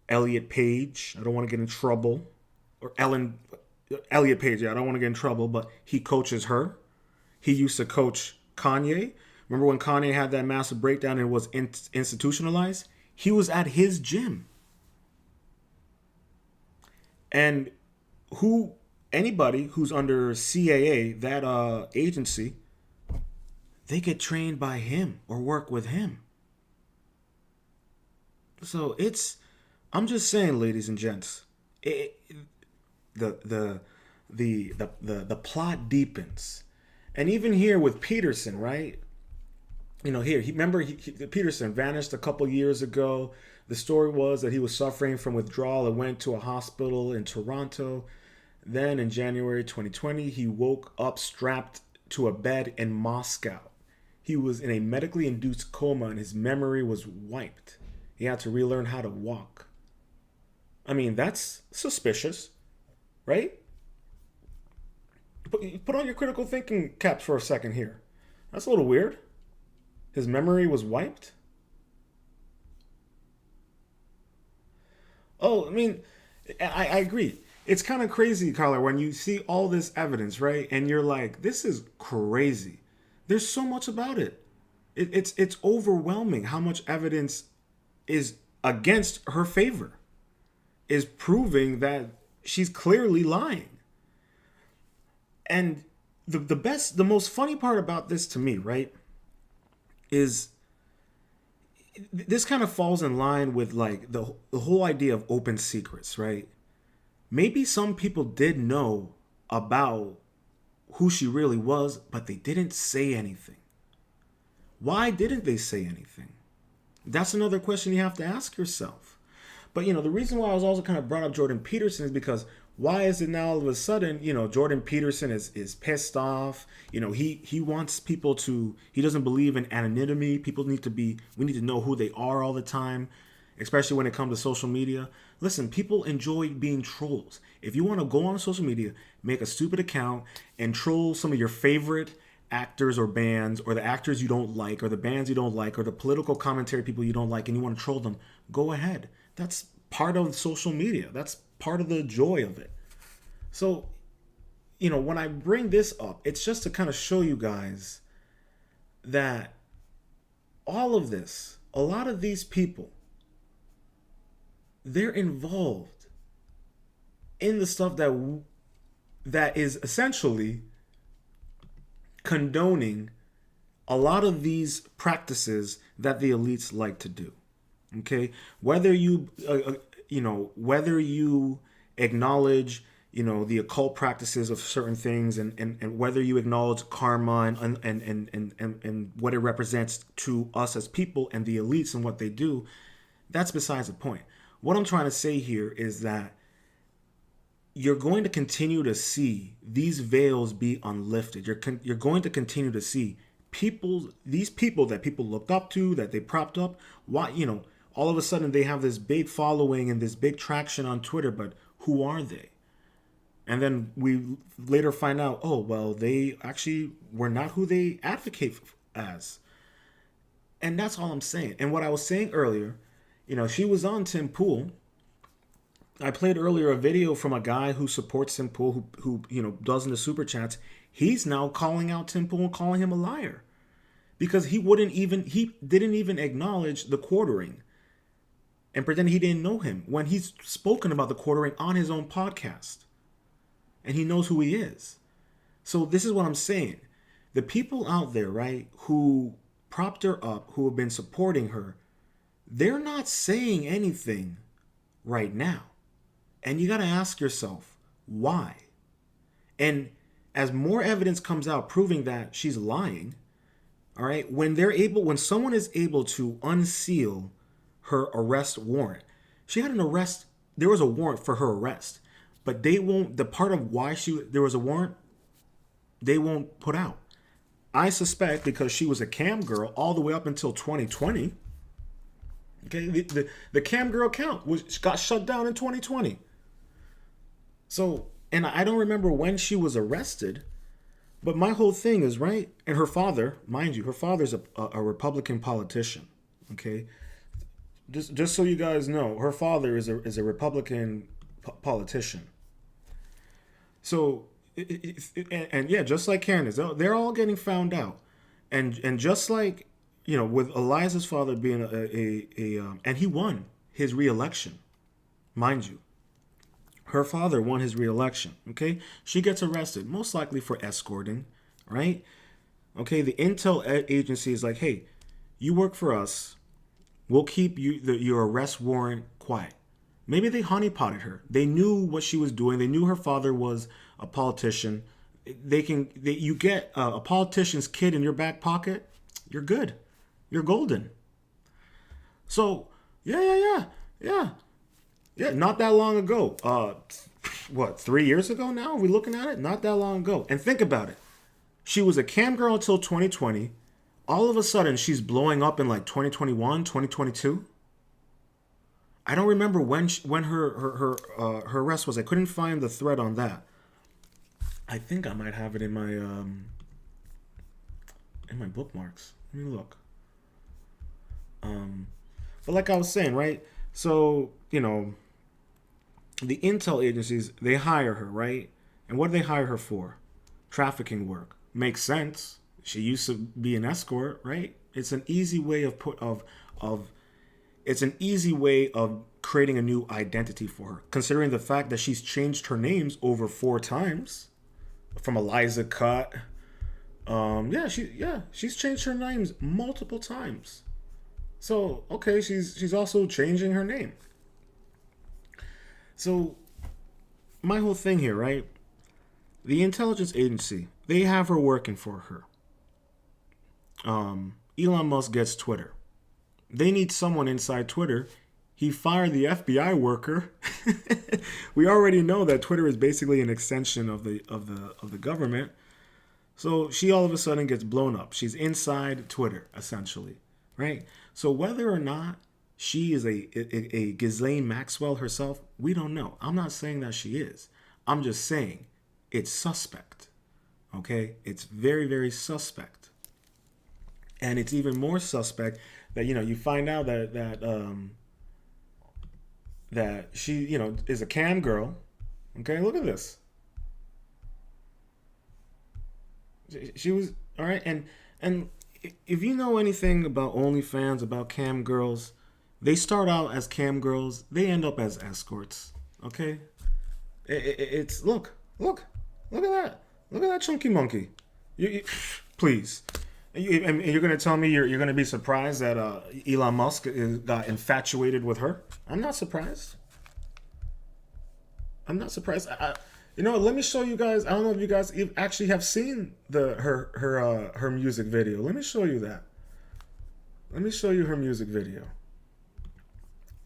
Elliot Page. I don't want to get in trouble. Or Elliot Page. Yeah, I don't want to get in trouble, but he coaches her. He used to coach Kanye. Remember when Kanye had that massive breakdown and was institutionalized? He was at his gym. And anybody who's under CAA, that agency, they get trained by him or work with him. So it's I'm just saying, ladies and gents, the plot deepens, and even here with Peterson, right? Here, Peterson vanished a couple years ago. The story was that he was suffering from withdrawal and went to a hospital in Toronto. Then in January 2020, he woke up strapped to a bed in Moscow. He was in a medically induced coma and his memory was wiped. He had to relearn how to walk. I mean, that's suspicious, right? Put on your critical thinking caps for a second here. That's a little weird. His memory was wiped? Oh, I mean, I agree. It's kind of crazy, Carla, when you see all this evidence, right? And you're like, this is crazy. There's so much about it. It's overwhelming how much evidence is against her favor, is proving that she's clearly lying. And the most funny part about this to me, right, is this kind of falls in line with like the whole idea of open secrets, right? Maybe some people did know about who she really was, but they didn't say anything. Why didn't they say anything? That's another question you have to ask yourself. But, the reason why I was also kind of brought up Jordan Peterson is because why is it now all of a sudden, Jordan Peterson is pissed off. He wants people to, he doesn't believe in anonymity. We need to know who they are all the time, especially when it comes to social media. Listen, people enjoy being trolls. If you want to go on social media, make a stupid account and troll some of your favorite actors or bands, or the actors you don't like, or the bands you don't like, or the political commentary people you don't like, and you want to troll them, go ahead. That's part of social media. That's part of the joy of it. So, when I bring this up, it's just to kind of show you guys that all of this, a lot of these people, they're involved in the stuff that is essentially condoning a lot of these practices that the elites like to do. Okay, whether you acknowledge the occult practices of certain things, and whether you acknowledge karma and what it represents to us as people and the elites and what they do, that's besides the point. What I'm trying to say here is that you're going to continue to see these veils be unlifted. You're going to continue to see these people that people looked up to, that they propped up. Why, all of a sudden they have this big following and this big traction on Twitter, but who are they? And then we later find out, oh, well, they actually were not who they advocate as. And that's all I'm saying. And what I was saying earlier, she was on Tim Pool. I played earlier a video from a guy who supports Tim Pool, who does in the super chats. He's now calling out Tim Pool and calling him a liar because he didn't even acknowledge the quartering and pretend he didn't know him when he's spoken about the quartering on his own podcast. And he knows who he is. So this is what I'm saying. The people out there, right, who propped her up, who have been supporting her, they're not saying anything right now. And you got to ask yourself, why? And as more evidence comes out proving that she's lying, all right, when someone is able to unseal her arrest warrant, she had an arrest, there was a warrant for her arrest, but they won't, the part of why there was a warrant, they won't put out. I suspect because she was a cam girl all the way up until 2020. Okay, the cam girl account got shut down in 2020. So, and I don't remember when she was arrested, but my whole thing is, right, and her father, mind you, her father's a Republican politician, okay? Just so you guys know, her father is a Republican politician. So, and yeah, just like Candace, they're all getting found out. And just like, with Eliza's father being and he won his re-election, mind you. Her father won his re-election, okay? She gets arrested, most likely for escorting, right? Okay, the intel agency is like, hey, you work for us. We'll keep your arrest warrant quiet. Maybe they honeypotted her. They knew what she was doing. They knew her father was a politician. You get a politician's kid in your back pocket, you're good. You're golden. So, yeah. Not that long ago. 3 years ago now? Are we looking at it? Not that long ago. And think about it. She was a cam girl until 2020. All of a sudden, she's blowing up in like 2021, 2022. I don't remember when her arrest was. I couldn't find the thread on that. I think I might have it in my bookmarks. Let me look. But like I was saying, right? So, you know, the intel agencies, they hire her, right? And what do they hire her for? Trafficking work. Makes sense. She used to be an escort, right? It's an easy way of creating a new identity for her, considering the fact that she's changed her names over 4 times, from Eliza Cut. She's changed her names multiple times. So, okay, she's also changing her name. So, my whole thing here, right? The intelligence agency, they have her working for her. Elon Musk gets Twitter. They need someone inside Twitter. He fired the FBI worker. We already know that Twitter is basically an extension of the government. So she all of a sudden gets blown up. She's inside Twitter, essentially, right? So whether or not she is a Ghislaine Maxwell herself, we don't know. I'm not saying that she is. I'm just saying it's suspect, okay? It's very, very suspect. And it's even more suspect that, you find out that she, is a cam girl. Okay, look at this. She was, all right, and if you know anything about OnlyFans, about cam girls, they start out as cam girls, they end up as escorts. Okay, it's look at that chunky monkey. Please. And you're going to tell me you're going to be surprised that Elon Musk got infatuated with her? I'm not surprised. Let me show you guys. I don't know if you guys actually have seen her music video. Let me show you that. Let me show you her music video.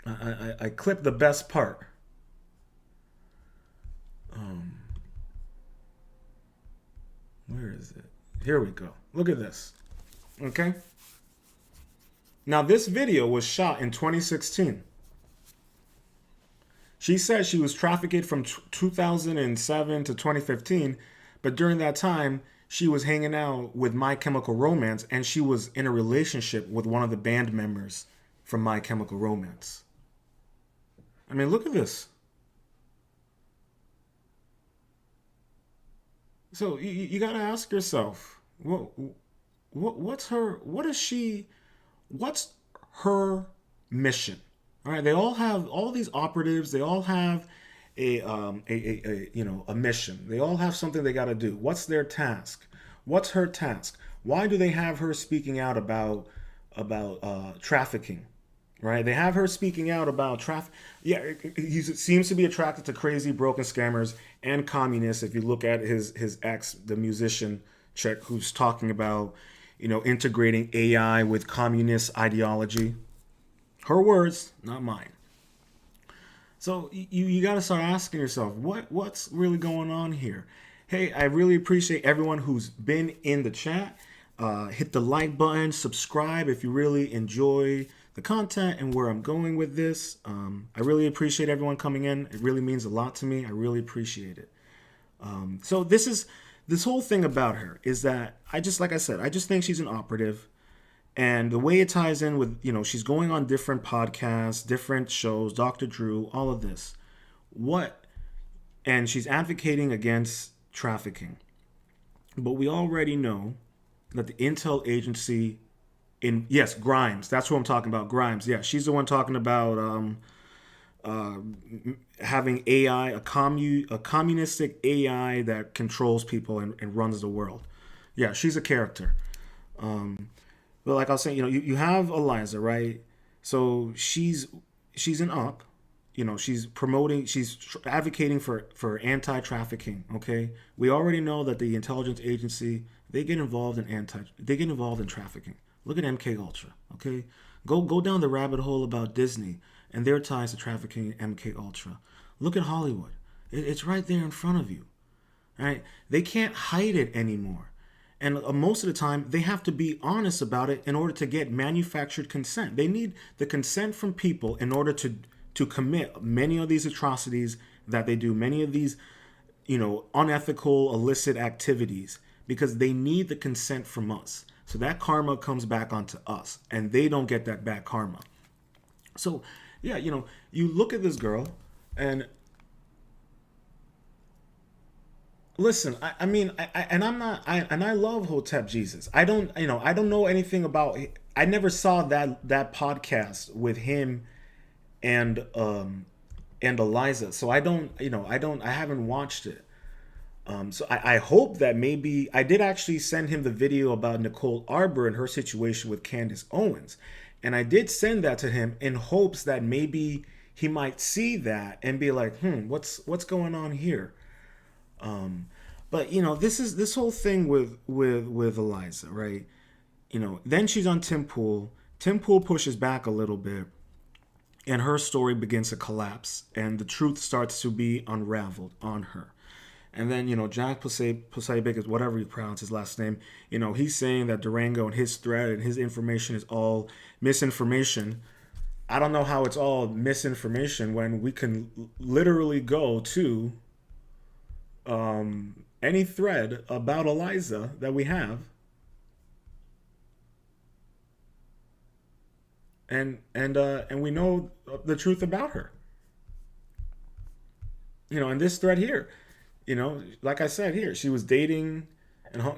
I clipped the best part. Where is it? Here we go. Look at this. Okay? Now, this video was shot in 2016. She said she was trafficked from 2007 to 2015, but during that time, she was hanging out with My Chemical Romance, and she was in a relationship with one of the band members from My Chemical Romance. I mean, look at this. So you got to ask yourself, what's her mission? All right, they all have, all these operatives, they all have a mission. They all have something they got to do. What's their task? What's her task? Why do they have her speaking out about trafficking? Right? They have her speaking out about traffic. Yeah, he seems to be attracted to crazy, broken scammers and communists. If you look at his ex, the musician chick, who's talking about, integrating AI with communist ideology. Her words, not mine. So you got to start asking yourself, what's really going on here? Hey, I really appreciate everyone who's been in the chat. Hit the like button, subscribe if you really enjoy the content and where I'm going with this. I really appreciate everyone coming in. It really means a lot to me. I really appreciate it. So this whole thing about her is that I just think she's an operative. And the way it ties in with, she's going on different podcasts, different shows, Dr. Drew, all of this. And she's advocating against trafficking. But we already know that the intel agency Grimes, that's who I'm talking about, Grimes. Yeah, she's the one talking about having AI, a communistic AI that controls people and runs the world. Yeah, she's a character. But like I was saying, you have Eliza, right? So she's an op. she's promoting, advocating for anti-trafficking. Okay, we already know that the intelligence agency, they get involved in trafficking. Look at MK Ultra. Okay, go down the rabbit hole about Disney and their ties to trafficking in MK Ultra. Look at Hollywood. It's right there in front of you. Right? They can't hide it anymore. And most of the time, they have to be honest about it in order to get manufactured consent. They need the consent from people in order to commit many of these atrocities that they do, many of these, unethical, illicit activities, because they need the consent from us. So that karma comes back onto us, and they don't get that bad karma. So, yeah, you look at this girl, and listen, I love Hotep Jesus. I don't know anything about. I never saw that podcast with him and Eliza. So I haven't watched it. So I hope that maybe I did actually send him the video about Nicole Arbor and her situation with Candace Owens, and I did send that to him in hopes that maybe he might see that and be like, what's going on here? But this whole thing with Eliza, right? Then she's on Tim Pool. Tim Pool pushes back a little bit, and her story begins to collapse, and the truth starts to be unraveled on her. And then Jack Posebic, is whatever you pronounce his last name. He's saying that Durango and his thread and his information is all misinformation. I don't know how it's all misinformation when we can literally go to any thread about Eliza that we have, and we know the truth about her. In this thread here, like I said here, she was dating and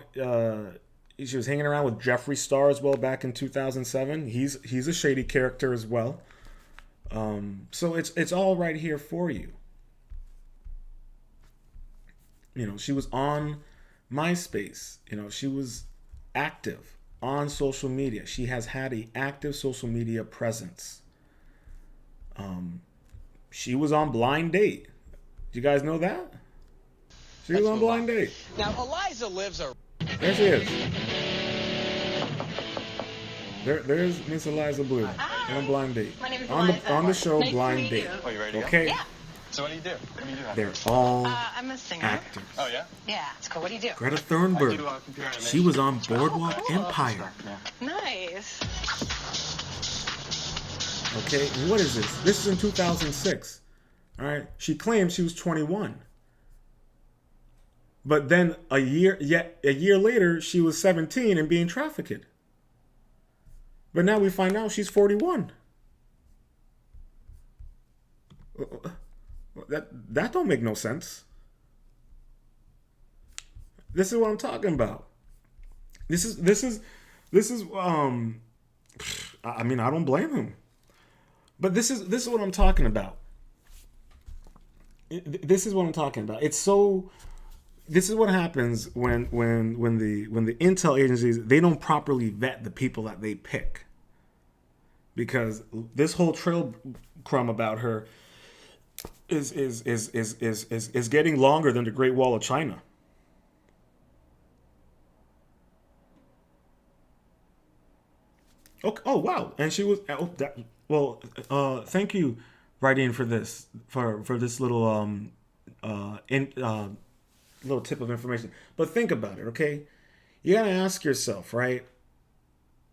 she was hanging around with Jeffree Star as well back in 2007. He's a shady character as well. So it's all right here for you. She was on MySpace. She was active on social media. She has had an active social media presence. She was on Blind Date. Do you guys know that? She was on Blind Date. Now, Eliza lives a... There she is. There's Miss Eliza Bleu on Blind Date. My name is on Eliza. the show Nice to Blind meet Date. you. Oh, you ready to go? Okay? Yeah. So what do you do? What do you do? They're all I'm a singer. actors. Oh, yeah? Yeah, it's cool. What do you do? Greta I Thunberg. do computer animation. She was on Boardwalk cool. Empire. Nice. Okay, and what is this? This is in 2006. All right, she claims she was 21, but then a year later, she was 17 and being trafficked. But now we find out she's 41. That don't make no sense. This is what I'm talking about. This is. I mean, I don't blame him. But this is what I'm talking about. This is what I'm talking about. It's so. This is what happens when the intel agencies, they don't properly vet the people that they pick. Because this whole trail crumb about her is getting longer than the Great Wall of China. Okay. Oh wow! And she was. Thank you, writing for this little little tip of information. But think about it, okay? You gotta ask yourself, right?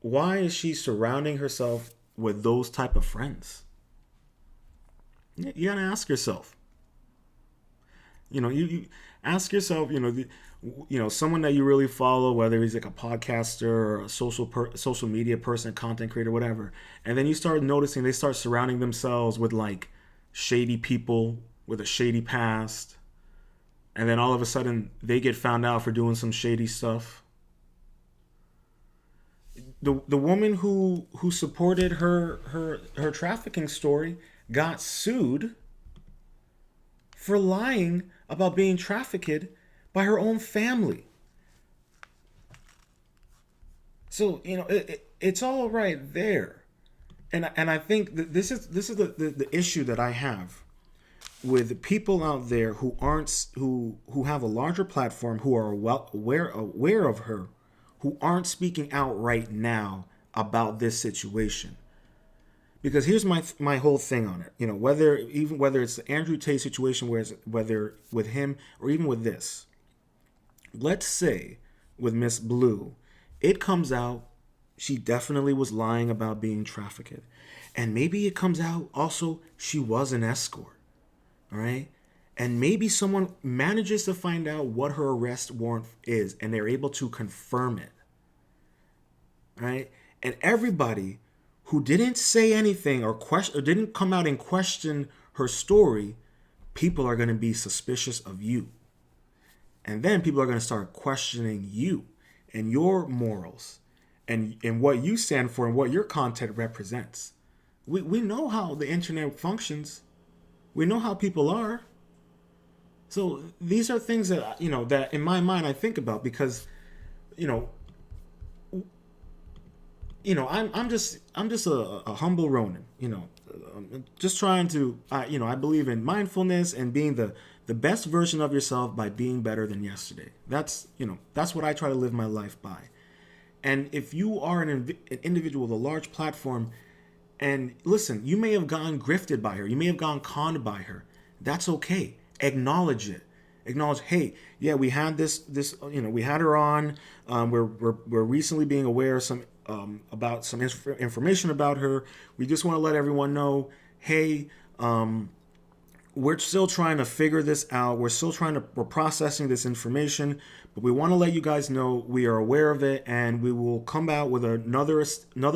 Why is she surrounding herself with those type of friends? You gotta ask yourself. You ask yourself. Someone that you really follow, whether he's like a podcaster or a social media person, content creator, whatever, and then you start noticing they start surrounding themselves with like shady people with a shady past, and then all of a sudden they get found out for doing some shady stuff. The woman who supported her trafficking story got sued for lying about being trafficked by her own family. So, it's all right there. And I think that this is the issue that I have with people out there who aren't who have a larger platform, who are well aware of her, who aren't speaking out right now about this situation. Because here's my whole thing on it. You know, whether it's the Andrew Tate situation, whether with him or even with this. Let's say with Miss Bleu, it comes out she definitely was lying about being trafficked. And maybe it comes out also she was an escort. All right? And maybe someone manages to find out what her arrest warrant is and they're able to confirm it. All right? And everybody who didn't say anything or didn't come out and question her story, people are going to be suspicious of you. And then people are going to start questioning you and your morals and what you stand for and what your content represents. We know how the internet functions. We know how people are. So these are things that, you know, that in my mind I think about because, I'm just a humble Ronin, just trying to, I believe in mindfulness and being the best version of yourself by being better than yesterday. That's what I try to live my life by. And if you are an individual with a large platform, and listen, you may have gone grifted by her, you may have gone conned by her. That's okay. Acknowledge it. Acknowledge, hey, yeah, we had this, we had her on. We're recently being aware of some about some information about her. We just want to let everyone know, hey, we're still trying to figure this out. We're processing this information, but we want to let you guys know we are aware of it, and we will come out with another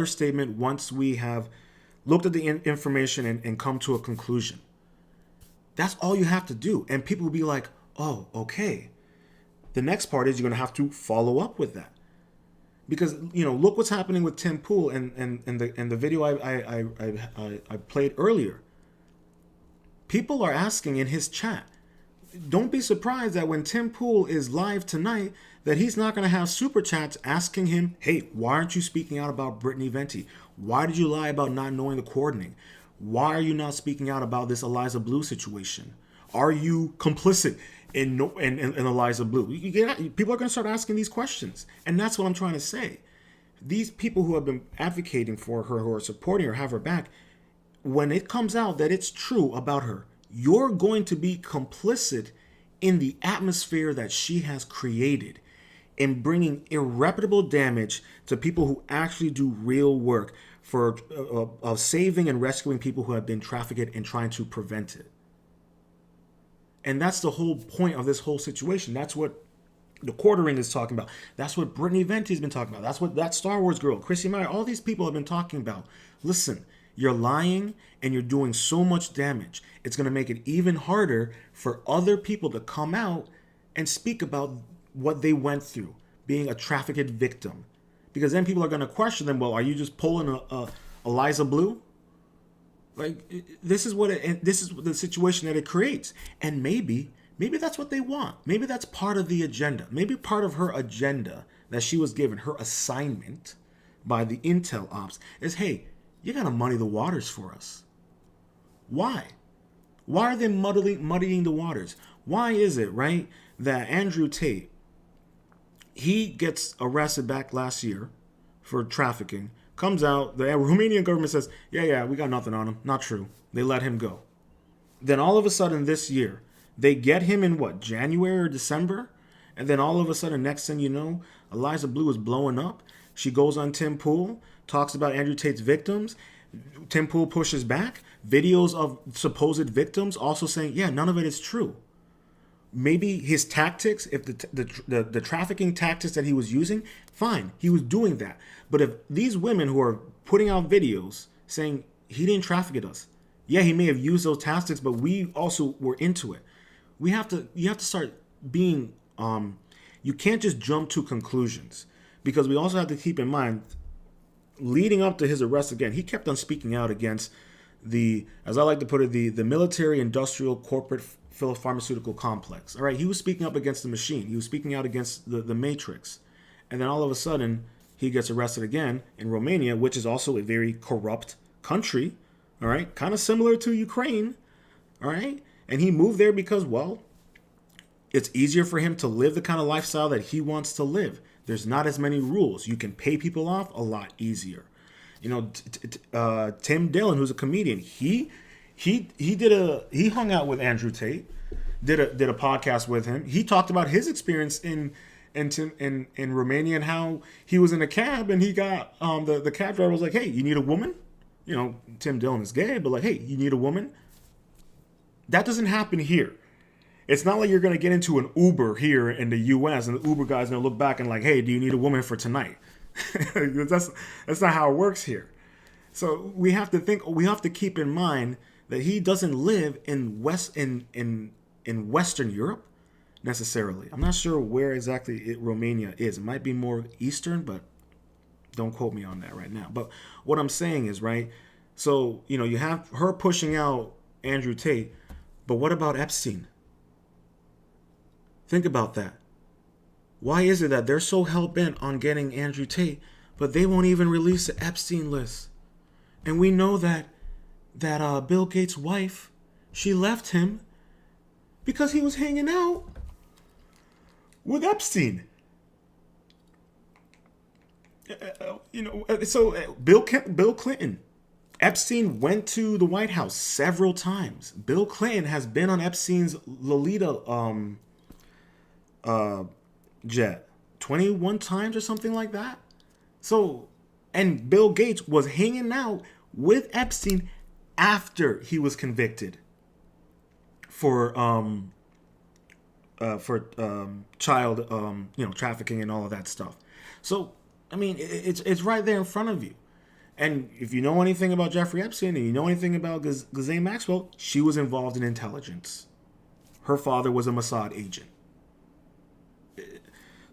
statement once we have looked at the information and come to a conclusion. That's all you have to do. And people will be like, oh, okay. The next part is you're going to have to follow up with that. Because, look what's happening with Tim Pool and the video I played earlier. People are asking in his chat. Don't be surprised that when Tim Pool is live tonight, that he's not going to have super chats asking him, hey, why aren't you speaking out about Brittany Venti? Why did you lie about not knowing the coordinating? Why are you not speaking out about this Eliza Bleu situation? Are you complicit in Eliza Bleu? People are going to start asking these questions. And that's what I'm trying to say. These people who have been advocating for her, who are supporting her, have her back, when it comes out that it's true about her, you're going to be complicit in the atmosphere that she has created in bringing irreparable damage to people who actually do real work for saving and rescuing people who have been trafficked and trying to prevent it. And that's the whole point of this whole situation. That's what the quartering is talking about. That's what Brittany Venti has been talking about. That's what that Star Wars girl, Chrissy Meyer, all these people have been talking about. Listen, you're lying and you're doing so much damage. It's going to make it even harder for other people to come out and speak about what they went through, being a trafficked victim. Because then people are going to question them, well, are you just pulling a Eliza Bleu? Like, this is the situation that it creates. And maybe that's what they want. Maybe that's part of the agenda. Maybe part of her agenda that she was given, her assignment by the intel ops is, hey, you got to muddy the waters for us. Why? Why are they muddying the waters? Why is it, right, that Andrew Tate, he gets arrested back last year for trafficking, comes out, the Romanian government says, yeah, we got nothing on him. Not true. They let him go. Then all of a sudden this year, they get him in what, January or December? And then all of a sudden, next thing you know, Eliza Bleu is blowing up. She goes on Tim Pool, talks about Andrew Tate's victims. Tim Pool pushes back. Videos of supposed victims also saying, yeah, none of it is true. Maybe his tactics, if the trafficking tactics that he was using, fine, he was doing that. But if these women who are putting out videos saying he didn't traffic us, yeah, he may have used those tactics, but we also were into it. You have to start being, you can't just jump to conclusions, because we also have to keep in mind, leading up to his arrest again, he kept on speaking out against the, as I like to put it, the military, industrial, corporate, pharmaceutical complex. All right, he was speaking up against the machine. He was speaking out against the matrix. And then all of a sudden, he gets arrested again in Romania, which is also a very corrupt country, all right, kind of similar to Ukraine, all right, and he moved there because, well, it's easier for him to live the kind of lifestyle that he wants to live. There's not as many rules. You can pay people off a lot easier. You know, Tim Dillon, who's a comedian, he hung out with Andrew Tate, did a podcast with him. He talked about his experience in Romania and how he was in a cab and he got the cab driver was like, hey, you need a woman? You know, Tim Dillon is gay, but like, hey, you need a woman? That doesn't happen here. It's not like you're going to get into an Uber here in the U.S. and the Uber guy's going to look back and like, hey, do you need a woman for tonight? That's not how it works here. So we have to keep in mind that he doesn't live in Western Europe necessarily. I'm not sure where exactly Romania is. It might be more Eastern, but don't quote me on that right now. But what I'm saying is, right, so, you know, you have her pushing out Andrew Tate, but what about Epstein? Think about that. Why is it that they're so hell-bent on getting Andrew Tate, but they won't even release the Epstein list? And we know that Bill Gates' wife, she left him because he was hanging out with Epstein. You know, so Bill Clinton, Epstein went to the White House several times. Bill Clinton has been on Epstein's Lolita jet 21 times or something like that. So, and Bill Gates was hanging out with Epstein after he was convicted for child trafficking and all of that stuff. So, I mean, it's right there in front of you. And if you know anything about Jeffrey Epstein and you know anything about Ghislaine Maxwell, she was involved in intelligence. Her father was a Mossad agent.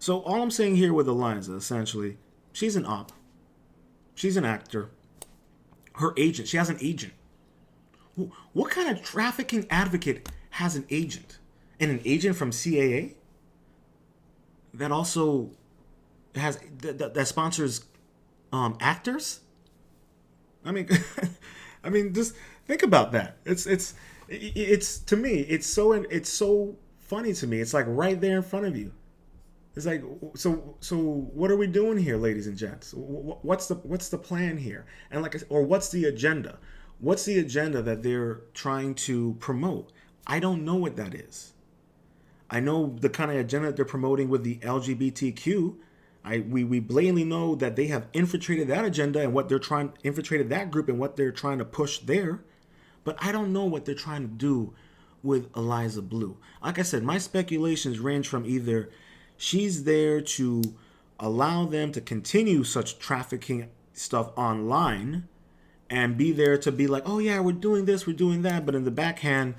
So all I'm saying here with Eliza, essentially, she's an op. She's an actor. Her agent, she has an agent. What kind of trafficking advocate has an agent? And an agent from CAA? That also has, that sponsors actors? I mean, just think about that. It's to me, it's so funny to me. It's like right there in front of you. It's like, so what are we doing here, ladies and gents? What's the plan here? And or what's the agenda? What's the agenda that they're trying to promote? I don't know what that is. I know the kind of agenda they're promoting with the LGBTQ. We blatantly know that they have infiltrated that agenda and infiltrated that group and what they're trying to push there. But I don't know what they're trying to do with Eliza Bleu. Like I said, my speculations range from either she's there to allow them to continue such trafficking stuff online and be there to be like, oh yeah, we're doing this, we're doing that. But in the backhand,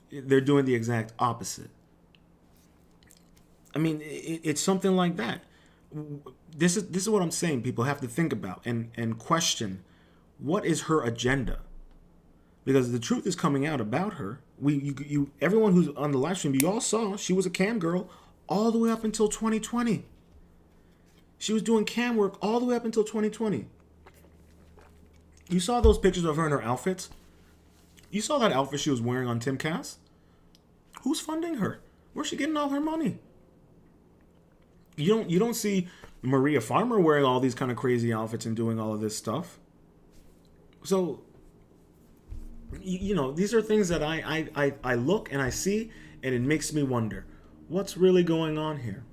they're doing the exact opposite. I mean, it's something like that. This is what I'm saying. People have to think about and question, what is her agenda? Because the truth is coming out about her. Everyone who's on the live stream, you all saw she was a cam girl all the way up until 2020. She was doing cam work all the way up until 2020. You saw those pictures of her in her outfits? You saw that outfit she was wearing on Timcast? Who's funding her? Where's she getting all her money? You don't see Maria Farmer wearing all these kind of crazy outfits and doing all of this stuff. So, these are things that I look and I see, and it makes me wonder, what's really going on here?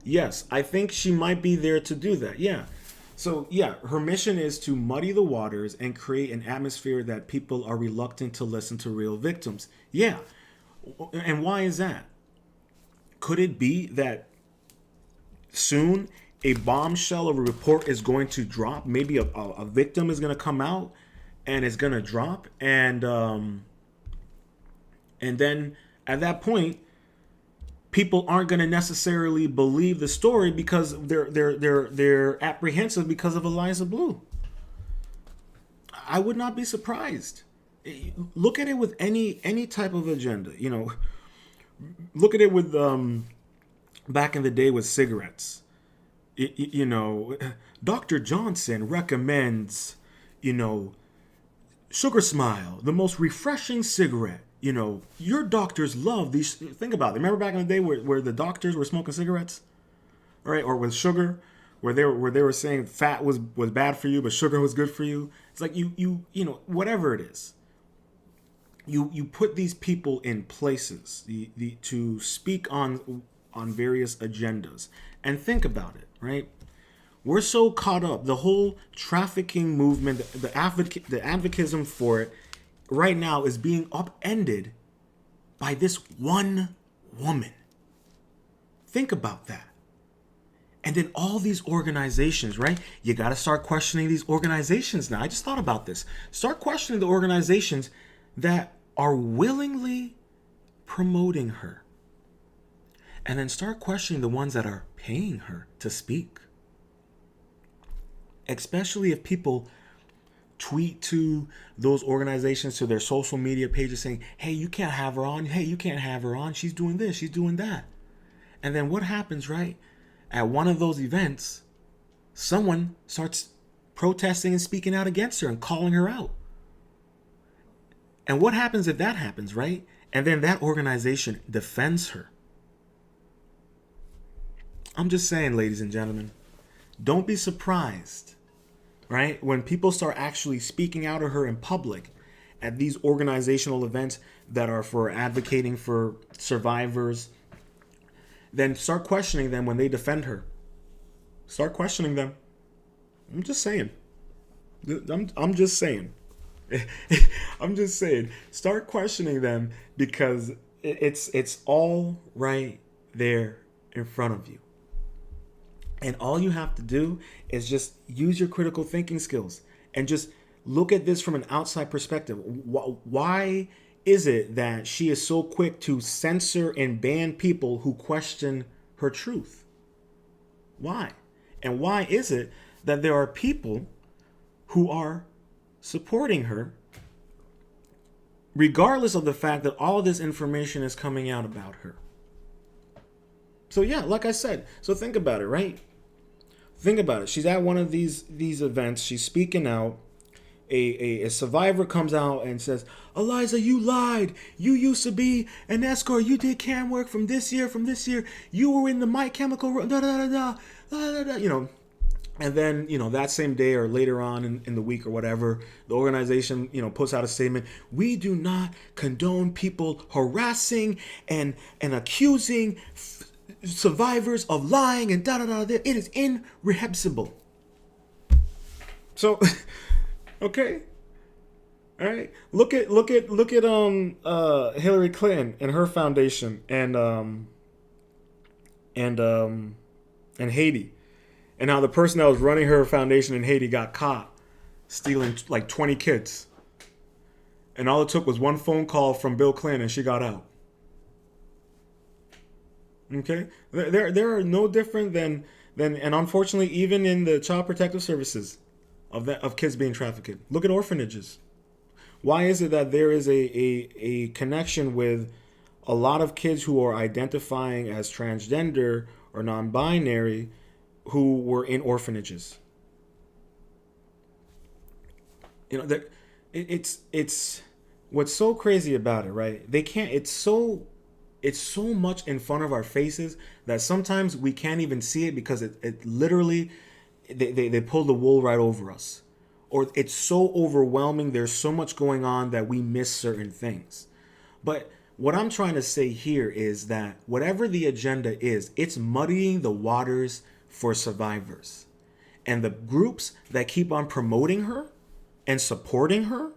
Yes, I think she might be there to do that. Yeah. So, yeah, her mission is to muddy the waters and create an atmosphere that people are reluctant to listen to real victims. Yeah. And why is that? Could it be that soon a bombshell of a report is going to drop? Maybe a victim is going to come out and it's going to drop. And then at that point, people aren't going to necessarily believe the story because they're apprehensive because of Eliza Bleu. I would not be surprised. Look at it with any type of agenda. Look at it with back in the day with cigarettes. you know, Dr. Johnson recommends, you know, Sugar Smile, the most refreshing cigarette. You know, your doctors love these. Think about it. Remember back in the day where the doctors were smoking cigarettes, right? Or with sugar, where they were saying fat was bad for you, but sugar was good for you. It's like you know, whatever it is. You put these people in places to speak on various agendas. And think about it, right? We're so caught up. The whole trafficking movement, the advocatism for it right now is being upended by this one woman. Think about that. And then all these organizations, right? You got to start questioning these organizations now. I just thought about this. Start questioning the organizations that are willingly promoting her. And then start questioning the ones that are paying her to speak. Especially if people tweet to those organizations, to their social media pages saying, hey, you can't have her on. Hey, you can't have her on. She's doing this. She's doing that. And then what happens, right? At one of those events, someone starts protesting and speaking out against her and calling her out. And what happens if that happens, right? And then that organization defends her. I'm just saying, ladies and gentlemen, don't be surprised, right? When people start actually speaking out of her in public at these organizational events that are for advocating for survivors, then start questioning them when they defend her. Start questioning them. I'm just saying. I'm just saying. I'm just saying. Start questioning them because it's all right there in front of you. And all you have to do is just use your critical thinking skills and just look at this from an outside perspective. Why is it that she is so quick to censor and ban people who question her truth? Why? And why is it that there are people who are supporting her regardless of the fact that all of this information is coming out about her? So yeah, like I said, so think about it, right? Think about it. She's at one of these events. She's speaking out. A survivor comes out and says, Eliza, you lied. You used to be an escort. You did cam work from this year. You were in the My Chemical, you know. And then, you know, that same day or later on in the week or whatever, the organization, you know, puts out a statement. We do not condone people harassing and accusing survivors of lying and It is irrepressible. So, okay, all right. Look at Hillary Clinton and her foundation and Haiti, and how the person that was running her foundation in Haiti got caught stealing like 20 kids, and all it took was one phone call from Bill Clinton and she got out. Okay, there are no different than and unfortunately even in the child protective services of kids being trafficked. Look at orphanages. Why is it that there is a connection with a lot of kids who are identifying as transgender or non-binary who were in orphanages? You know, it's what's so crazy about it, right? They can't. It's so much in front of our faces that sometimes we can't even see it because it literally, they pull the wool right over us. Or it's so overwhelming, there's so much going on that we miss certain things. But what I'm trying to say here is that whatever the agenda is, it's muddying the waters for survivors. And the groups that keep on promoting her and supporting her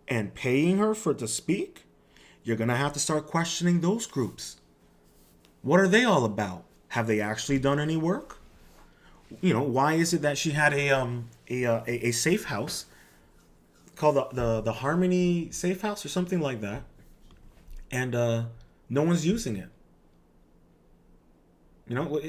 and paying her to speak, you're going to have to start questioning those groups. What are they all about? Have they actually done any work? You know, why is it that she had a safe house called the Harmony Safe House or something like that, and no one's using it? You know,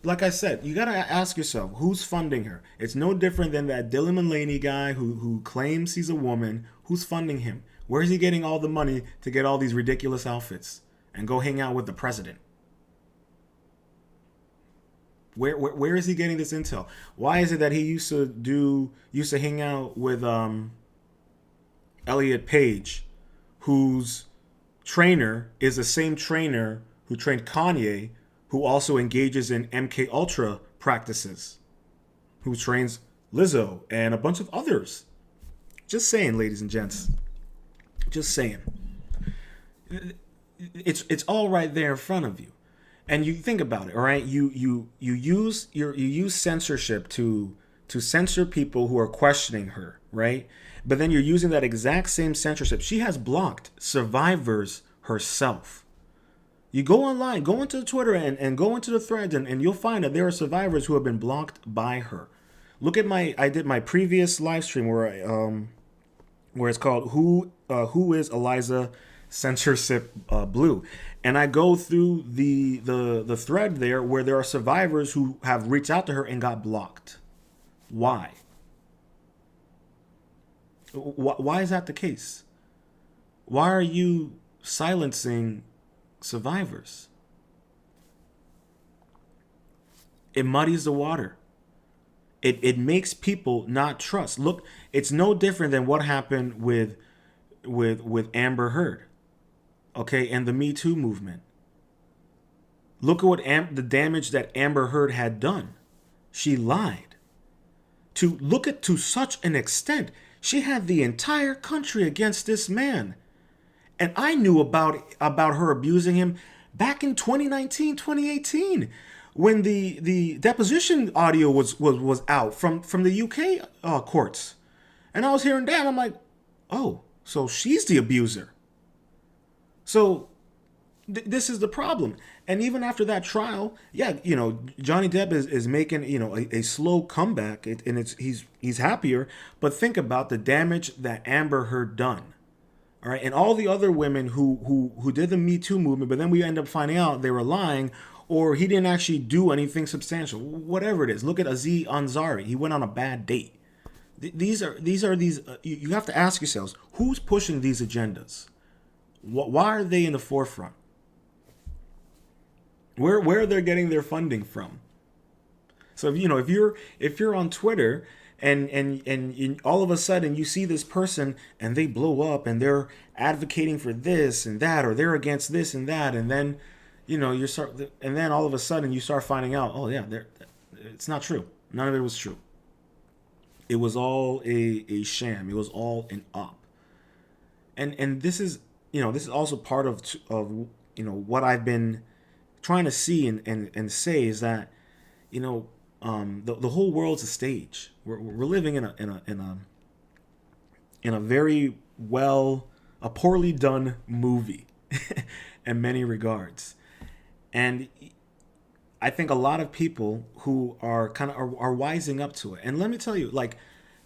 like I said, you got to ask yourself, who's funding her? It's no different than that Dylan Mullaney guy who claims he's a woman. Who's funding him? Where is he getting all the money to get all these ridiculous outfits and go hang out with the president? Where is he getting this intel? Why is it that he used to hang out with Elliot Page, whose trainer is the same trainer who trained Kanye, who also engages in MK Ultra practices, who trains Lizzo and a bunch of others? Just saying, ladies and gents. Just saying. It's all right there in front of you. And you think about it, all right? You use censorship to censor people who are questioning her, right? But then you're using that exact same censorship. She has blocked survivors herself. You go online, go into Twitter and go into the threads, and you'll find that there are survivors who have been blocked by her. Look at I did my previous live stream where it's called Who is Eliza Censorship Bleu, and I go through the thread there where there are survivors who have reached out to her and got blocked. Why? Why is that the case? Why are you silencing survivors? It muddies the water. It makes people not trust. Look, it's no different than what happened with Amber Heard, okay, and the Me Too movement. Look at what the damage that Amber Heard had done. She lied. To such an extent, she had the entire country against this man. And I knew about her abusing him back in 2019, 2018. When the deposition audio was out from the UK courts. And I was hearing that, I'm like, oh, so she's the abuser. So this is the problem. And even after that trial, yeah, Johnny Depp is making, a slow comeback, and he's happier. But think about the damage that Amber Heard done. All right, and all the other women who did the Me Too movement, but then we end up finding out they were lying, or he didn't actually do anything substantial. Whatever it is. Look at Aziz Ansari. He went on a bad date. These are you have to ask yourselves, who's pushing these agendas? Why are they in the forefront? Where are they getting their funding from? So if you're on Twitter and all of a sudden you see this person and they blow up and they're advocating for this and that, or they're against this and that, and then and then all of a sudden you start finding out, oh yeah, it's not true. None of it was true. It was all a sham. It was all an op. And this is also part of what I've been trying to see and say is that the whole world's a stage. We're living in a very a poorly done movie in many regards. And I think a lot of people who are are wising up to it. And let me tell you,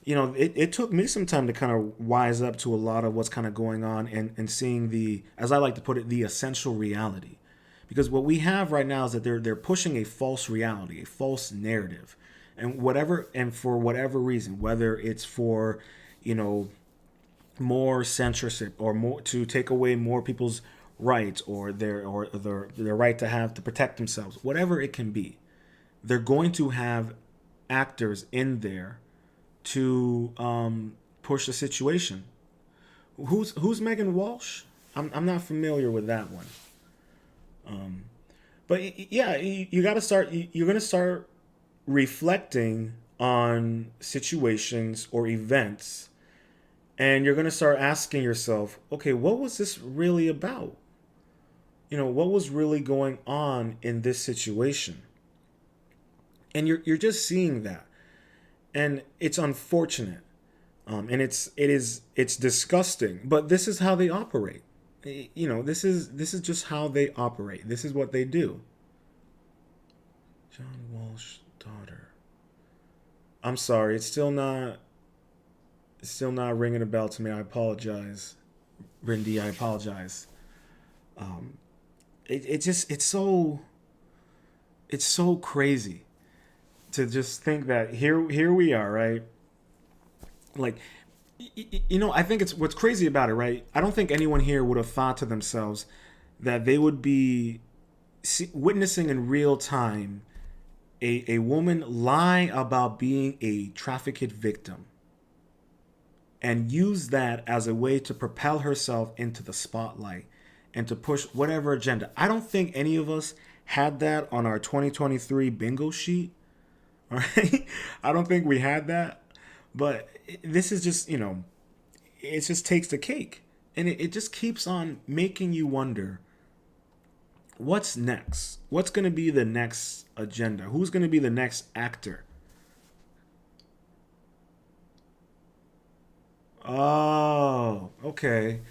it took me some time to kind of wise up to a lot of what's kind of going on and seeing as I like to put it, the essential reality. Because what we have right now is that they're pushing a false reality, a false narrative. And for whatever reason, whether it's for, more censorship or more to take away more people's rights or their right to protect themselves, whatever it can be, they're going to have actors in there to push the situation. Who's Megan Walsh? I'm not familiar with that one. But yeah, you got to start. You're going to start reflecting on situations or events, and you're going to start asking yourself, okay, what was this really about? What was really going on in this situation? And you're just seeing that, and it's unfortunate, and it's disgusting. But this is how they operate. This is just how they operate. This is what they do. John Walsh daughter. I'm sorry, it's still not ringing a bell to me. I apologize, Rindy. I apologize. It's so crazy to just think that here we are, right? I think it's what's crazy about it, right? I don't think anyone here would have thought to themselves that they would be witnessing in real time a woman lie about being a trafficked victim and use that as a way to propel herself into the spotlight and to push whatever agenda. I don't think any of us had that on our 2023 bingo sheet. All right. I don't think we had that. But this is just, it just takes the cake. And it just keeps on making you wonder, what's next? What's going to be the next agenda? Who's going to be the next actor? Oh, okay.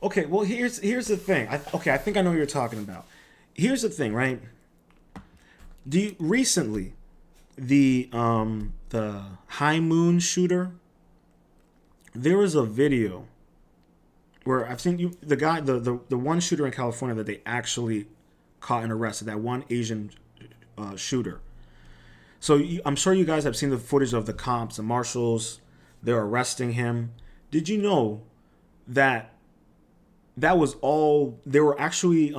Okay, well, here's the thing. I think I know what you're talking about. Here's the thing, right? Recently, the High Moon shooter, there was a video where I've seen the guy, the one shooter in California that they actually caught and arrested, that one Asian shooter. So I'm sure you guys have seen the footage of the cops, the marshals, they're arresting him. Did you know that was all, there were actually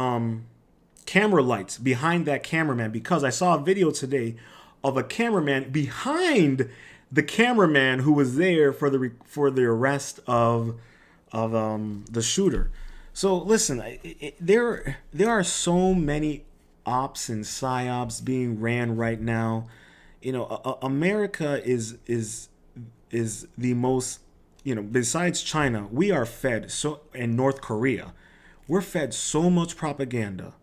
camera lights behind that cameraman? Because I saw a video today of a cameraman behind the cameraman who was there for the arrest of the shooter. So listen, there are so many ops and psyops being ran right now. America is the most, besides China, we are fed and North Korea, we're fed so much propaganda.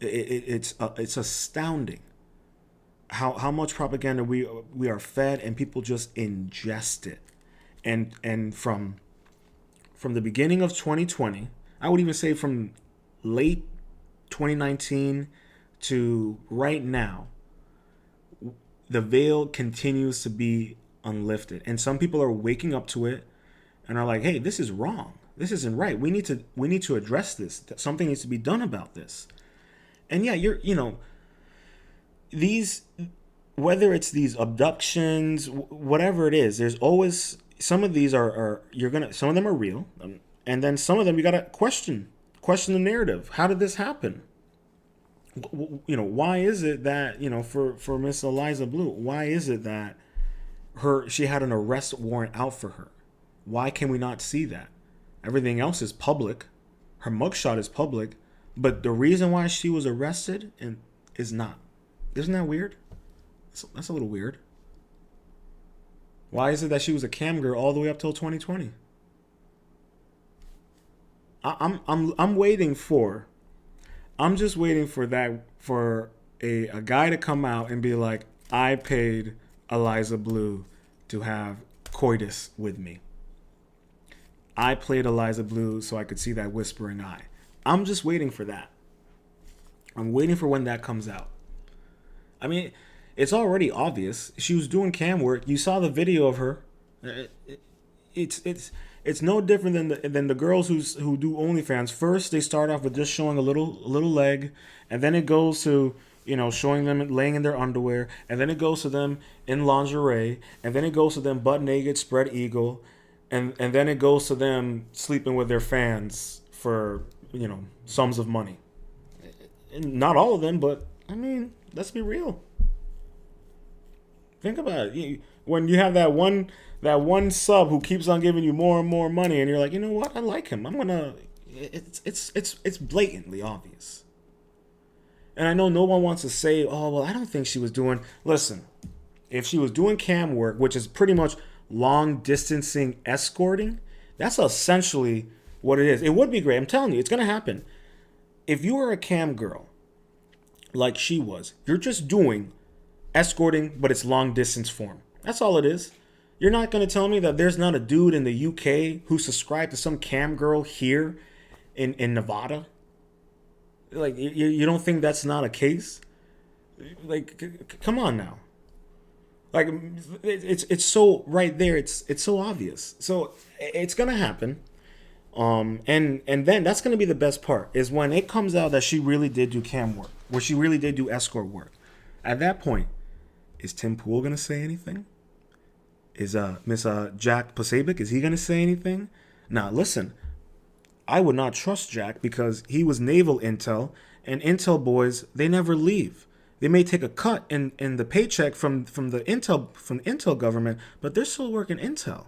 It's astounding how much propaganda we are fed, and people just ingest it. And from the beginning of 2020, I would even say from late 2019 to right now, the veil continues to be unlifted. And some people are waking up to it and are like, hey, this is wrong. This isn't right. We need to address this. Something needs to be done about this. And yeah, these, whether it's these abductions, whatever it is, there's always, some of these some of them are real. And then some of them you got to question the narrative. How did this happen? Why is it that, for Miss Eliza Bleu, why is it that she had an arrest warrant out for her? Why can we not see that? Everything else is public. Her mugshot is public, but the reason why she was arrested is not. Isn't that weird? That's a little weird. Why is it that she was a cam girl all the way up till 2020? I'm just waiting for a guy to come out and be like, I paid Eliza Bleu to have coitus with me. I played Eliza Bleu so I could see that whispering eye. I'm just waiting for that. I'm waiting for when that comes out. I mean, it's already obvious. She was doing cam work. You saw the video of her. It's no different than the girls who do OnlyFans. First, they start off with just showing a little leg, and then it goes to showing them laying in their underwear, and then it goes to them in lingerie, and then it goes to them butt naked, spread eagle, and then it goes to them sleeping with their fans for sums of money. Not all of them, but I mean, let's be real. Think about it. When you have that one sub who keeps on giving you more and more money, and you're like, you know what? I like him. I'm gonna. It's blatantly obvious. And I know no one wants to say, oh well, I don't think she was doing. Listen, if she was doing cam work, which is pretty much long distancing escorting, that's essentially what it is. It would be great. I'm telling you, it's gonna happen. If you are a cam girl, like she was, you're just doing escorting, but it's long distance form. That's all it is. You're not going to tell me that there's not a dude in the UK who subscribed to some cam girl here in Nevada? Like, you don't think that's not a case? Like, come on now. Like, it's so right there. It's so obvious. So it's going to happen. And then that's going to be the best part, is when it comes out that she really did do cam work, where she really did do escort work. At that point, is Tim Pool going to say anything? Is Miss Jack Posobiec, is he going to say anything? Now, listen, I would not trust Jack because he was naval intel, and intel boys, they never leave. They may take a cut in the paycheck from the Intel government, but they're still working Intel.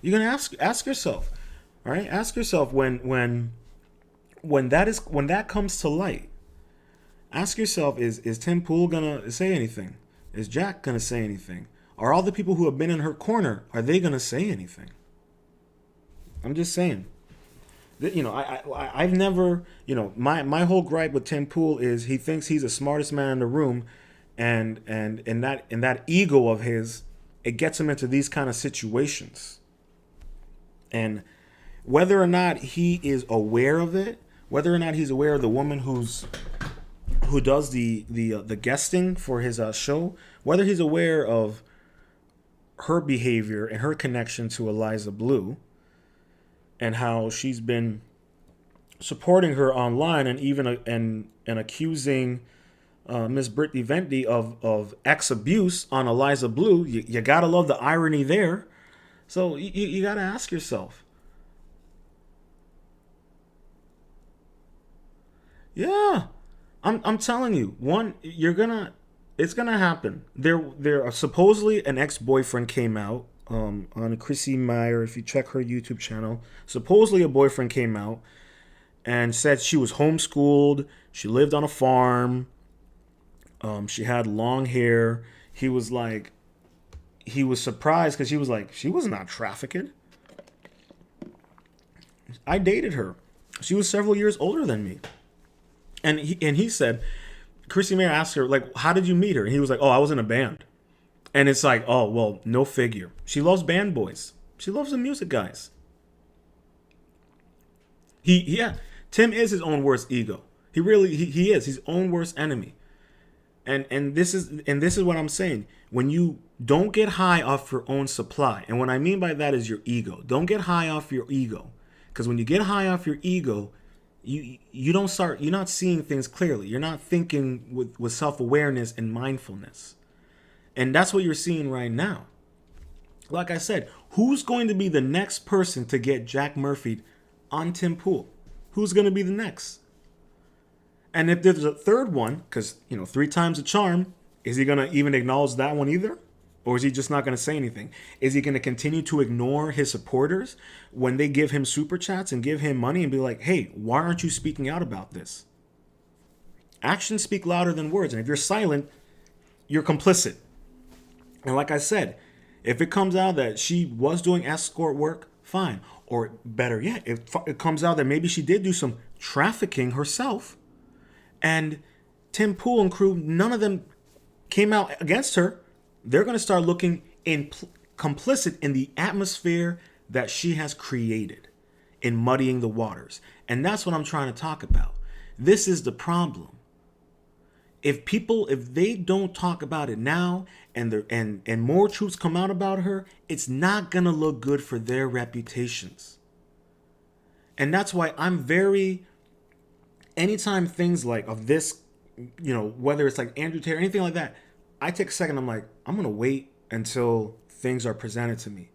You're gonna ask yourself, all right? Ask yourself when that comes to light. Ask yourself, is Tim Pool gonna say anything? Is Jack gonna say anything? Are all the people who have been in her corner, are they gonna say anything? I'm just saying. You know, I've never, you know, my whole gripe with Tim Pool is he thinks he's the smartest man in the room, and that ego of his, it gets him into these kind of situations. And whether or not he is aware of it, whether or not he's aware of the woman who does the guesting for his show, whether he's aware of her behavior and her connection to Eliza Bleu, and how she's been supporting her online and even and accusing Miss Brittany Venti of ex abuse on Eliza Bleu. You gotta love the irony there. So you gotta ask yourself. Yeah, I'm telling you, it's gonna happen. There supposedly an ex-boyfriend came out. On Chrissy Meyer, if you check her YouTube channel, supposedly a boyfriend came out and said she was homeschooled, she lived on a farm, she had long hair. He was surprised because she was not trafficked. I dated her. She was several years older than me. And he said, Chrissy Meyer asked her, like, how did you meet her? And he was like, oh, I was in a band. And it's like, oh, well, no figure. She loves band boys. She loves the music guys. Tim is his own worst ego. He is his own worst enemy. And this is what I'm saying. When you don't get high off your own supply, and what I mean by that is your ego. Don't get high off your ego. Because when you get high off your ego, you're not seeing things clearly. You're not thinking with self-awareness and mindfulness. And that's what you're seeing right now. Like I said, who's going to be the next person to get Jack Murphy on Tim Pool? Who's going to be the next? And if there's a third one, because, 3 times a charm, is he going to even acknowledge that one either? Or is he just not going to say anything? Is he going to continue to ignore his supporters when they give him super chats and give him money and be like, hey, why aren't you speaking out about this? Actions speak louder than words. And if you're silent, you're complicit. And like I said, if it comes out that she was doing escort work, fine. Or better yet, if it comes out that maybe she did do some trafficking herself, and Tim Pool and crew, none of them came out against her, they're going to start looking complicit in the atmosphere that she has created in muddying the waters. And that's what I'm trying to talk about. This is the problem. If they don't talk about it now and more truths come out about her, it's not going to look good for their reputations. And that's why I'm anytime things like of this, whether it's like Andrew Tate or anything like that, I take a second, I'm like, I'm going to wait until things are presented to me.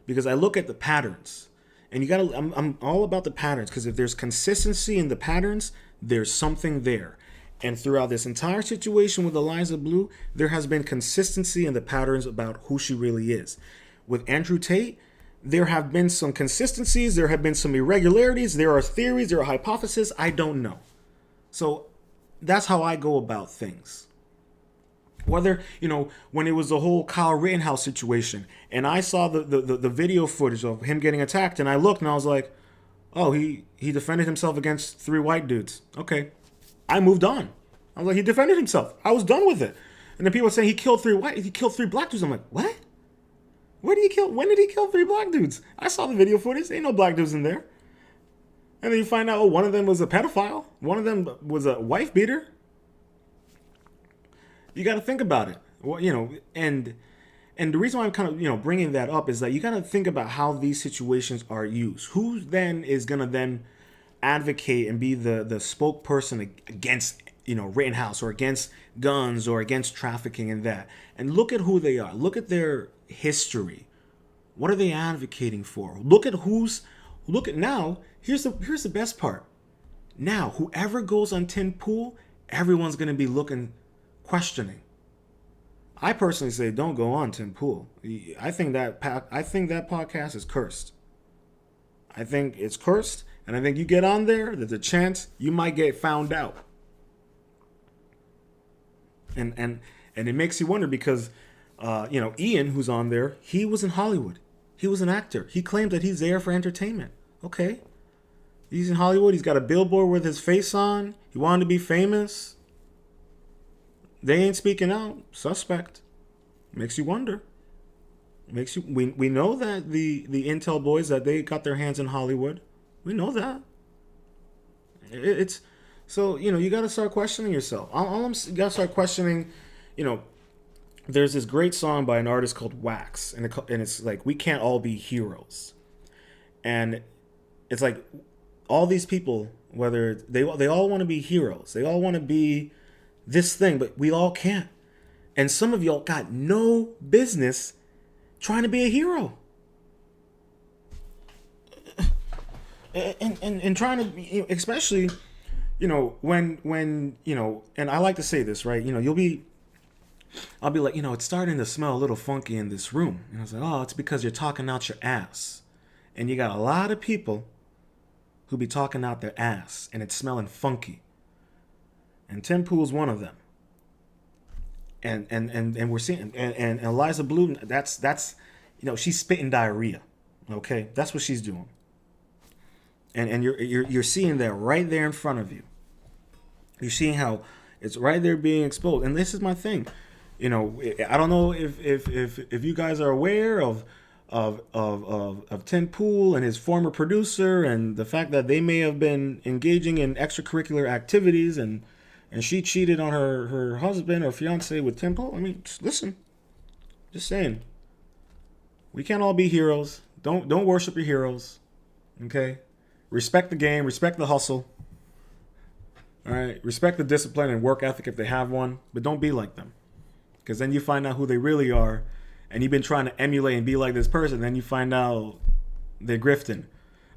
Because I look at the patterns. And I'm all about the patterns, because if there's consistency in the patterns, there's something there. And throughout this entire situation with Eliza Bleu, there has been consistency in the patterns about who she really is. With Andrew Tate, there have been some consistencies, there have been some irregularities, there are theories, there are hypotheses, I don't know. So that's how I go about things. Whether, when it was the whole Kyle Rittenhouse situation, and I saw the video footage of him getting attacked, and I looked and I was like, oh, he defended himself against 3 white dudes. Okay. I moved on. I was like, he defended himself. I was done with it. And then people were saying he killed 3 black dudes. I'm like, what? When did he kill 3 black dudes? I saw the video footage. Ain't no black dudes in there. And then you find out, one of them was a pedophile. One of them was a wife beater. You got to think about it. Well, and the reason why I'm kind of, bringing that up is that you got to think about how these situations are used. Who then is going to then advocate and be the spokesperson against, Rittenhouse or against guns or against trafficking and that. And look at who they are. Look at their history. What are they advocating for? Look at now. Here's the best part. Now, whoever goes on Tim Pool everyone's going to be looking, questioning. I personally say don't go on Tim Pool. I think that podcast is cursed. I think it's cursed, and I think you get on there, there's a chance you might get found out. And it makes you wonder because Ian, who's on there, he was in Hollywood. He was an actor. He claims that he's there for entertainment. Okay. He's in Hollywood. He's got a billboard with his face on. He wanted to be famous. They ain't speaking out. Suspect. Makes you wonder. We know that the Intel boys, that they got their hands in Hollywood. We know that. It's so, you got to start questioning yourself. You got to start questioning, there's this great song by an artist called Wax, and it's like, we can't all be heroes. And it's like all these people, whether they all want to be heroes, they all want to be this thing, but we all can't. And some of y'all got no business trying to be a hero. And trying to, especially, when and I like to say this, right? I'll be like, it's starting to smell a little funky in this room. And I was like, oh, it's because you're talking out your ass. And you got a lot of people who be talking out their ass, and it's smelling funky. And Tim Pool's one of them. And we're seeing, and Eliza Bleu, that's she's spitting diarrhea. Okay, that's what she's doing. And you're seeing that right there in front of you. You're seeing how it's right there being exposed. And this is my thing. I don't know if you guys are aware of Tim Pool and his former producer, and the fact that they may have been engaging in extracurricular activities, and she cheated on her husband or fiance with Tim Pool. I mean, listen, just saying, we can't all be heroes. Don't worship your heroes. Okay, respect the game, respect the hustle. All right, respect the discipline and work ethic if they have one, but don't be like them, because then you find out who they really are. And you've been trying to emulate and be like this person, then you find out they're grifting.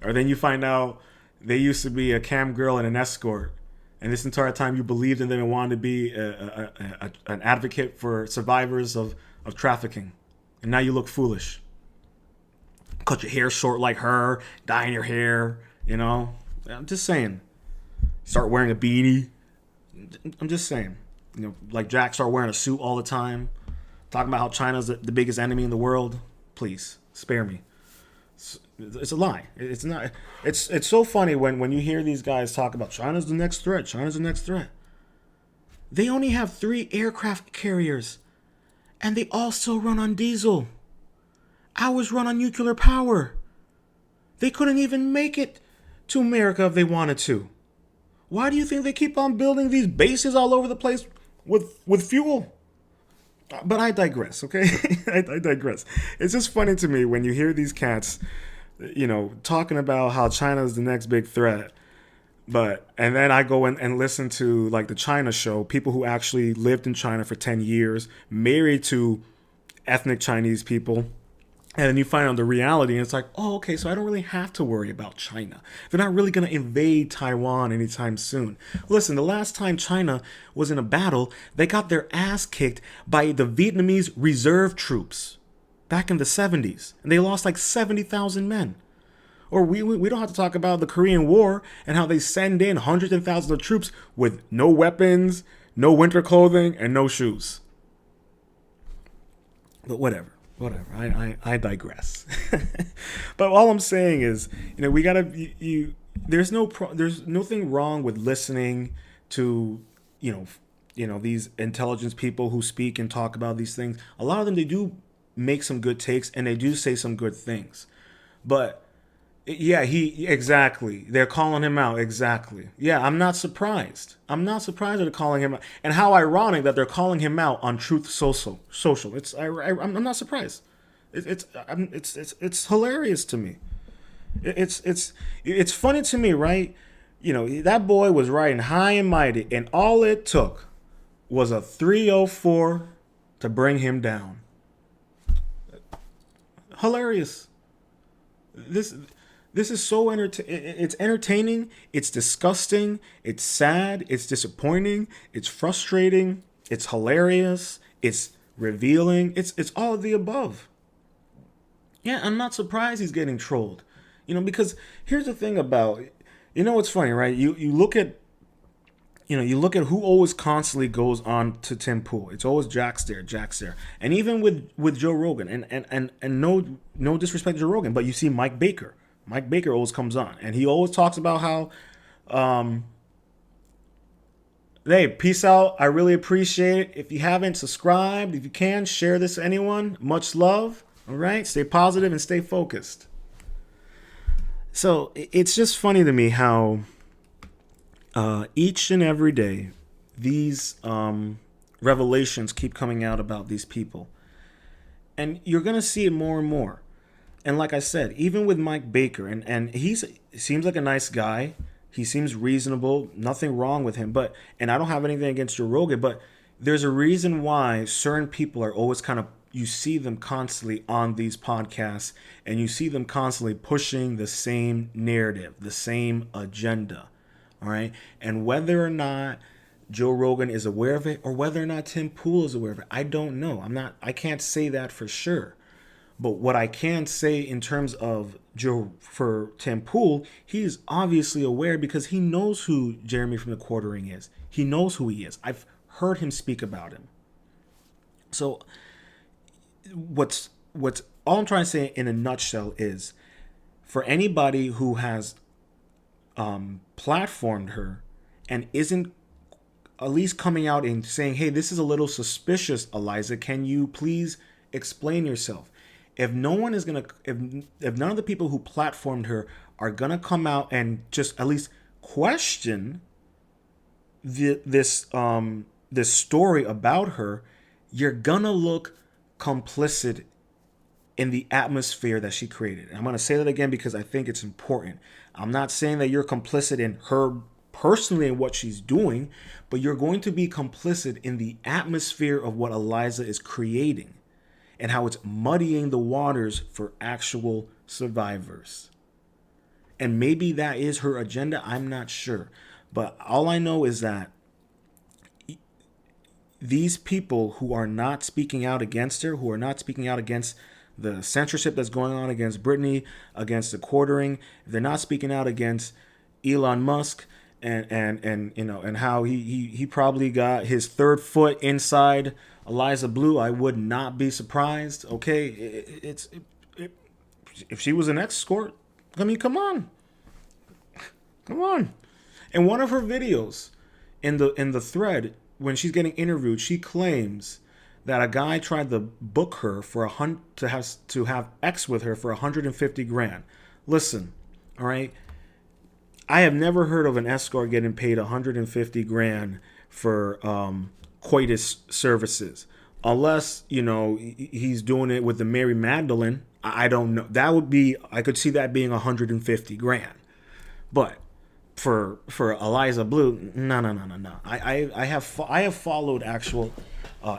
Or then you find out they used to be a cam girl and an escort. And this entire time you believed in them and wanted to be an advocate for survivors of trafficking. And now you look foolish. Cut your hair short like her, dyeing your hair, I'm just saying. Start wearing a beanie. I'm just saying. Like Jack, start wearing a suit all the time. Talking about how China's the biggest enemy in the world. Please, spare me. It's a lie. It's not. It's so funny when you hear these guys talk about China's the next threat. China's the next threat. They only have 3 aircraft carriers, and they all still run on diesel. Ours run on nuclear power. They couldn't even make it to America if they wanted to. Why do you think they keep on building these bases all over the place with fuel? But I digress, okay? I digress. It's just funny to me when you hear these cats, talking about how China is the next big threat. And then I go and listen to like the China show, people who actually lived in China for 10 years, married to ethnic Chinese people. And then you find out the reality, and it's like, oh, okay, so I don't really have to worry about China. They're not really going to invade Taiwan anytime soon. Listen, the last time China was in a battle, they got their ass kicked by the Vietnamese reserve troops back in the 70s. And they lost like 70,000 men. Or we don't have to talk about the Korean War and how they send in hundreds of thousands of troops with no weapons, no winter clothing, and no shoes. But whatever. I digress. But all I'm saying is, we gotta. There's nothing wrong with listening to, these intelligence people who speak and talk about these things. A lot of them, they do make some good takes and they do say some good things. But yeah, exactly. They're calling him out. Exactly. Yeah, I'm not surprised. that they're calling him out. And how ironic that they're calling him out on Truth Social. I'm not surprised. It's hilarious to me. It's funny to me, right? That boy was riding high and mighty, and all it took was a 304 to bring him down. Hilarious. This is so it's entertaining, it's disgusting, it's sad, it's disappointing, it's frustrating, it's hilarious, it's revealing, it's all of the above. Yeah, I'm not surprised he's getting trolled. Because here's the thing about, what's funny, right? You look at who always constantly goes on to Tim Pool. It's always Jack's there. And even with Joe Rogan, and no disrespect to Joe Rogan, but you see Mike Baker. Mike Baker always comes on, and he always talks about how, hey, peace out. I really appreciate it. If you haven't subscribed, if you can, share this to anyone. Much love. All right? Stay positive and stay focused. So it's just funny to me how each and every day these revelations keep coming out about these people. And you're going to see it more and more. And like I said, even with Mike Baker, and he seems like a nice guy. He seems reasonable. Nothing wrong with him. And I don't have anything against Joe Rogan, but there's a reason why certain people are always kind of, you see them constantly on these podcasts, and you see them constantly pushing the same narrative, the same agenda. All right. And whether or not Joe Rogan is aware of it, or whether or not Tim Pool is aware of it, I don't know. I can't say that for sure. But what I can say in terms of for Tim Pool, he's obviously aware because he knows who Jeremy from the Quartering is. He knows who he is. I've heard him speak about him. So what's all I'm trying to say in a nutshell is, for anybody who has platformed her and isn't at least coming out and saying, hey, this is a little suspicious, Eliza, can you please explain yourself? If no one is gonna, if none of the people who platformed her are gonna come out and just at least question this story about her, you're gonna look complicit in the atmosphere that she created. And I'm gonna say that again because I think it's important. I'm not saying that you're complicit in her personally in what she's doing, but you're going to be complicit in the atmosphere of what Eliza is creating, and how it's muddying the waters for actual survivors. And maybe that is her agenda. I'm not sure. But all I know is that these people who are not speaking out against her, who are not speaking out against the censorship that's going on against Britney, against the Quartering, if they're not speaking out against Elon Musk and how he probably got his third foot inside Eliza Bleu, I would not be surprised. Okay, if she was an escort, I mean, come on. In one of her videos, in the thread, when she's getting interviewed, she claims that a guy tried to book her for to have X with her for $150,000. Listen, all right. I have never heard of an escort getting paid $150,000 for coitus services, unless he's doing it with the Mary Magdalene. I don't know. I could see that being $150,000, but for Eliza Bleu, no. I have followed actual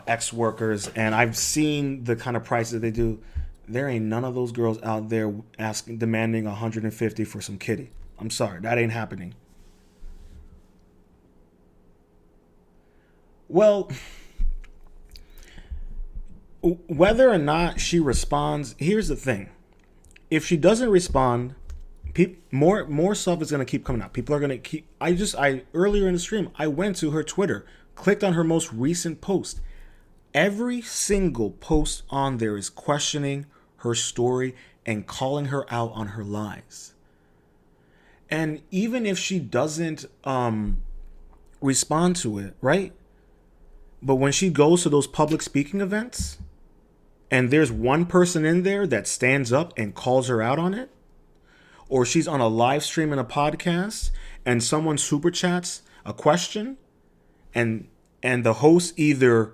ex workers, and I've seen the kind of prices they do. There ain't none of those girls out there demanding $150 for some kitty. I'm sorry, that ain't happening. Well, whether or not she responds, here's the thing. If she doesn't respond, more stuff is going to keep coming out. People are going to keep... earlier in the stream, I went to her Twitter, clicked on her most recent post. Every single post on there is questioning her story and calling her out on her lies. And even if she doesn't respond to it, right? But when she goes to those public speaking events and there's one person in there that stands up and calls her out on it, or she's on a live stream in a podcast and someone super chats a question and the host either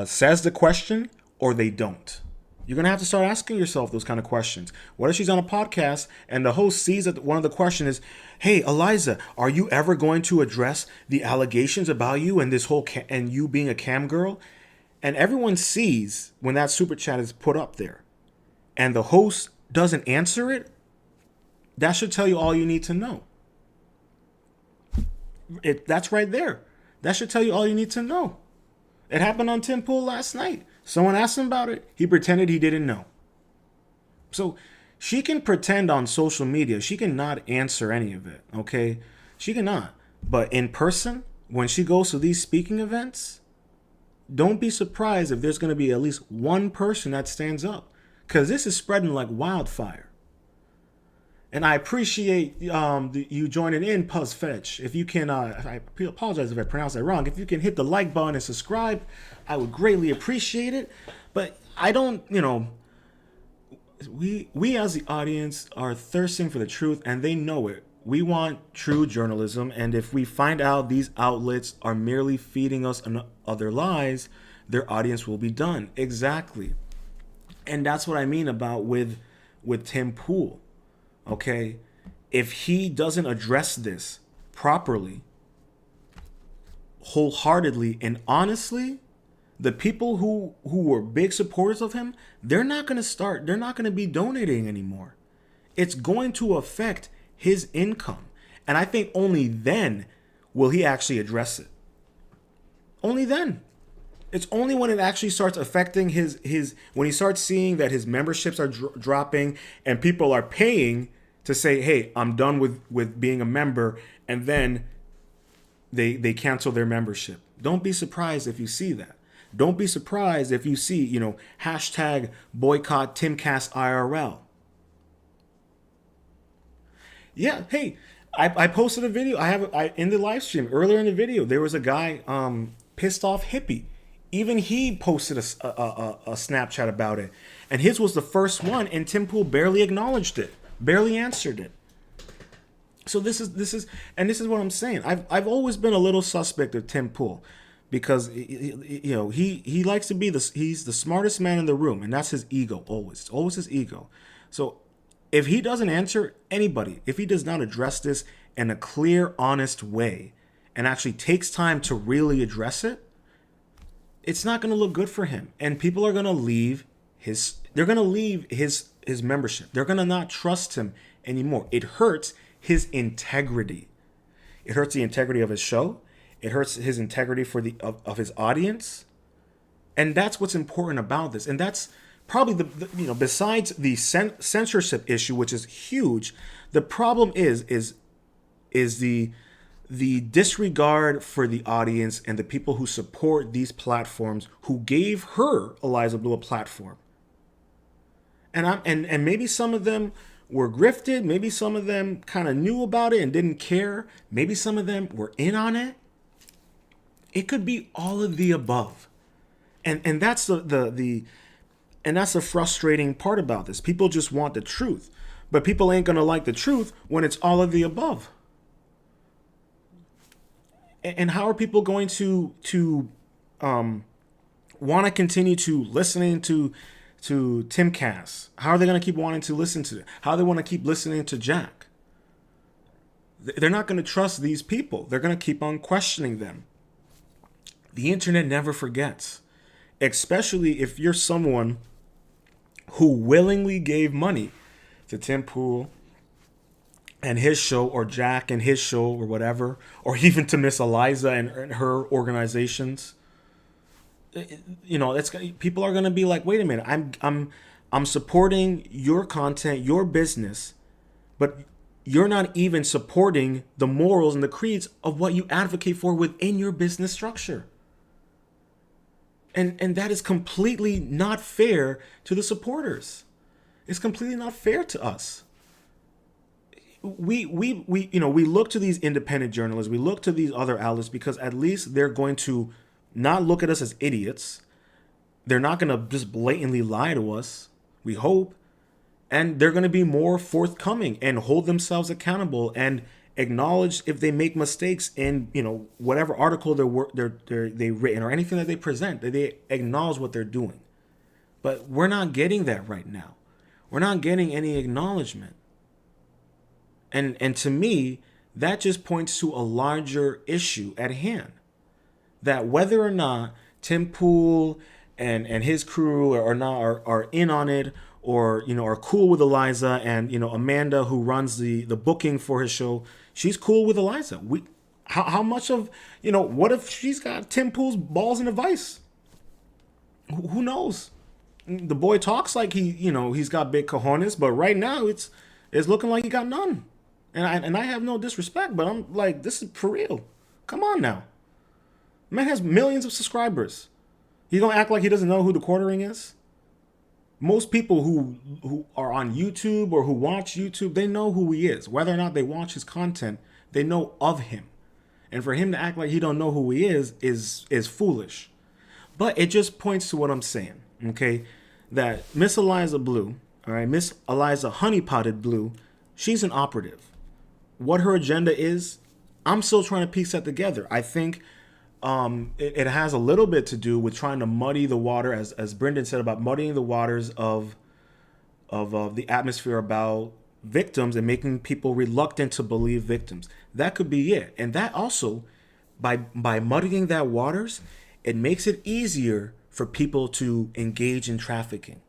says the question or they don't. You're going to have to start asking yourself those kind of questions. What if she's on a podcast and the host sees that one of the questions is, hey, Eliza, are you ever going to address the allegations about you and this whole and you being a cam girl? And everyone sees when that super chat is put up there. And the host doesn't answer it, that should tell you all you need to know. That's right there. That should tell you all you need to know. It happened on Tim Pool last night. Someone asked him about it. He pretended he didn't know. So she can pretend on social media. She cannot answer any of it, okay? She cannot. But in person, when she goes to these speaking events, don't be surprised if there's going to be at least one person that stands up, because this is spreading like wildfire. And I appreciate you joining in, Puzz Fetch. If you can, I apologize if I pronounced that wrong. If you can hit the like button and subscribe, I would greatly appreciate it. But I don't, we as the audience are thirsting for the truth, and they know it. We want true journalism, and if we find out these outlets are merely feeding us other lies, their audience will be done. Exactly. And that's what I mean about with Tim Pool. Okay, if he doesn't address this properly, wholeheartedly, and honestly, the people who were big supporters of him, they're not going to be donating anymore. It's going to affect his income. And I think only then will he actually address it. Only then. It's only when it actually starts affecting his when he starts seeing that his memberships are dropping and people are paying to say, hey, I'm done with being a member, and then they cancel their membership. Don't be surprised if you see that. Don't be surprised if you see, hashtag boycott Timcast IRL. Yeah, hey, I posted a video. I in the live stream earlier in the video, there was a guy pissed off hippie. Even he posted a Snapchat about it, and his was the first one, and Tim Pool barely acknowledged it. Barely answered it. So this is what I'm saying. I've always been a little suspect of Tim Pool, because he likes to be he's the smartest man in the room, and that's his ego always. It's always his ego. So if he doesn't answer anybody, if he does not address this in a clear, honest way, and actually takes time to really address it, it's not going to look good for him, and people are going to leave his membership. They're going to not trust him anymore. It hurts his integrity. It hurts the integrity of his show. It hurts his integrity of his audience. And that's what's important about this. And that's probably besides the censorship issue, which is huge, the problem is the disregard for the audience and the people who support these platforms, who gave her, Eliza Bleu, a platform. And maybe some of them were grifted. Maybe some of them kind of knew about it and didn't care. Maybe some of them were in on it. It could be all of the above. And that's the frustrating part about this. People just want the truth, but people ain't gonna like the truth when it's all of the above. And how are people going to want to continue to listening to Timcast? How are they going to keep wanting to listen to it? How do they want to keep listening to Jack? They're not going to trust these people. They're going to keep on questioning them. The internet never forgets, especially if you're someone who willingly gave money to Tim Pool and his show, or Jack and his show, or whatever, or even to Miss Eliza and her organizations. People are gonna be like, wait a minute, I'm supporting your content, your business, but you're not even supporting the morals and the creeds of what you advocate for within your business structure. And that is completely not fair to the supporters. It's completely not fair to us. We look to these independent journalists, we look to these other outlets, because at least they're going to not look at us as idiots. They're not going to just blatantly lie to us, we hope. And they're going to be more forthcoming and hold themselves accountable and acknowledge if they make mistakes in, whatever article they've written or anything that they present, that they acknowledge what they're doing. But we're not getting that right now. We're not getting any acknowledgement. And to me, that just points to a larger issue at hand. That whether or not Tim Pool and his crew are in on it, or are cool with Eliza, and Amanda, who runs the booking for his show, she's cool with Eliza. How much of what if she's got Tim Pool's balls in a vice? Who knows? The boy talks like he's got big cojones, but right now it's looking like he got none. And I have no disrespect, but I'm like, this is for real. Come on now. Man has millions of subscribers. He's gonna act like he doesn't know who the quartering is? Most people who are on YouTube or who watch YouTube, they know who he is. Whether or not they watch his content, they know of him. And for him to act like he don't know who he is foolish. But it just points to what I'm saying, okay? That Miss Eliza Bleu, all right, Miss Eliza Honeypotted Bleu, she's an operative. What her agenda is, I'm still trying to piece that together. I think it has a little bit to do with trying to muddy the water, as Brendan said, about muddying the waters of the atmosphere about victims and making people reluctant to believe victims. That could be it. And that also, by muddying that waters, it makes it easier for people to engage in trafficking.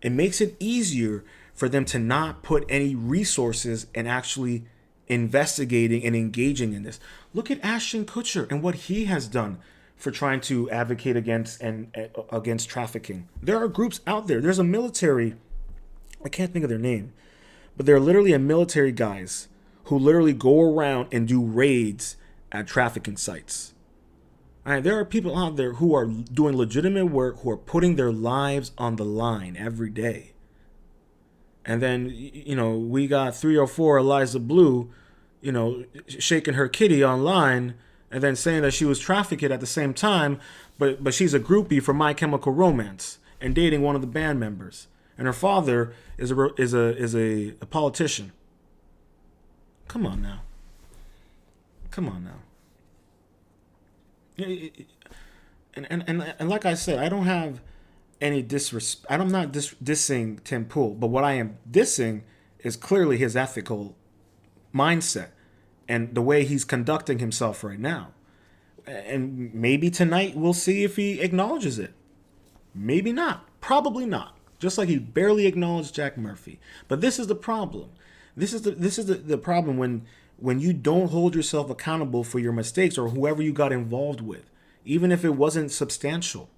It makes it easier for them to not put any resources in actually investigating and engaging in this. Look at Ashton Kutcher and what he has done for trying to advocate against trafficking. There are groups out there. There's a military, I can't think of their name, but they're literally a military guys who literally go around and do raids at trafficking sites. All right, there are people out there who are doing legitimate work, who are putting their lives on the line every day. And then, we got 3 or 4 Eliza Bleu, shaking her kitty online and then saying that she was trafficked at the same time, but she's a groupie for My Chemical Romance and dating one of the band members. And her father is a politician. Come on now. And like I said, I don't have any disrespect. I'm not dissing Tim Pool, but what I am dissing is clearly his ethical mindset and the way he's conducting himself right now. And maybe tonight we'll see if he acknowledges it. Maybe not. Probably not. Just like he barely acknowledged Jack Murphy. But this is the problem. This is the problem when you don't hold yourself accountable for your mistakes or whoever you got involved with, even if it wasn't substantial.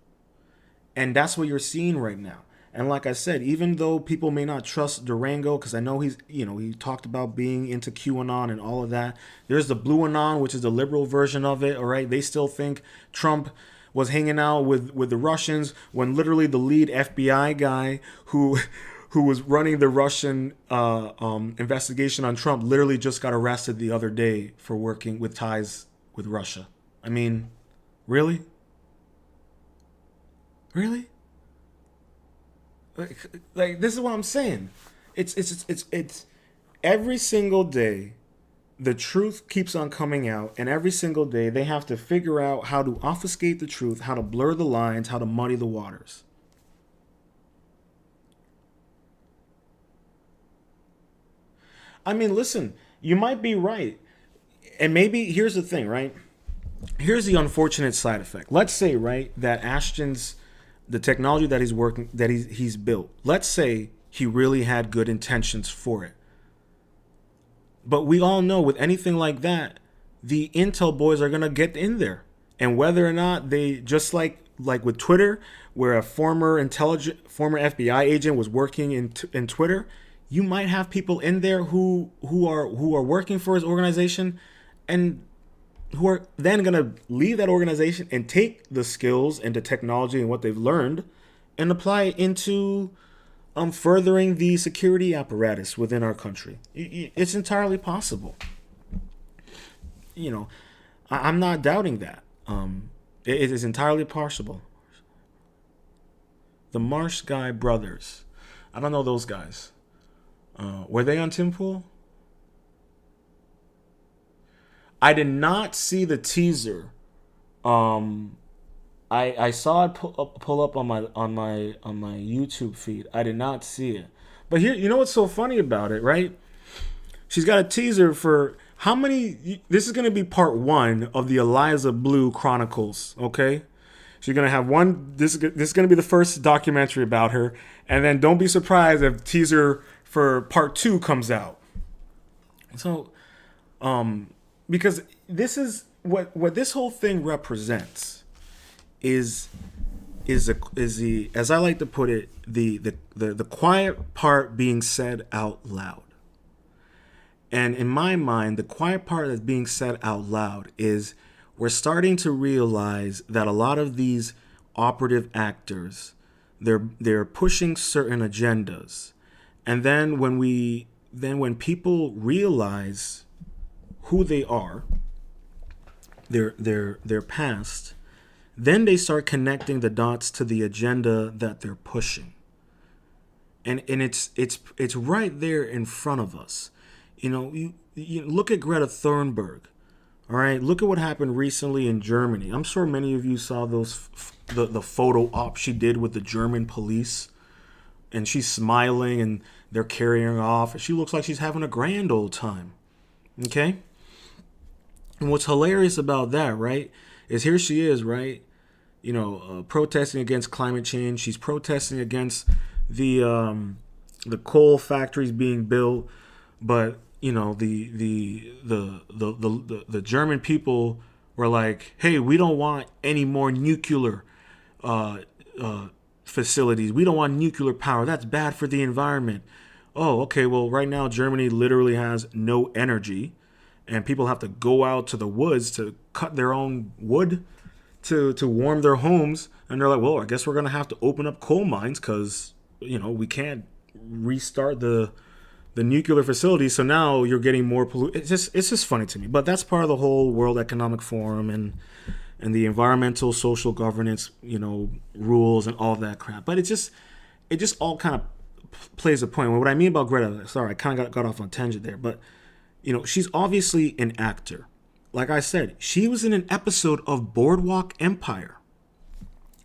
And that's what you're seeing right now. And like I said, even though people may not trust Durango, because I know he talked about being into QAnon and all of that. There's the Blue Anon, which is the liberal version of it. All right. They still think Trump was hanging out with the Russians when literally the lead FBI guy who was running the Russian investigation on Trump literally just got arrested the other day for working with ties with Russia. I mean, really? Really? Like this is what I'm saying. It's every single day the truth keeps on coming out, and every single day they have to figure out how to obfuscate the truth, how to blur the lines, how to muddy the waters. I mean, listen, you might be right. And maybe here's the thing, right? Here's the unfortunate side effect. Let's say, right, that the technology that he's built, let's say he really had good intentions for it. But we all know with anything like that, the intel boys are going to get in there. And whether or not they, just like with Twitter, where a former FBI agent was working in Twitter, you might have people in there who are working for his organization and who are then going to leave that organization and take the skills and the technology and what they've learned and apply it into furthering the security apparatus within our country. It's entirely possible. I'm not doubting that. It is entirely possible. The Marsh Guy brothers. I don't know those guys. Were they on Tim Pool? I did not see the teaser. I saw it pull up on my YouTube feed. I did not see it. But here, you know what's so funny about it, right? She's got a teaser for how many. This is going to be part 1 of the Eliza Bleu Chronicles. Okay, She's gonna have one. This is gonna be the first documentary about her, and then don't be surprised if teaser for part 2 comes out. So, because this is what this whole thing represents is the, as I like to put it, the quiet part being said out loud. And in my mind, the quiet part that's being said out loud is we're starting to realize that a lot of these operative actors, they're pushing certain agendas. And then when people realize who they are, their past, then they start connecting the dots to the agenda that they're pushing. And it's right there in front of us. You look at Greta Thunberg. All right, look at what happened recently in Germany. I'm sure many of you saw those the photo op she did with the German police, and she's smiling and they're carrying her off. She looks like she's having a grand old time. Okay? And what's hilarious about that, right, is here she is, right, protesting against climate change. She's protesting against the coal factories being built, but the German people were like, hey, we don't want any more nuclear facilities. We don't want nuclear power. That's bad for the environment. Oh, okay. Well, right now Germany literally has no energy, and people have to go out to the woods to cut their own wood to warm their homes. And they're like, well, I guess we're gonna have to open up coal mines because we can't restart the nuclear facilities. So now you're getting more it's just funny to me. But that's part of the whole World Economic Forum and the environmental social governance, rules and all that crap. But it just all kind of plays a point. What I mean about Greta, sorry, I kind of got off on a tangent there, but she's obviously an actor. Like I said, she was in an episode of Boardwalk Empire.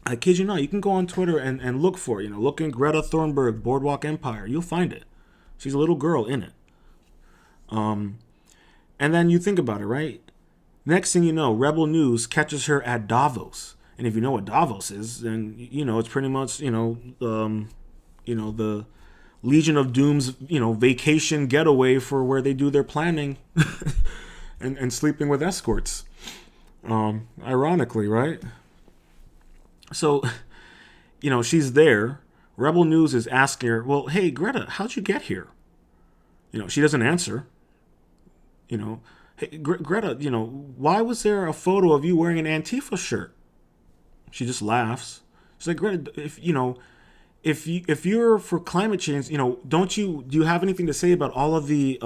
I kid you not. You can go on Twitter and look for it. Look in Greta Thunberg Boardwalk Empire. You'll find it. She's a little girl in it. And then you think about it, right? Next thing you know, Rebel News catches her at Davos. And if you know what Davos is, then it's pretty much the Legion of Doom's vacation getaway for where they do their planning and sleeping with escorts. Ironically, right? So, she's there. Rebel News is asking her, well, hey, Greta, how'd you get here? She doesn't answer. Hey, Greta, why was there a photo of you wearing an Antifa shirt? She just laughs. She's like, Greta, if you're for climate change, do you have anything to say about all of the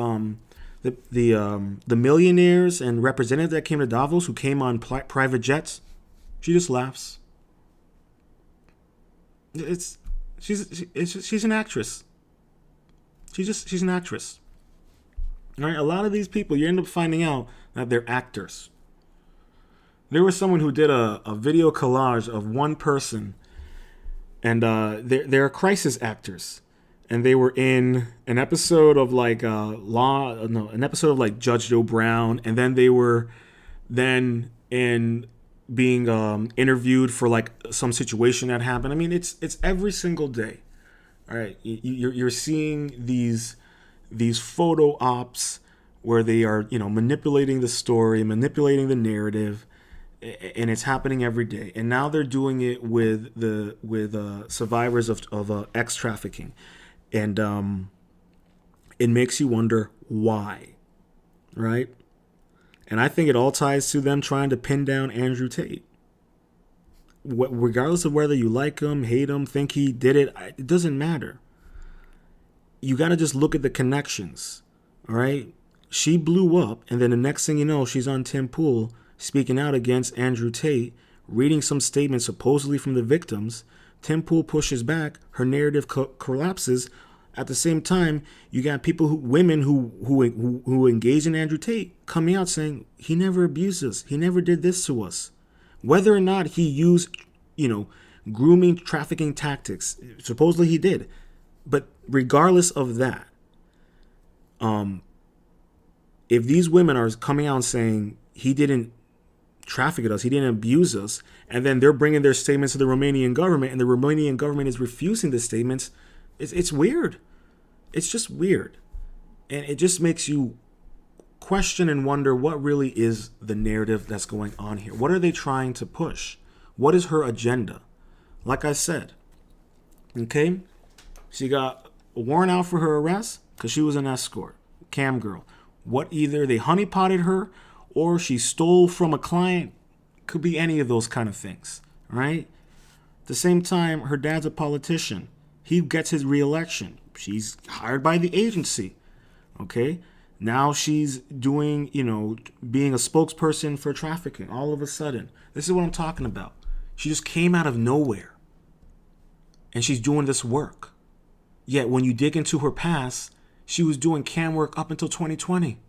millionaires and representatives that came to Davos who came on private jets? She just laughs. She's an actress. She's an actress. All right, a lot of these people, you end up finding out that they're actors. There was someone who did a video collage of one person, and they're crisis actors, and they were in an episode of Judge Joe Brown, and then they were in being interviewed for some situation that happened. I mean, it's every single day. All right, you're seeing these photo ops where they are manipulating the story, manipulating the narrative, and it's happening every day. And now they're doing it with survivors of X trafficking, and it makes you wonder why, right? And I think it all ties to them trying to pin down Andrew Tate. Regardless of whether you like him, hate him, think he did it, it doesn't matter. You got to just look at the connections, all right? She blew up, and then the next thing you know, she's on Tim Pool speaking out against Andrew Tate, reading some statements supposedly from the victims. Tim Pool pushes back, her narrative collapses. At the same time, you got women who engage in Andrew Tate coming out saying he never abused us, he never did this to us. Whether or not he used, grooming, trafficking tactics, supposedly he did. But regardless of that, if these women are coming out and saying he didn't traffic us. He didn't abuse us. And then they're bringing their statements to the Romanian government, and the Romanian government is refusing the statements. It's weird. It's just weird. And it just makes you question and wonder what really is the narrative that's going on here. What are they trying to push? What is her agenda? Like I said, okay, she got a warrant out for her arrest because she was an escort, cam girl. What, either they honeypotted her or she stole from a client. Could be any of those kind of things, right? At the same time, her dad's a politician. He gets his reelection. She's hired by the agency, okay? Now she's doing, being a spokesperson for trafficking all of a sudden. This is what I'm talking about. She just came out of nowhere and she's doing this work. Yet when you dig into her past, she was doing cam work up until 2020.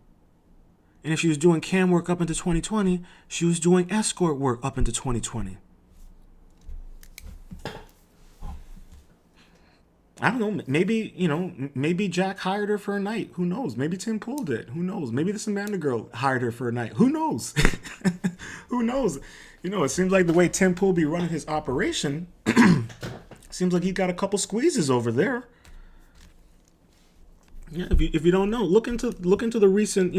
And if she was doing cam work up into 2020, she was doing escort work up into 2020. I don't know. Maybe Jack hired her for a night. Who knows? Maybe Tim Pool did. Who knows? Maybe this Amanda girl hired her for a night. Who knows? Who knows? It seems like the way Tim Pool be running his operation, seems like he got a couple squeezes over there. Yeah, if you don't know, look into the recent,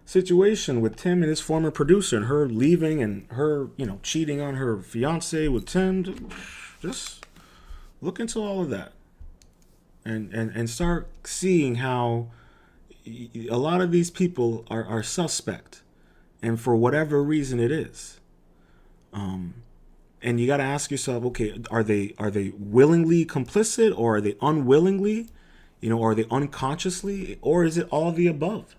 situation with Tim and his former producer and her leaving and her, cheating on her fiance with Tim. Just look into all of that and start seeing how a lot of these people are suspect, and for whatever reason it is. And you got to ask yourself, okay, are they willingly complicit, or are they unwillingly, are they unconsciously, or is it all the above?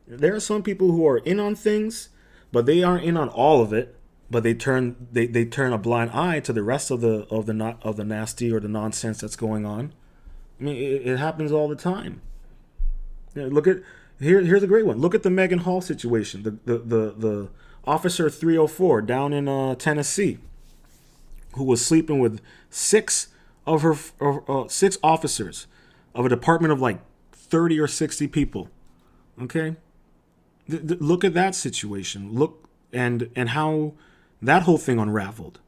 There are some people who are in on things, but they aren't in on all of it. But they turn a blind eye to the rest of the nasty or the nonsense that's going on. I mean, it happens all the time. Here's a great one. Look at the Megan Hall situation. The officer 304 down in Tennessee, who was sleeping with six officers of a department of like 30 or 60 people. Okay. Look at that situation. Look and how that whole thing unraveled.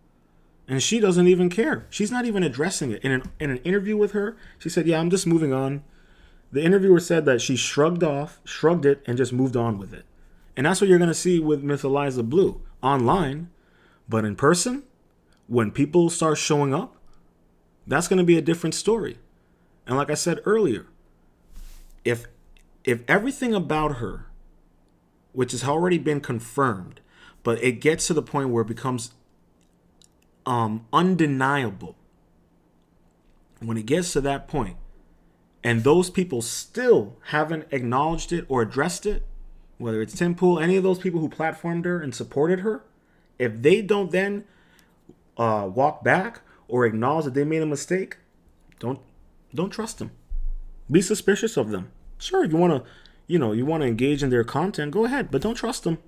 And she doesn't even care. She's not even addressing it. In an interview with her, she said, yeah, I'm just moving on. The interviewer said that she shrugged it, and just moved on with it. And that's what you're going to see with Miss Eliza Bleu online. But in person, when people start showing up, that's going to be a different story. And like I said earlier, if everything about her, which has already been confirmed, but it gets to the point where it becomes undeniable. When it gets to that point, and those people still haven't acknowledged it or addressed it, whether it's Tim Pool, any of those people who platformed her and supported her, if they don't then walk back or acknowledge that they made a mistake, don't trust them. Be suspicious of them. Sure, if you want to engage in their content, go ahead, but don't trust them.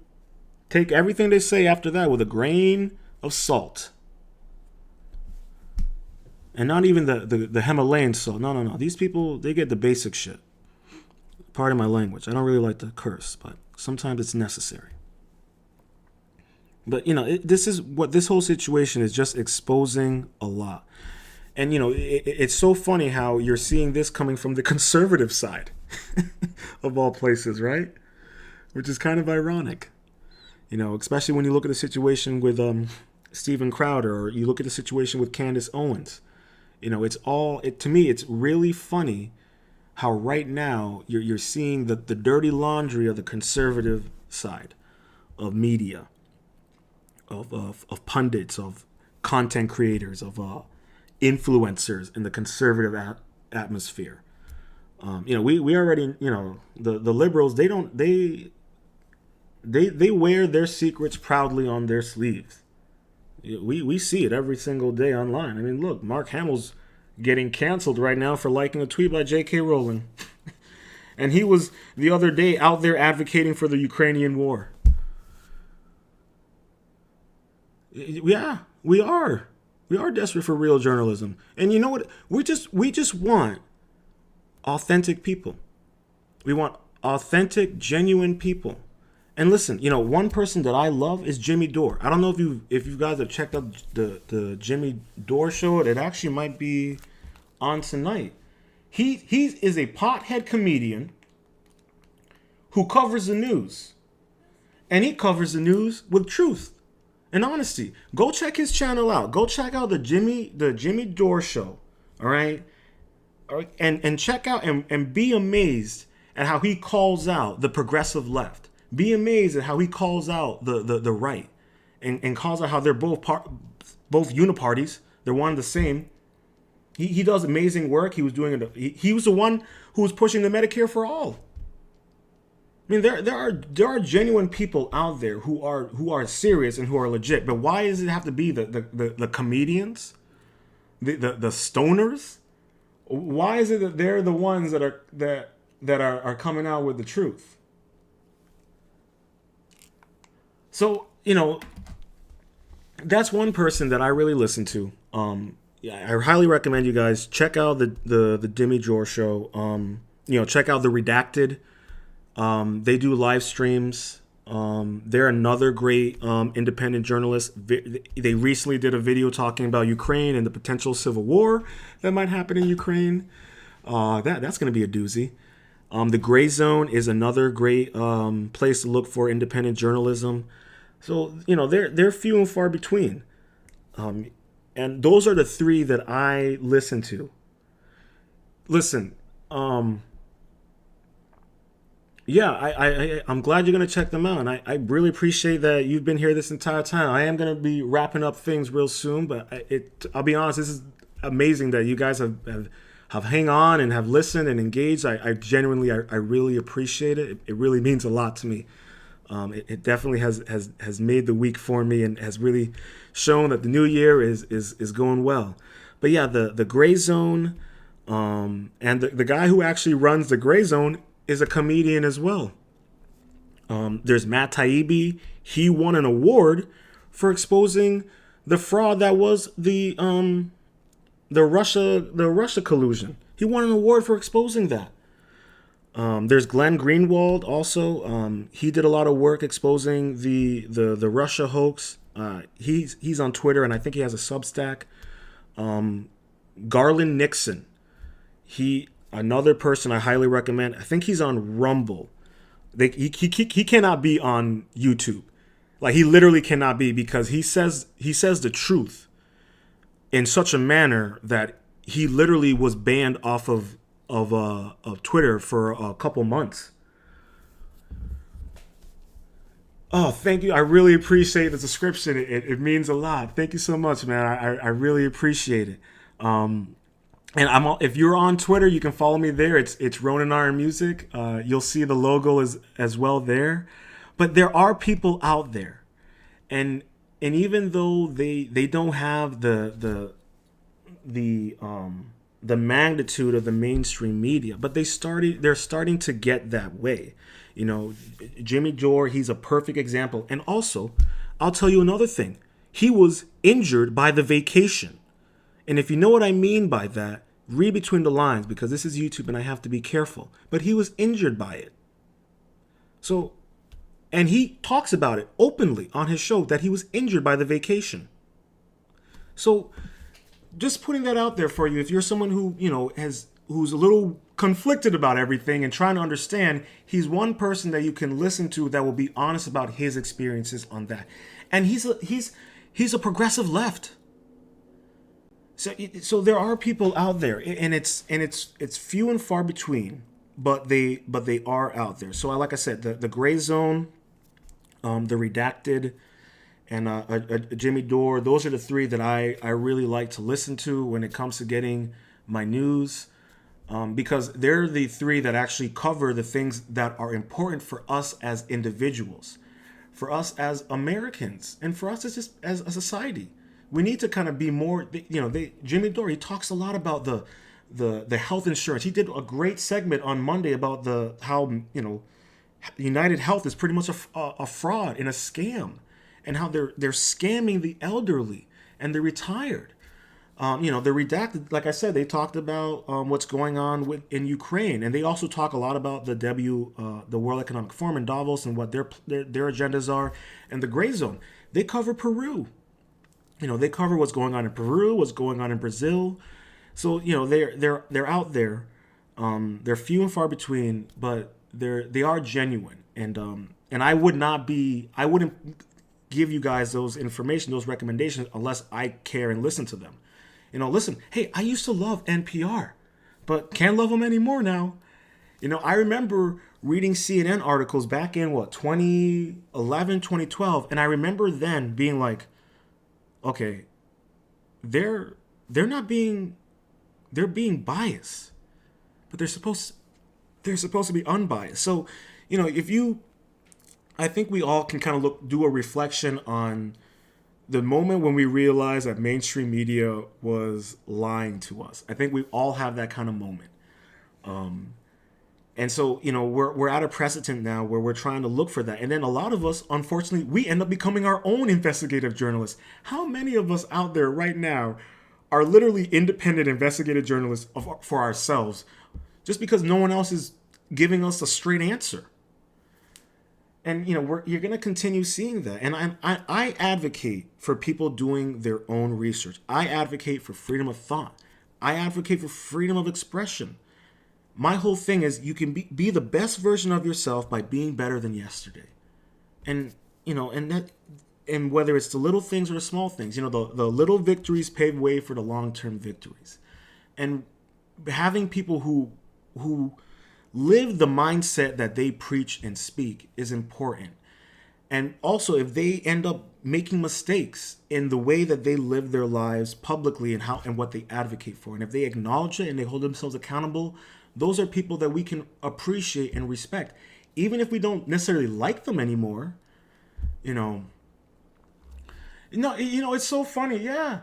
Take everything they say after that with a grain of salt. And not even the Himalayan salt. No. These people, they get the basic shit. Pardon my language. I don't really like to curse, but sometimes it's necessary. But, this is what this whole situation is just exposing a lot. And, it's so funny how you're seeing this coming from the conservative side of all places, right? Which is kind of ironic. Especially when you look at the situation with Steven Crowder, or you look at the situation with Candace Owens. To me, it's really funny how right now you're seeing the dirty laundry of the conservative side of media, of pundits, of content creators, of influencers in the conservative atmosphere. We already, the liberals, they wear their secrets proudly on their sleeves. We see it every single day online. I mean, look, Mark Hamill's getting canceled right now for liking a tweet by J.K. Rowling. And he was, the other day, out there advocating for the Ukrainian war. Yeah, we are. We are desperate for real journalism. And you know what? We just want authentic people. We want authentic, genuine people. And listen, one person that I love is Jimmy Dore. I don't know if you guys have checked out the Jimmy Dore show. It actually might be on tonight. He is a pothead comedian who covers the news. And he covers the news with truth and honesty. Go check his channel out. Go check out the Jimmy Dore show. All right? And check out and be amazed at how he calls out the progressive left. Be amazed at how he calls out the right, and calls out how they're both uniparties. They're one and the same. He does amazing work. He was doing it. He was the one who was pushing the Medicare for all. I mean, there are genuine people out there who are serious and who are legit. But why does it have to be the comedians, the stoners? Why is it that they're the ones that are coming out with the truth? So, that's one person that I really listen to. I highly recommend you guys check out the Jimmy Dore show. Check out the Redacted. They do live streams. They're another great independent journalist. They recently did a video talking about Ukraine and the potential civil war that might happen in Ukraine. That's going to be a doozy. The Gray Zone is another great place to look for independent journalism. So, they're few and far between. And those are the three that I listen to. Listen, I'm glad you're going to check them out. And I really appreciate that you've been here this entire time. I am going to be wrapping up things real soon, but I'll be honest, this is amazing that you guys have hang on and have listened and engaged. I genuinely really appreciate it. It really means a lot to me. It definitely has made the week for me and has really shown that the new year is going well. But yeah, the Gray Zone, and the guy who actually runs the Gray Zone is a comedian as well. There's Matt Taibbi. He won an award for exposing the fraud that was the Russia collusion. He won an award for exposing that. There's Glenn Greenwald also. He did a lot of work exposing the Russia hoax. He's on Twitter, and I think he has a Substack. Garland Nixon. Another person I highly recommend. I think he's on Rumble. He cannot be on YouTube. Like, he literally cannot be, because he says the truth in such a manner that he literally was banned off of Twitter for a couple months. Oh, thank you. I really appreciate the description. It means a lot. Thank you so much, man. I really appreciate it. And if you're on Twitter, you can follow me there. It's Ronan Iron Music. You'll see the logo as well there. But there are people out there, and even though they don't have the magnitude of the mainstream media, but they're starting to get that way. Jimmy Dore, he's a perfect example. And also, I'll tell you another thing. He was injured by the vacation. And if you know what I mean by that, read between the lines, because this is YouTube and I have to be careful. But he was injured by it. So, and he talks about it openly on his show that he was injured by the vacation. So, just putting that out there for you, if you're someone who, who's a little conflicted about everything and trying to understand, he's one person that you can listen to that will be honest about his experiences on that. And he's a progressive left. So there are people out there, and it's few and far between, but they are out there. So like I said, the Gray Zone, the Redacted, and Jimmy Dore, those are the three that I really like to listen to when it comes to getting my news, because they're the three that actually cover the things that are important for us as individuals, for us as Americans, and for us as a society. We need to kind of be more, Jimmy Dore, he talks a lot about the health insurance. He did a great segment on Monday about how United Health is pretty much a fraud and a scam, and how they're scamming the elderly and the retired. The redacted, like I said, they talked about what's going on in Ukraine, and they also talk a lot about the World Economic Forum in Davos and what their agendas are, and the gray zone. They cover Peru. They cover what's going on in Peru, what's going on in Brazil. So they're out there. They're few and far between, but they are genuine, and I wouldn't give you guys those information, those recommendations, unless I care and listen to them. Listen, hey, I used to love NPR, but can't love them anymore now. I remember reading CNN articles back in 2011, 2012, and I remember then being like, okay, they're being biased, but they're supposed to be unbiased. So, I think we all can kind of do a reflection on the moment when we realized that mainstream media was lying to us. I think we all have that kind of moment. And so, we're at a precedent now where we're trying to look for that. And then a lot of us, unfortunately, we end up becoming our own investigative journalists. How many of us out there right now are literally independent investigative journalists for ourselves just because no one else is giving us a straight answer? And, you're going to continue seeing that. And I advocate for people doing their own research. I advocate for freedom of thought. I advocate for freedom of expression. My whole thing is you can be the best version of yourself by being better than yesterday. And, and whether it's the little things or the small things, the little victories pave way for the long-term victories. And having people who live the mindset that they preach and speak is important. And also, if they end up making mistakes in the way that they live their lives publicly and what they advocate for, and if they acknowledge it and they hold themselves accountable, those are people that we can appreciate and respect, even if we don't necessarily like them anymore. It's so funny. Yeah,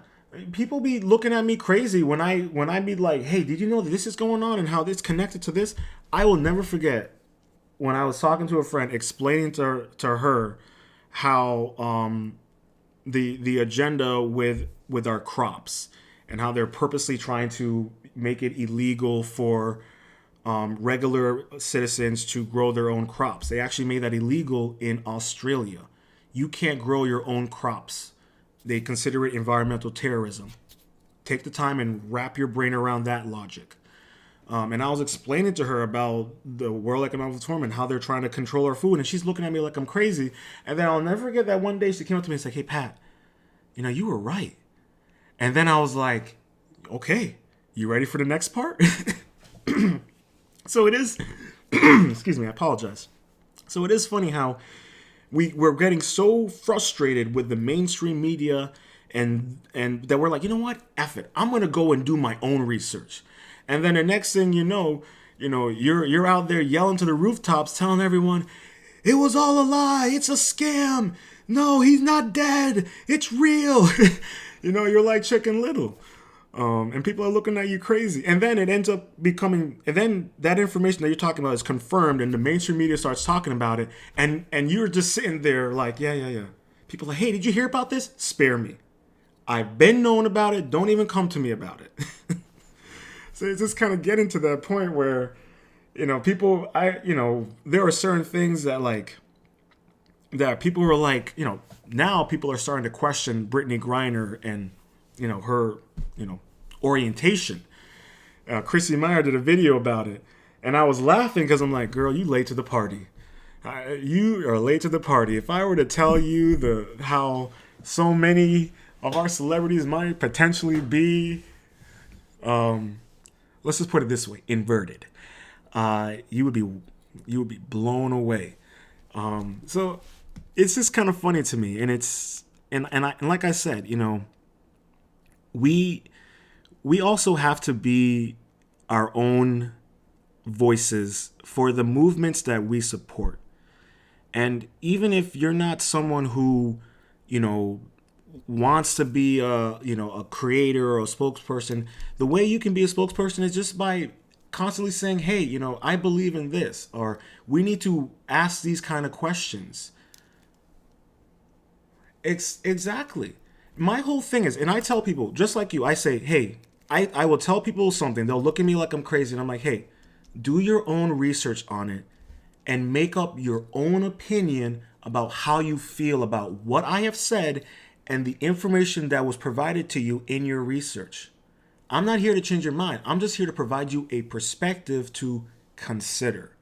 people be looking at me crazy when I be like, hey, did you know that this is going on and how this connected to this? I will never forget when I was talking to a friend explaining to her how the agenda with our crops and how they're purposely trying to make it illegal for regular citizens to grow their own crops. They actually made that illegal in Australia. You can't grow your own crops. They consider it environmental terrorism. Take the time and wrap your brain around that logic. And I was explaining to her about the World Economic Forum and how they're trying to control our food. And she's looking at me like I'm crazy. And then I'll never forget that one day she came up to me and said, hey, Pat, you were right. And then I was like, okay, you ready for the next part? So it is, excuse me, I apologize. So it is funny how we're getting so frustrated with the mainstream media and that we're like, you know what? F it. I'm going to go and do my own research. And then the next thing you're out there yelling to the rooftops, telling everyone, it was all a lie. It's a scam. No, he's not dead. It's real. You're like Chicken Little. And people are looking at you crazy. And then it ends up becoming, and then that information that you're talking about is confirmed and the mainstream media starts talking about it. And you're just sitting there like, yeah. People are like, hey, did you hear about this? Spare me. I've been known about it. Don't even come to me about it. So it's just kind of getting to that point where, people, there are certain things that people were like, now people are starting to question Brittany Griner and, her, orientation. Chrissy Meyer did a video about it. And I was laughing because I'm like, girl, you late to the party. You are late to the party. If I were to tell you how so many of our celebrities might potentially be, let's just put it this way, inverted, you would be blown away. So it's just kind of funny to me, and like I said, we also have to be our own voices for the movements that we support. And even if you're not someone who, wants to be a creator or a spokesperson, the way you can be a spokesperson is just by constantly saying, hey, I believe in this, or we need to ask these kind of questions. Exactly. my whole thing is, and I tell people, just like you, I say, hey, I will tell people something. They'll look at me like I'm crazy. And I'm like, hey, do your own research on it and make up your own opinion about how you feel about what I have said and the information that was provided to you in your research. I'm not here to change your mind. I'm just here to provide you a perspective to consider.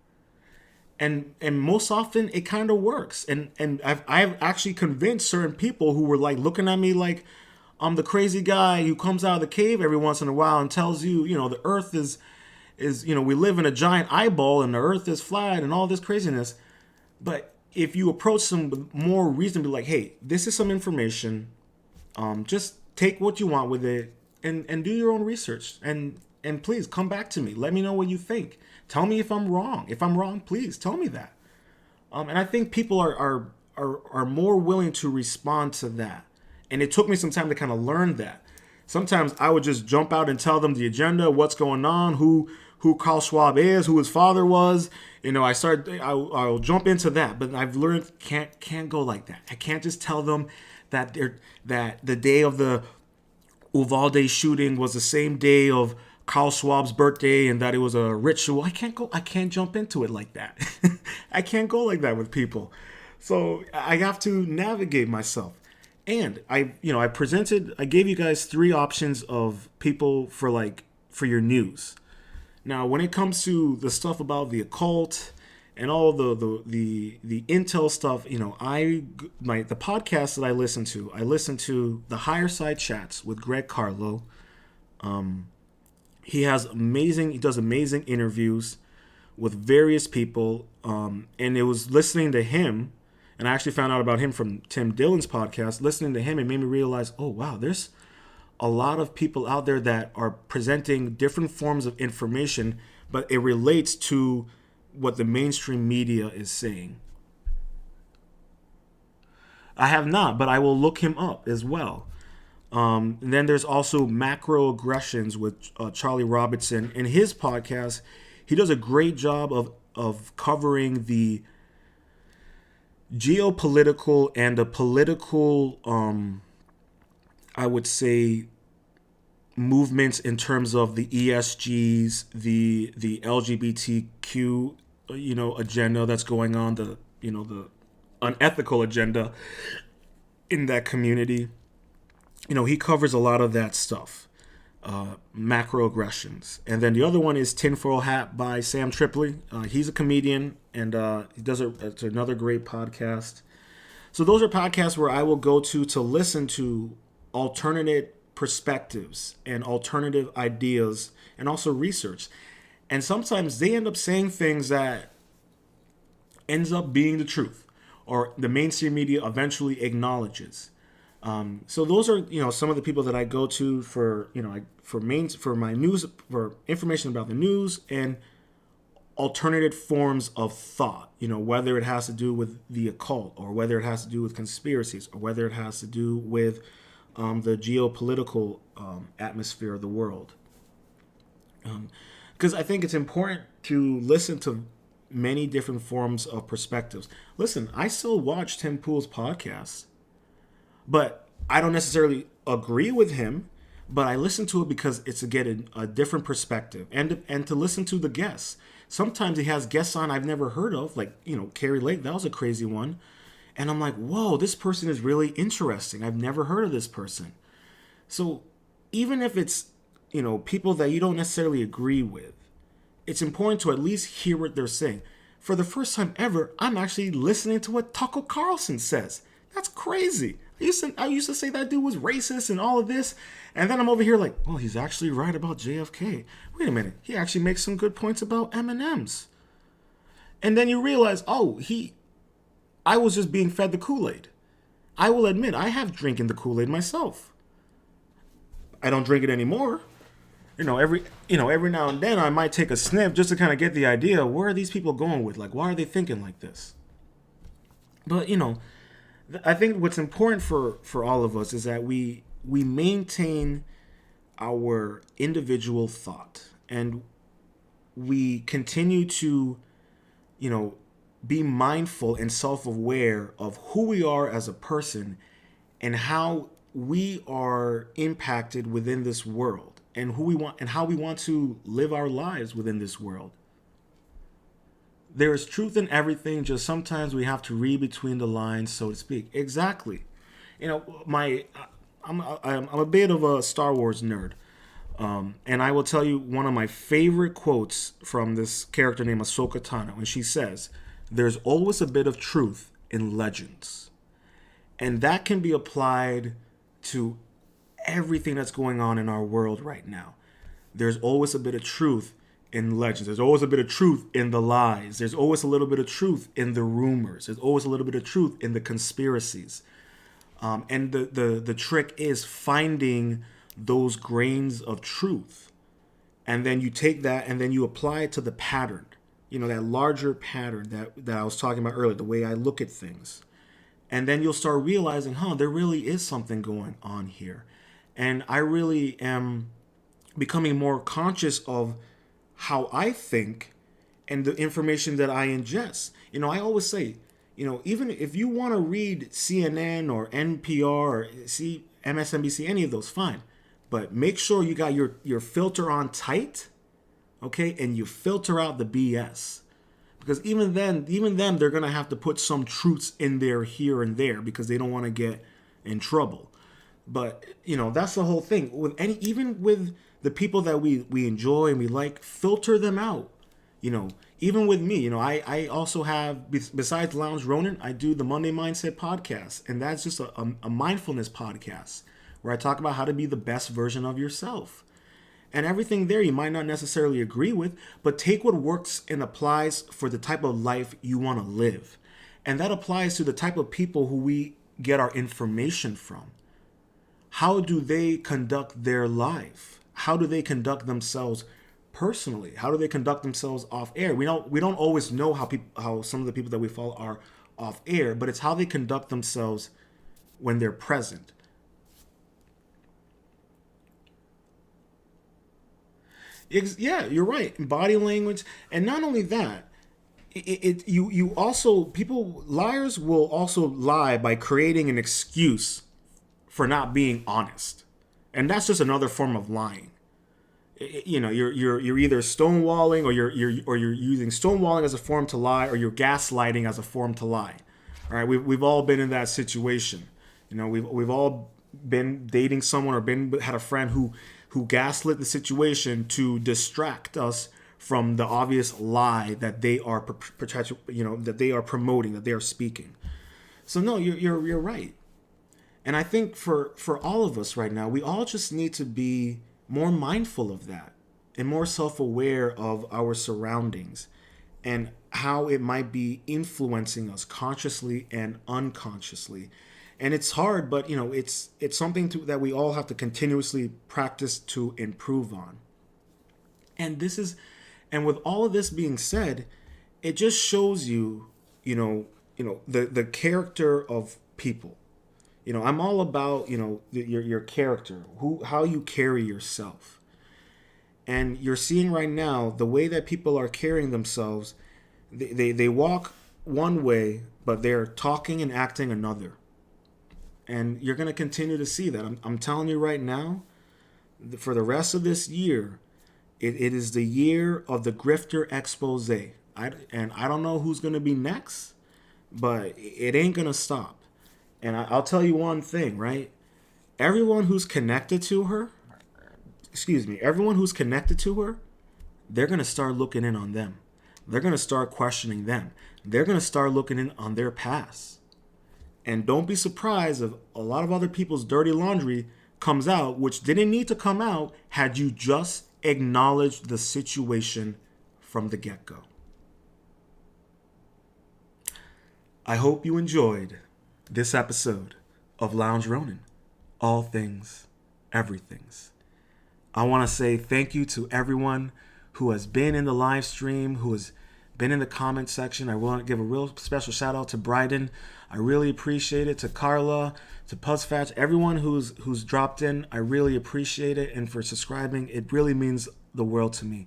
And most often it kind of works. And I've actually convinced certain people who were like looking at me like I'm the crazy guy who comes out of the cave every once in a while and tells you, the earth is we live in a giant eyeball and the earth is flat and all this craziness. But if you approach some with more reason, be like, hey, this is some information. Just take what you want with it and do your own research. And please come back to me. Let me know what you think. Tell me if I'm wrong. If I'm wrong, please tell me that. And I think people are more willing to respond to that. And it took me some time to kind of learn that. Sometimes I would just jump out and tell them the agenda, what's going on, who Carl Schwab is, who his father was. I'll jump into that, but I've learned can't go like that. I can't just tell them that the day of the Uvalde shooting was the same day of Carl Schwab's birthday and that it was a ritual. I can't jump into it like that. I can't go like that with people. So I have to navigate myself. And I gave you guys 3 options of people for your news. Now, when it comes to the stuff about the occult and all the intel stuff, the podcast that I listen to the Higher Side Chats with Greg Carlo. He does amazing interviews with various people. And it was listening to him, and I actually found out about him from Tim Dillon's podcast. Listening to him, it made me realize, oh, wow, there's a lot of people out there that are presenting different forms of information, but it relates to what the mainstream media is saying. I have not, but I will look him up as well. And then there's also Macroaggressions with Charlie Robinson. In his podcast, he does a great job of covering the geopolitical and the political, I would say, movements in terms of the ESGs, the LGBTQ, agenda that's going on, the unethical agenda in that community. He covers a lot of that stuff. Macroaggressions. And then the other one is Tinfoil Hat by Sam Tripoli. He's a comedian, and it's another great podcast. So those are podcasts where I will go to listen to alternative perspectives and alternative ideas and also research. And sometimes they end up saying things that ends up being the truth, or the mainstream media eventually acknowledges. So those are, some of the people that I go to for my news, for information about the news and alternative forms of thought, whether it has to do with the occult or whether it has to do with conspiracies or whether it has to do with the geopolitical atmosphere of the world. Because I think it's important to listen to many different forms of perspectives. Listen, I still watch Tim Pool's podcast, but I don't necessarily agree with him, but I listen to it because it's to get a different perspective and to listen to the guests. Sometimes he has guests on I've never heard of, like, Carrie Lake. That was a crazy one. And I'm like, whoa, this person is really interesting. I've never heard of this person. So even if it's, people that you don't necessarily agree with, it's important to at least hear what they're saying. For the first time ever, I'm actually listening to what Tucker Carlson says. That's crazy. I used to say that dude was racist and all of this. And then I'm over here like, well, he's actually right about JFK. Wait a minute. He actually makes some good points about M&Ms. And then you realize, I was just being fed the Kool-Aid. I will admit, I have drinking the Kool-Aid myself. I don't drink it anymore. Every now and then I might take a sniff just to kind of get the idea, where are these people going with? Like, why are they thinking like this? But, I think what's important for all of us is that we maintain our individual thought and we continue to, be mindful and self-aware of who we are as a person and how we are impacted within this world and who we want and how we want to live our lives within this world. There is truth in everything, just sometimes we have to read between the lines, so to speak. Exactly. You know, I'm a bit of a Star Wars nerd. And I will tell you one of my favorite quotes from this character named Ahsoka Tano, and she says, "There's always a bit of truth in legends." And that can be applied to everything that's going on in our world right now. There's always a bit of truth in legends. There's always a bit of truth in the lies. There's always a little bit of truth in the rumors. There's always a little bit of truth in the conspiracies. And the trick is finding those grains of truth. And then you take that and then you apply it to the pattern. You know, that larger pattern that I was talking about earlier, the way I look at things. And then you'll start realizing, there really is something going on here. And I really am becoming more conscious of how I think and the information that I ingest. You know, I always say, you know, even if you want to read CNN or NPR or MSNBC, any of those, fine. But make sure you got your filter on tight, okay? And you filter out the BS. Because even them, they're going to have to put some truths in there here and there because they don't want to get in trouble. But, you know, that's the whole thing. Even with the people that we enjoy and we like, filter them out. You know, even with me, you know, I also have, besides Lounge Ronin, I do the Monday Mindset podcast. And that's just a mindfulness podcast where I talk about how to be the best version of yourself. And everything there you might not necessarily agree with, but take what works and applies for the type of life you want to live. And that applies to the type of people who we get our information from. How do they conduct their life? How do they conduct themselves personally? How do they conduct themselves off air? We don't always know how some of the people that we follow are off air, but it's how they conduct themselves when they're present. Yeah, you're right. Body language, and not only that, you also, liars will also lie by creating an excuse for not being honest, and that's just another form of lying. You know, you're either stonewalling or you're using stonewalling as a form to lie, or you're gaslighting as a form to lie. All right, we've all been in that situation. You know, we've all been dating someone or had a friend who gaslit the situation to distract us from the obvious lie that they are that they are promoting, that they are speaking. So no, you're right. And I think for all of us right now, we all just need to be more mindful of that and more self-aware of our surroundings and how it might be influencing us consciously and unconsciously. And it's hard, but you know, it's something that we all have to continuously practice to improve on. And with all of this being said, it just shows you the character of people. You know, I'm all about, you know, your character, how you carry yourself. And you're seeing right now the way that people are carrying themselves. They walk one way, but they're talking and acting another. And you're going to continue to see that. I'm telling you right now, for the rest of this year, it is the year of the Grifter expose. I don't know who's going to be next, but it ain't going to stop. And I'll tell you one thing, right? Everyone who's connected to her, they're going to start looking in on them. They're going to start questioning them. They're going to start looking in on their past. And don't be surprised if a lot of other people's dirty laundry comes out, which didn't need to come out had you just acknowledged the situation from the get-go. I hope you enjoyed this episode of Lounge Ronin, All Things, Everythings. I want to say thank you to everyone who has been in the live stream, who has been in the comment section. I want to give a real special shout out to Bryden. I really appreciate it. To Carla, to Puzzfatch, everyone who's dropped in, I really appreciate it. And for subscribing, it really means the world to me.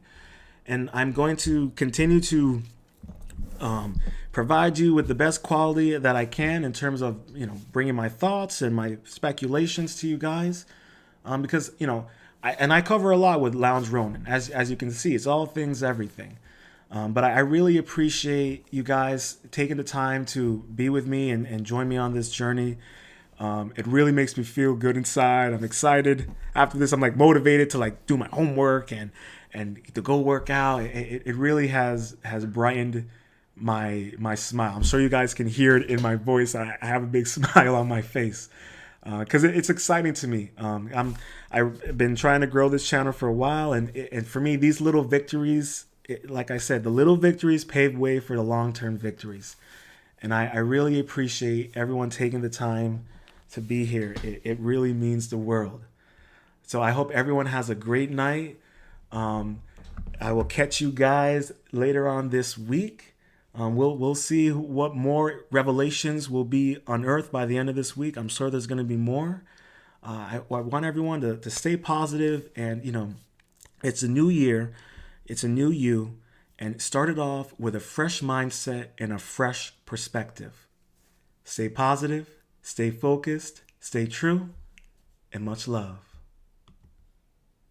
And I'm going to continue to provide you with the best quality that I can in terms of, bringing my thoughts and my speculations to you guys. Because, I cover a lot with Lounge Ronin. As you can see, it's all things, everything. But I really appreciate you guys taking the time to be with me and join me on this journey. It really makes me feel good inside. I'm excited. After this, I'm like motivated to like do my homework and to go work out. It really has brightened my smile. I'm sure you guys can hear it in my voice. I have a big smile on my face because it's exciting to me. I've been trying to grow this channel for a while, and for me, these little victories, like I said, the little victories pave way for the long-term victories. And I really appreciate everyone taking the time to be here. It really means the world. So I hope everyone has a great night. I will catch you guys later on this week. We'll see what more revelations will be unearthed by the end of this week. I'm sure there's going to be more. I want everyone to stay positive, and it's a new year, it's a new you, and start it off with a fresh mindset and a fresh perspective. Stay positive, stay focused, stay true, and much love.